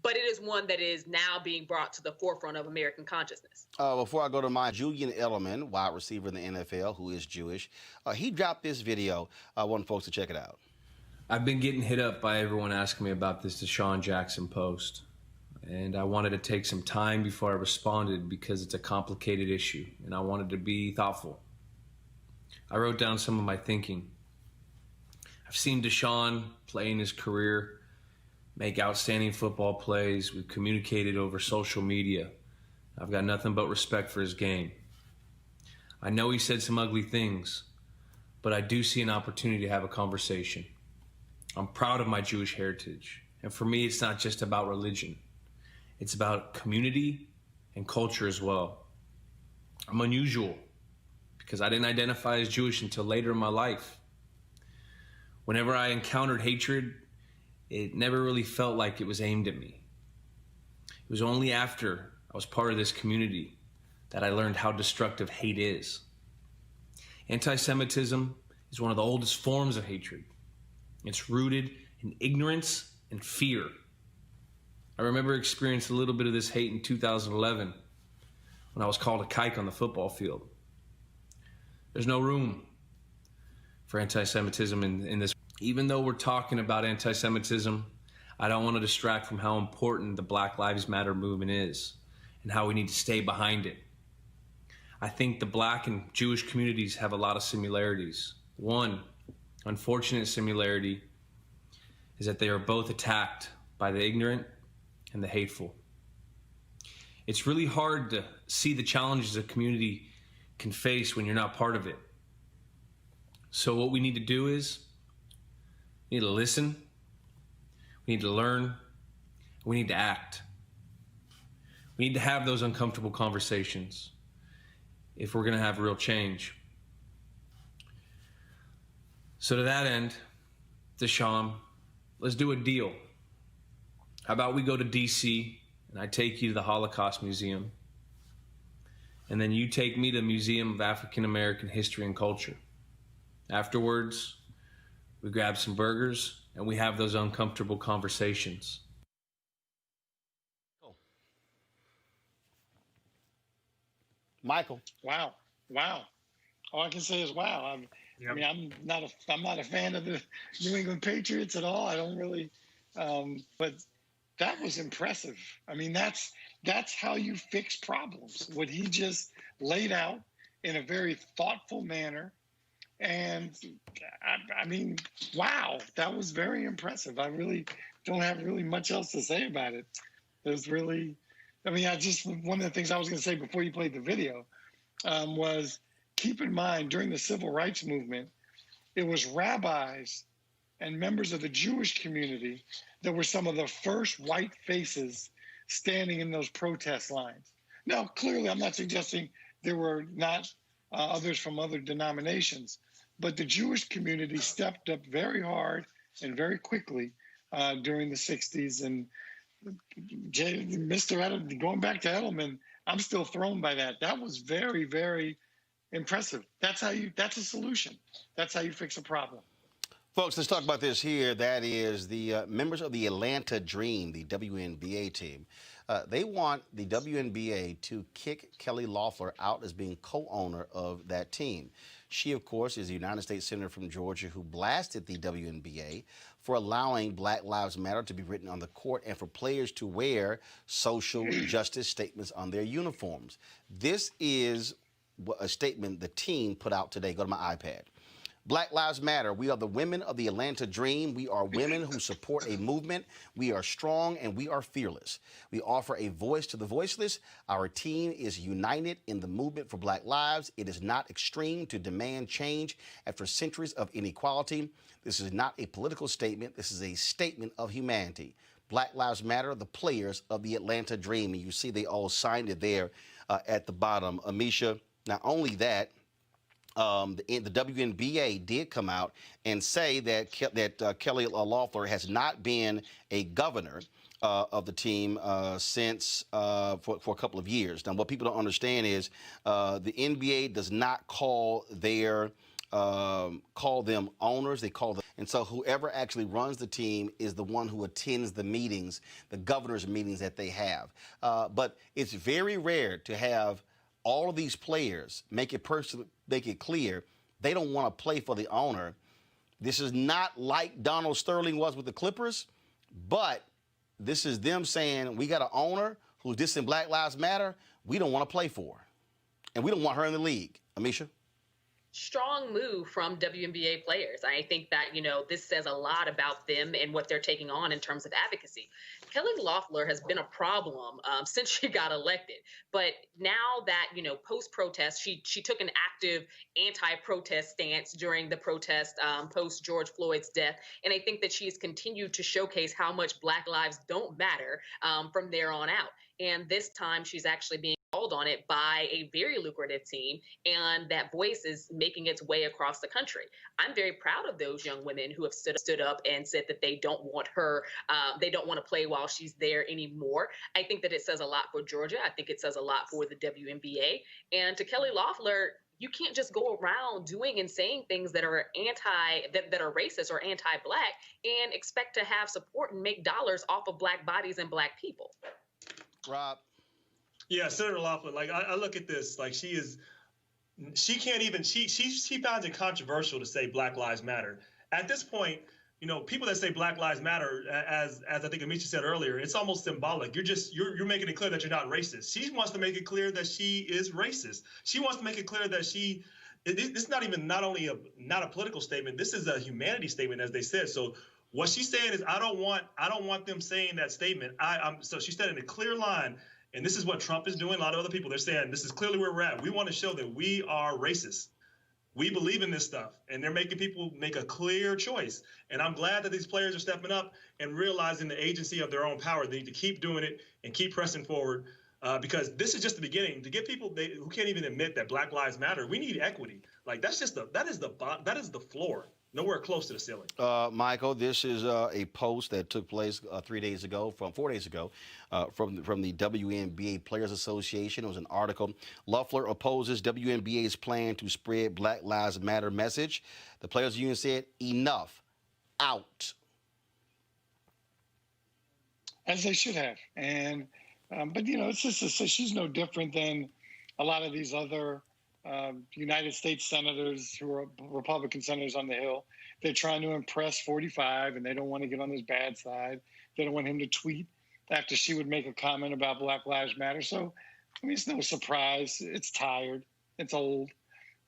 but it is one that is now being brought to the forefront of American consciousness.
Before I go to my Julian Edelman, wide receiver in the NFL, who is Jewish, he dropped this video. I want folks to check it out.
I've been getting hit up by everyone asking me about this Deshaun Jackson post, and I wanted to take some time before I responded because it's a complicated issue, and I wanted to be thoughtful. I wrote down some of my thinking. I've seen Deshaun play in his career, make outstanding football plays. We've communicated over social media. I've got nothing but respect for his game. I know he said some ugly things, but I do see an opportunity to have a conversation. I'm proud of my Jewish heritage. And for me, it's not just about religion. It's about community and culture as well. I'm unusual because I didn't identify as Jewish until later in my life. Whenever I encountered hatred, it never really felt like it was aimed at me. It was only after I was part of this community that I learned how destructive hate is. Anti-Semitism is one of the oldest forms of hatred. It's rooted in ignorance and fear. I remember experiencing a little bit of this hate in 2011 when I was called a kike on the football field. There's no room for anti-Semitism in this. Even though we're talking about anti-Semitism, I don't want to distract from how important the Black Lives Matter movement is and how we need to stay behind it. I think the Black and Jewish communities have a lot of similarities. One unfortunate similarity is that they are both attacked by the ignorant and the hateful. It's really hard to see the challenges a community can face when you're not part of it. So what we need to do is we need to listen, we need to learn, we need to act. We need to have those uncomfortable conversations if we're going to have real change. So to that end, Deshaun, let's do a deal. How about we go to DC and I take you to the Holocaust Museum, and then you take me to the Museum of African American History and Culture. Afterwards, we grab some burgers and we have those uncomfortable conversations.
Michael.
Wow. All I can say is wow. I mean, I'm not a fan of the New England Patriots at all. I don't really, but that was impressive. I mean, that's how you fix problems. What he just laid out in a very thoughtful manner. And I mean, wow, that was very impressive. I really don't have really much else to say about it. It was really, one of the things I was going to say before you played the video was keep in mind during the civil rights movement, it was rabbis and members of the Jewish community that were some of the first white faces standing in those protest lines. Now, clearly, I'm not suggesting there were not others from other denominations, but the Jewish community stepped up very hard and very quickly during the 60s. And Mr. Edelman, going back to Edelman, I'm still thrown by that. That was very, very impressive. That's a solution. That's how you fix a problem.
Folks, let's talk about this here. That is the members of the Atlanta Dream, the WNBA team. They want the WNBA to kick Kelly Loeffler out as being co-owner of that team. She, of course, is a United States Senator from Georgia who blasted the WNBA for allowing Black Lives Matter to be written on the court and for players to wear social justice statements on their uniforms. This is a statement the team put out today. Go to my iPad. Black Lives Matter. We are the women of the Atlanta Dream. We are women who support a movement. We are strong and we are fearless. We offer a voice to the voiceless. Our team is united in the movement for Black lives. It is not extreme to demand change after centuries of inequality. This is not a political statement. This is a statement of humanity. Black Lives Matter, the players of the Atlanta Dream. And you see they all signed it there at the bottom. Amisha, not only that, the WNBA did come out and say that Kelly Loeffler has not been a governor of the team since for a couple of years. Now, what people don't understand is the NBA does not call them owners. They call them, and so whoever actually runs the team is the one who attends the meetings, the governor's meetings that they have. But it's very rare to have all of these players make it clear they don't want to play for the owner. This is not like Donald Sterling was with the Clippers, but this is them saying we got an owner who's dissing Black Lives Matter we don't want to play for, and we don't want her in the league. Amisha?
Strong move from WNBA players. I think that, this says a lot about them and what they're taking on in terms of advocacy. Kelly Loeffler has been a problem since she got elected. But now that, post-protest, she took an active anti-protest stance during the protest post George Floyd's death. And I think that she's continued to showcase how much Black lives don't matter from there on out. And this time she's actually being called on it by a very lucrative team, and that voice is making its way across the country. I'm very proud of those young women who have stood up and said that they don't want her, they don't want to play while she's there anymore. I think that it says a lot for Georgia. I think it says a lot for the WNBA. And to Kelly Loeffler, you can't just go around doing and saying things that are that are racist or anti-Black and expect to have support and make dollars off of Black bodies and Black people.
Rob?
Yeah, Senator Loeffler, I look at this, she finds it controversial to say Black Lives Matter. At this point, people that say Black Lives Matter, as I think Amisha said earlier, it's almost symbolic. You're making it clear that you're not racist. She wants to make it clear that she is racist. She wants to make it clear that this is not only not a political statement, this is a humanity statement, as they said. So what she's saying is, I don't want them saying that statement. So she said in a clear line. And this is what Trump is doing. A lot of other people, they're saying, this is clearly where we're at. We want to show that we are racist. We believe in this stuff. And they're making people make a clear choice. And I'm glad that these players are stepping up and realizing the agency of their own power. They need to keep doing it and keep pressing forward because this is just the beginning. To get people who can't even admit that Black Lives Matter, we need equity. That is the floor. Nowhere close to the ceiling.
Michael, this is a post that took place 4 days ago, from the WNBA Players Association. It was an article. Loeffler opposes WNBA's plan to spread Black Lives Matter message. The Players Union said, enough, out.
As they should have. And, but, it's just she's no different than a lot of these other United States senators who are Republican senators on the Hill. They're trying to impress 45, and they don't want to get on his bad side. They don't want him to tweet after she would make a comment about Black Lives Matter. So, it's no surprise. It's tired. It's old.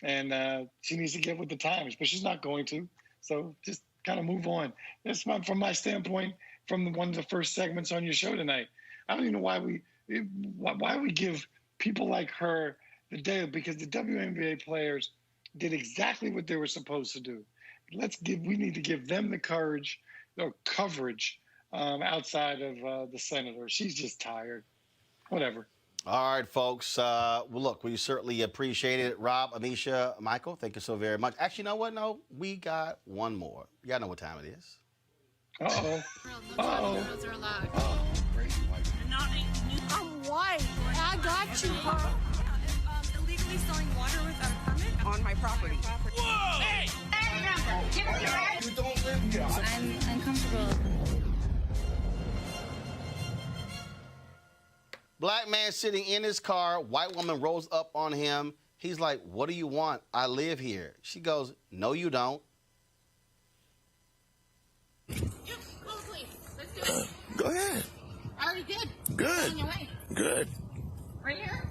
And she needs to get with the times, but she's not going to. So just kind of move on. That's from my standpoint, from one of the first segments on your show tonight. I don't even know why we give people like her the day, because the WNBA players did exactly what they were supposed to do. We need to give them the courage or coverage outside of the senator. She's just tired. Whatever.
All right, folks. Well, look, we certainly appreciate it. Rob, Amisha, Michael, thank you so very much. Actually, you know what? No, we got one more. Y'all know what time it is.
Uh-oh. Uh-oh.
I'm white. I got you, huh? Illegally selling water without a permit on my property.
Whoa! Hey!
number. Give us your address.
You don't live here.
I'm uncomfortable.
Black man sitting in his car, white woman rolls up on him. He's like, what do you want? I live here. She goes, no, you don't.
Go ahead.
I already did.
Good.
On your way.
Good.
Right here.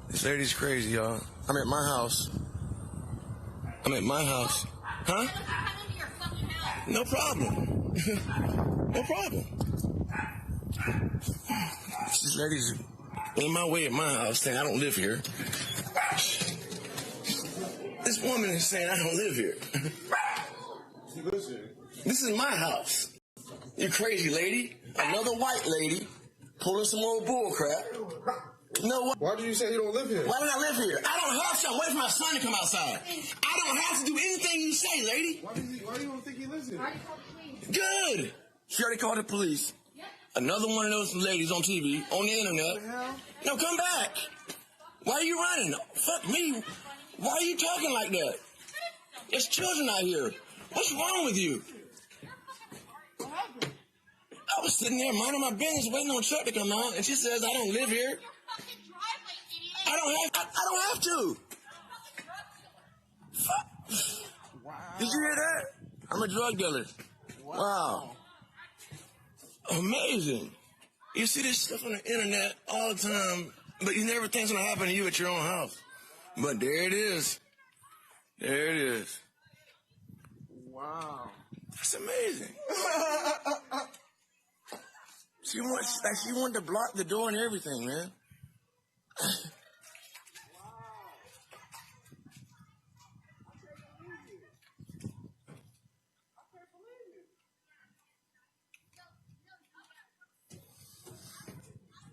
This lady's crazy, y'all. I'm at my house. I'm at my house. Huh? No problem. No problem. This lady's in my way at my house saying I don't live here. This woman is saying I don't live here. This is my house. You crazy lady. Another white lady pulling some old bull crap. You know what?
Why did you say you don't live here?
Why don't I live here? I don't have to. I'm waiting for my son to come outside. I don't have to do anything you say, lady.
Why do you don't think he lives here?
Good. She already called the police. Another one of those ladies on TV, on the internet. No, come back. Why are you running? Fuck me. Why are you talking like that? There's children out here. What's wrong with you? I was sitting there minding my business, waiting on a truck to come out, and she says I don't live here. I don't have to. Wow. Did you hear that? I'm a drug dealer. Wow. Amazing. You see this stuff on the internet all the time, but you never think it's gonna happen to you at your own house. But there it is. There it is. Wow. That's amazing. She wanted to block the door and everything, man.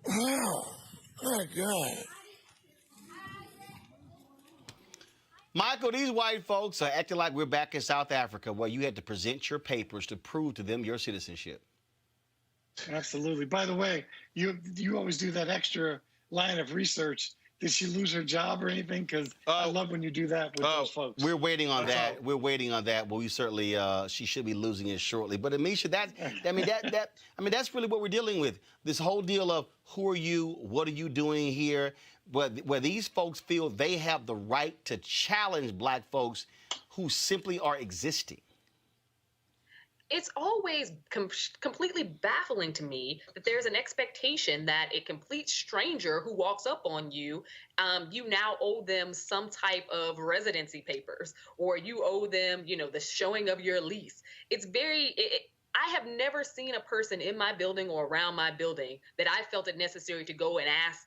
Wow. My God.
Michael, these white folks are acting like we're back in South Africa where you had to present your papers to prove to them your citizenship.
Absolutely. By the way, you always do that extra line of research. Did she lose her job or anything? Because I love when you do that with those folks.
We're waiting on that. We're waiting on that. Well, we certainly she should be losing it shortly. But Amisha, that's really what we're dealing with. This whole deal of who are you? What are you doing here? Where these folks feel they have the right to challenge black folks who simply are existing.
It's always completely baffling to me that there's an expectation that a complete stranger who walks up on you, you now owe them some type of residency papers, or you owe them, the showing of your lease. It's I have never seen a person in my building or around my building that I felt it necessary to go and ask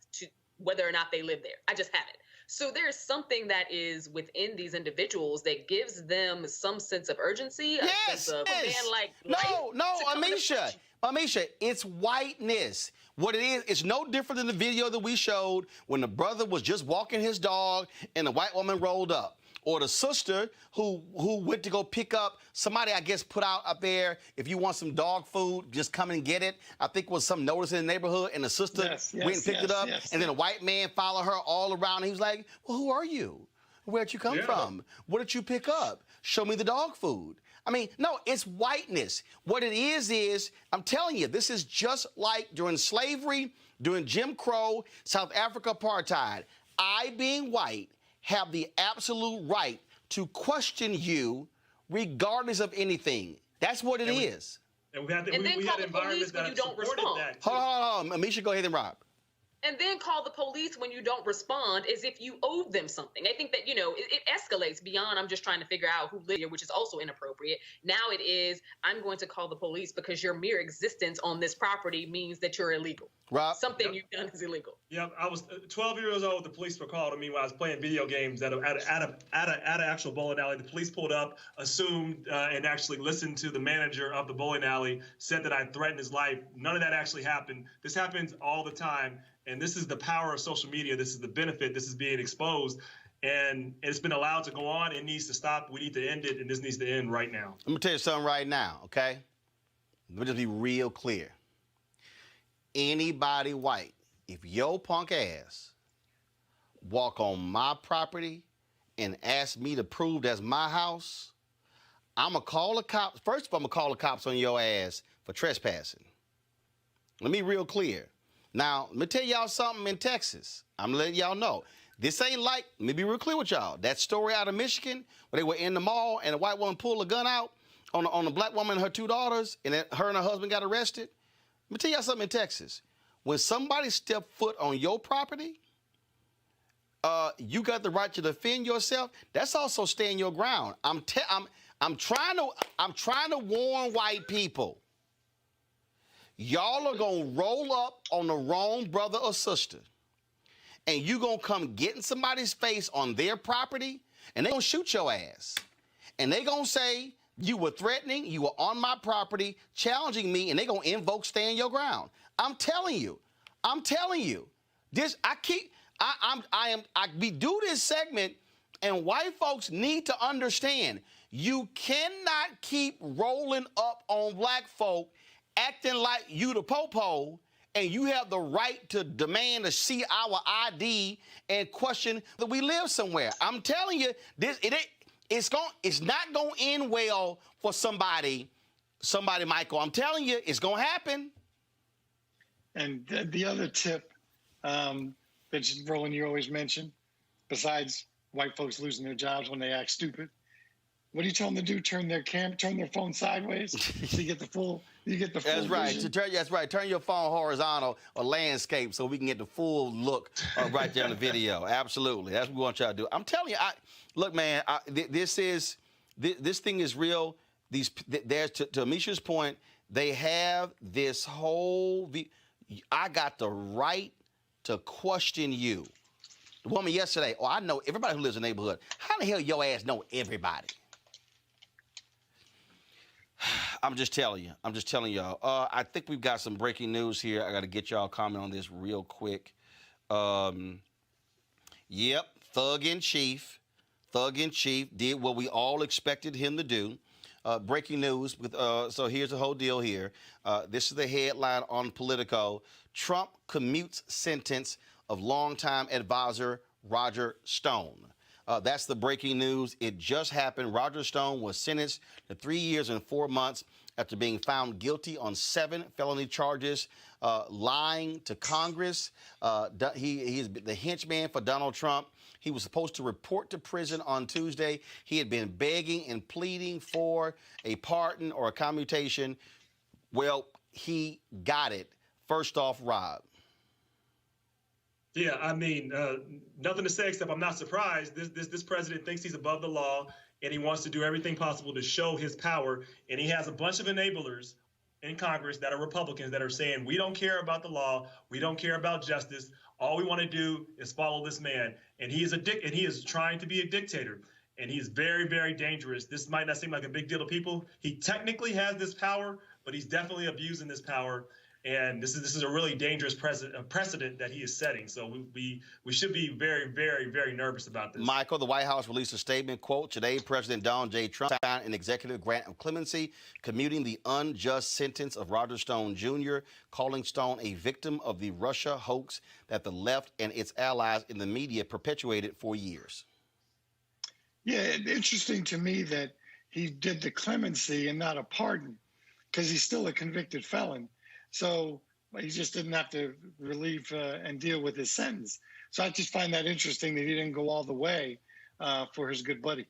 whether or not they live there. I just haven't. So there's something that is within these individuals that gives them some sense of urgency, a sense of
Amisha, it's whiteness. What it is, it's no different than the video that we showed when the brother was just walking his dog and the white woman rolled up. Or the sister who went to go pick up, somebody I guess put out up there, if you want some dog food, just come and get it. I think it was some notice in the neighborhood, and the sister went and picked it up, and then a white man followed her all around. And he was like, well, who are you? Where'd you come from? What did you pick up? Show me the dog food. I mean, no, it's whiteness. What it is, I'm telling you, this is just like during slavery, during Jim Crow, South Africa apartheid. I, being white, have the absolute right to question you regardless of anything. That's what it is.
And we had
call the police when you don't respond.
Hold on. Amisha, go ahead and Rob.
And then call the police when you don't respond as if you owe them something. I think that, it escalates beyond I'm just trying to figure out who lives here, which is also inappropriate. Now it is I'm going to call the police because your mere existence on this property means that you're illegal.
Rob?
Something you've done is illegal.
Yeah, I was 12 years old. The police were called to me when I was playing video games at an actual bowling alley. The police pulled up, assumed, and actually listened to the manager of the bowling alley, said that I threatened his life. None of that actually happened. This happens all the time. And this is the power of social media. This is the benefit. This is being exposed. And it's been allowed to go on. It needs to stop. We need to end it. And this needs to end right now.
I'm going to tell you something right now, okay? Let me just be real clear. Anybody white, if your punk ass walk on my property and ask me to prove that's my house, I'm going to call the cops. First of all, I'm going to call the cops on your ass for trespassing. Let me be real clear. Now, let me tell y'all something in Texas. I'm letting y'all know. This ain't like, let me be real clear with y'all. That story out of Michigan where they were in the mall and a white woman pulled a gun out on a black woman and her 2 daughters, and then her and her husband got arrested. Let me tell y'all something in Texas. When somebody step foot on your property, you got the right to defend yourself. That's also staying your ground. I'm trying to warn white people. Y'all are gonna roll up on the wrong brother or sister, and you gonna come get in somebody's face on their property, and they gonna shoot your ass, and they gonna say you were threatening, you were on my property, challenging me, and they gonna invoke stand your ground. I'm telling you. We do this segment, and white folks need to understand you cannot keep rolling up on black folk, acting like you the po-po, and you have the right to demand to see our ID and question that we live somewhere. I'm telling you, it's not gonna end well for somebody, Michael. I'm telling you, it's gonna happen.
And the other tip that Roland, you always mention, besides white folks losing their jobs when they act stupid, what do you tell them to do? Turn their phone sideways so you get the full.
That's right. That's right. Turn your phone horizontal or landscape so we can get the full look right there in the video. Absolutely. That's what we want y'all to do. I'm telling you, look, man, this thing is real. There's to Amisha's point, they have this whole. I got the right to question you. The woman yesterday, I know everybody who lives in the neighborhood. How the hell your ass know everybody? I'm just telling y'all. I think we've got some breaking news here. I got to get y'all comment on this real quick. Yep, Thug in Chief did what we all expected him to do. Breaking news. So here's the whole deal here. This is the headline on Politico. Trump commutes sentence of longtime advisor Roger Stone. That's the breaking news. It just happened. Roger Stone was sentenced to 3 years and 4 months after being found guilty on 7 felony charges, lying to Congress. He is the henchman for Donald Trump. He was supposed to report to prison on Tuesday. He had been begging and pleading for a pardon or a commutation. Well, he got it. First off, Rob.
Yeah, I mean, nothing to say except I'm not surprised. This president thinks he's above the law, and he wants to do everything possible to show his power. And he has a bunch of enablers in Congress that are Republicans that are saying, we don't care about the law, we don't care about justice. All we want to do is follow this man. And he is trying to be a dictator. And he's very, very dangerous. This might not seem like a big deal to people. He technically has this power, but he's definitely abusing this power. And this is a really dangerous precedent that he is setting. So we should be very, very, very nervous about this.
Michael, the White House released a statement, quote, today President Donald J. Trump signed an executive grant of clemency, commuting the unjust sentence of Roger Stone Jr., calling Stone a victim of the Russia hoax that the left and its allies in the media perpetuated for years.
Yeah, interesting to me that he did the clemency and not a pardon, because he's still a convicted felon. So he just didn't have to relieve and deal with his sentence. So I just find that interesting that he didn't go all the way for his good buddy.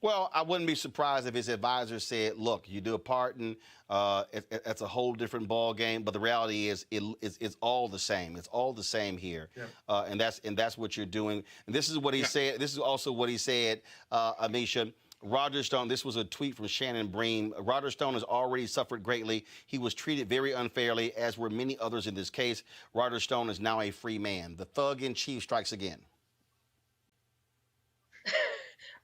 Well, I wouldn't be surprised if his advisor said, look, you do a pardon, it's a whole different ball game. But the reality is it's all the same. It's all the same here. Yeah. And that's what you're doing. And this is what he said. This is also what he said, Amisha. Roger Stone, this was a tweet from Shannon Bream. Roger Stone has already suffered greatly. He was treated very unfairly, as were many others in this case. Roger Stone is now a free man. The thug in chief strikes again.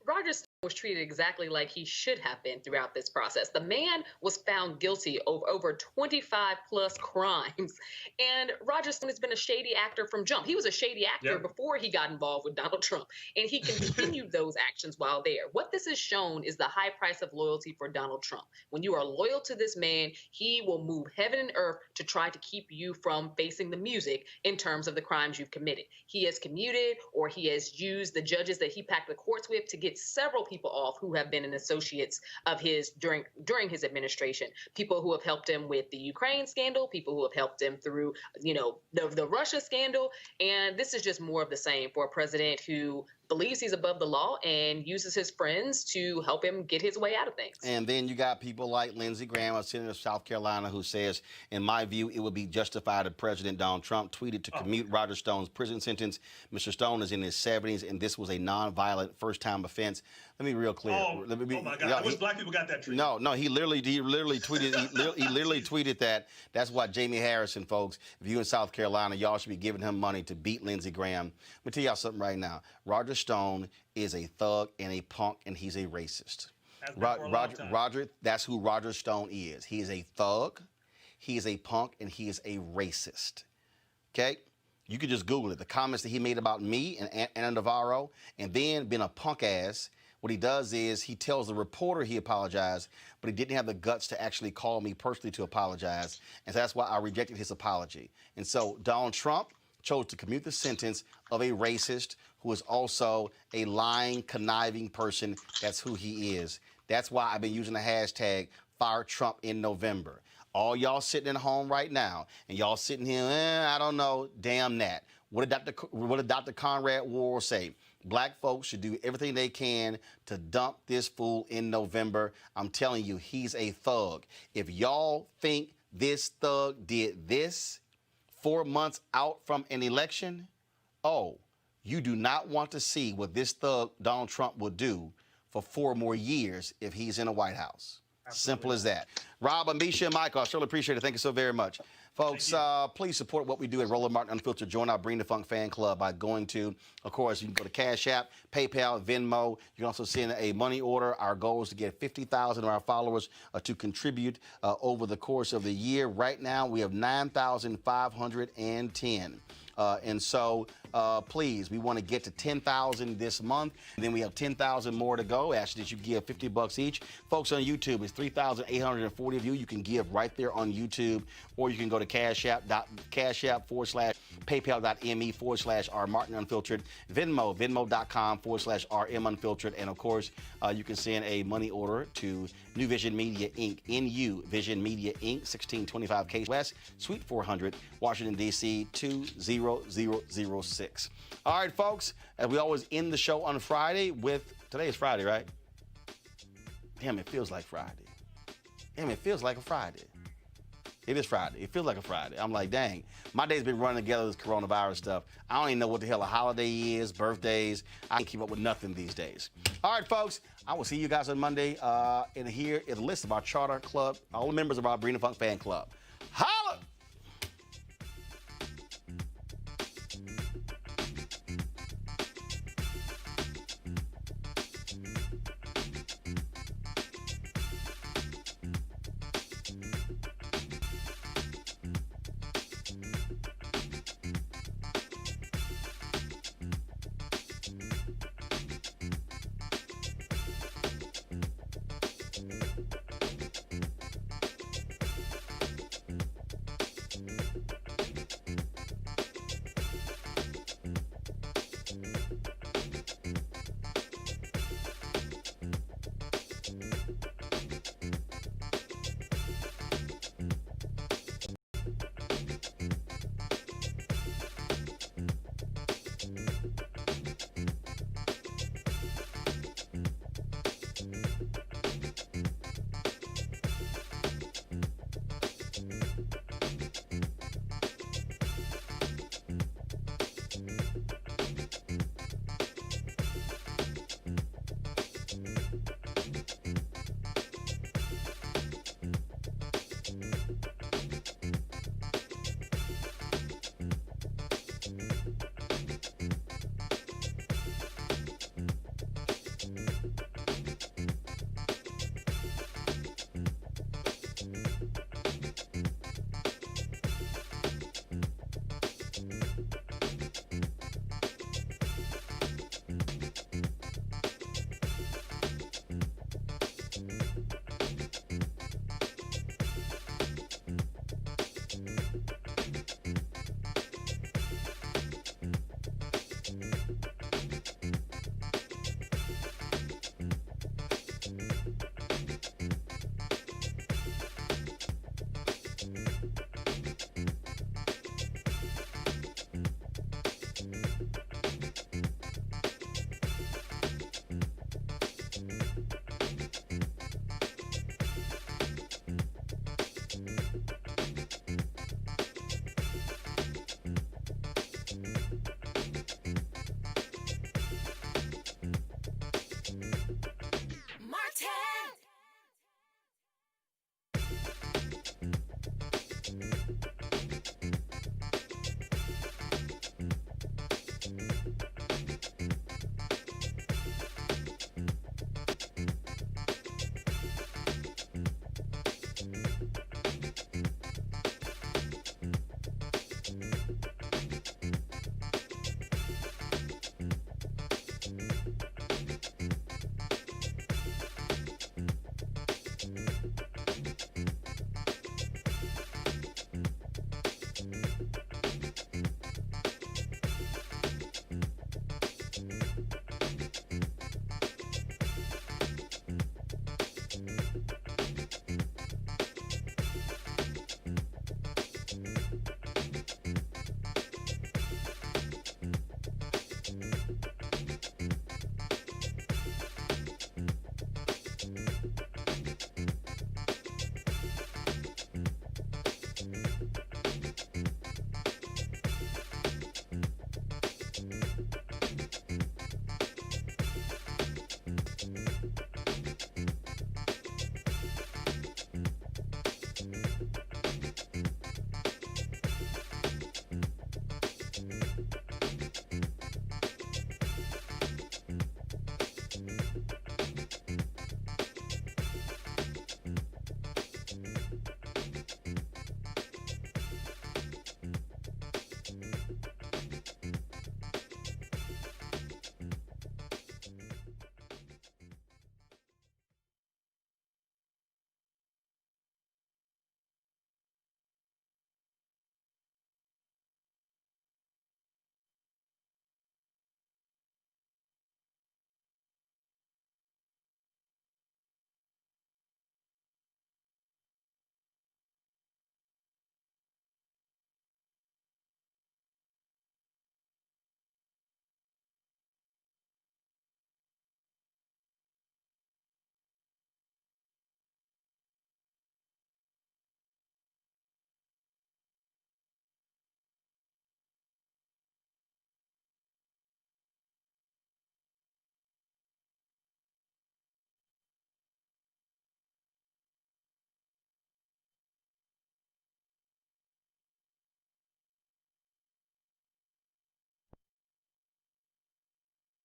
Roger was treated exactly like he should have been throughout this process. The man was found guilty of over 25 plus crimes. And Roger Stone has been a shady actor from jump. He was a shady actor before he got involved with Donald Trump. And he continued those actions while there. What this has shown is the high price of loyalty for Donald Trump. When you are loyal to this man, he will move heaven and earth to try to keep you from facing the music in terms of the crimes you've committed. He has commuted, or he has used the judges that he packed the courts with to get several people off who have been in associates of his during his administration. People who have helped him with the Ukraine scandal, people who have helped him through, the Russia scandal. And this is just more of the same for a president who believes he's above the law and uses his friends to help him get his way out of things.
And then you got people like Lindsey Graham, a senator of South Carolina, who says, in my view, it would be justified if President Donald Trump tweeted to commute Roger Stone's prison sentence. Mr. Stone is in his 70s, and this was a nonviolent first-time offense. Let me be real clear.
Oh my God! I wish black people got that treatment.
No, he literally tweeted. He literally tweeted that. That's why Jamie Harrison, folks, if you in South Carolina, y'all should be giving him money to beat Lindsey Graham. Let me tell y'all something right now. Roger Stone is a thug and a punk, and he's a racist. Roger, that's who Roger Stone is. He is a thug, he is a punk, and he is a racist. Okay? You could just Google it. The comments that he made about me and Anna Navarro, and then being a punk ass. What he does is he tells the reporter he apologized, but he didn't have the guts to actually call me personally to apologize. And so that's why I rejected his apology. And so Donald Trump chose to commute the sentence of a racist who is also a lying, conniving person. That's who he is. That's why I've been using the hashtag Fire Trump in November. All y'all sitting at home right now, and y'all sitting here, I don't know, damn that. What did Dr. Conrad Worrell say? Black folks should do everything they can to dump this fool in November. I'm telling you, he's a thug. If y'all think this thug did this 4 months out from an election, you do not want to see what this thug, Donald Trump, will do for 4 more years if he's in the White House. Absolutely. Simple as that. Rob, Amisha, and Michael, I surely appreciate it. Thank you so very much. Folks, please support what we do at Roland Martin Unfiltered. Join our Bring the Funk fan club by going to, of course, you can go to Cash App, PayPal, Venmo. You can also send a money order. Our goal is to get 50,000 of our followers to contribute over the course of the year. Right now, we have 9,510. And so, please, we want to get to 10,000 this month. And then we have 10,000 more to go. Actually, that you give $50 each. Folks on YouTube, it's 3,840 of you. You can give right there on YouTube, or you can go to Cash App /PayPal.me/R/Martin-Unfiltered, Venmo, Venmo.com/RM Unfiltered. And of course, you can send a money order to New Vision Media Inc., NU Vision Media Inc., 1625 Case West, Suite 400, Washington, D.C., 20006. All right, folks, as we always end the show on Friday with, today is Friday, right? Damn, it feels like Friday. Damn, it feels like a Friday. It is Friday. It feels like a Friday. I'm like, dang, my day's been running together with this coronavirus stuff. I don't even know what the hell a holiday is, birthdays. I can't keep up with nothing these days. All right, folks, I will see you guys on Monday. And here is a list of our charter club, all the members of our Bring the Funk fan club.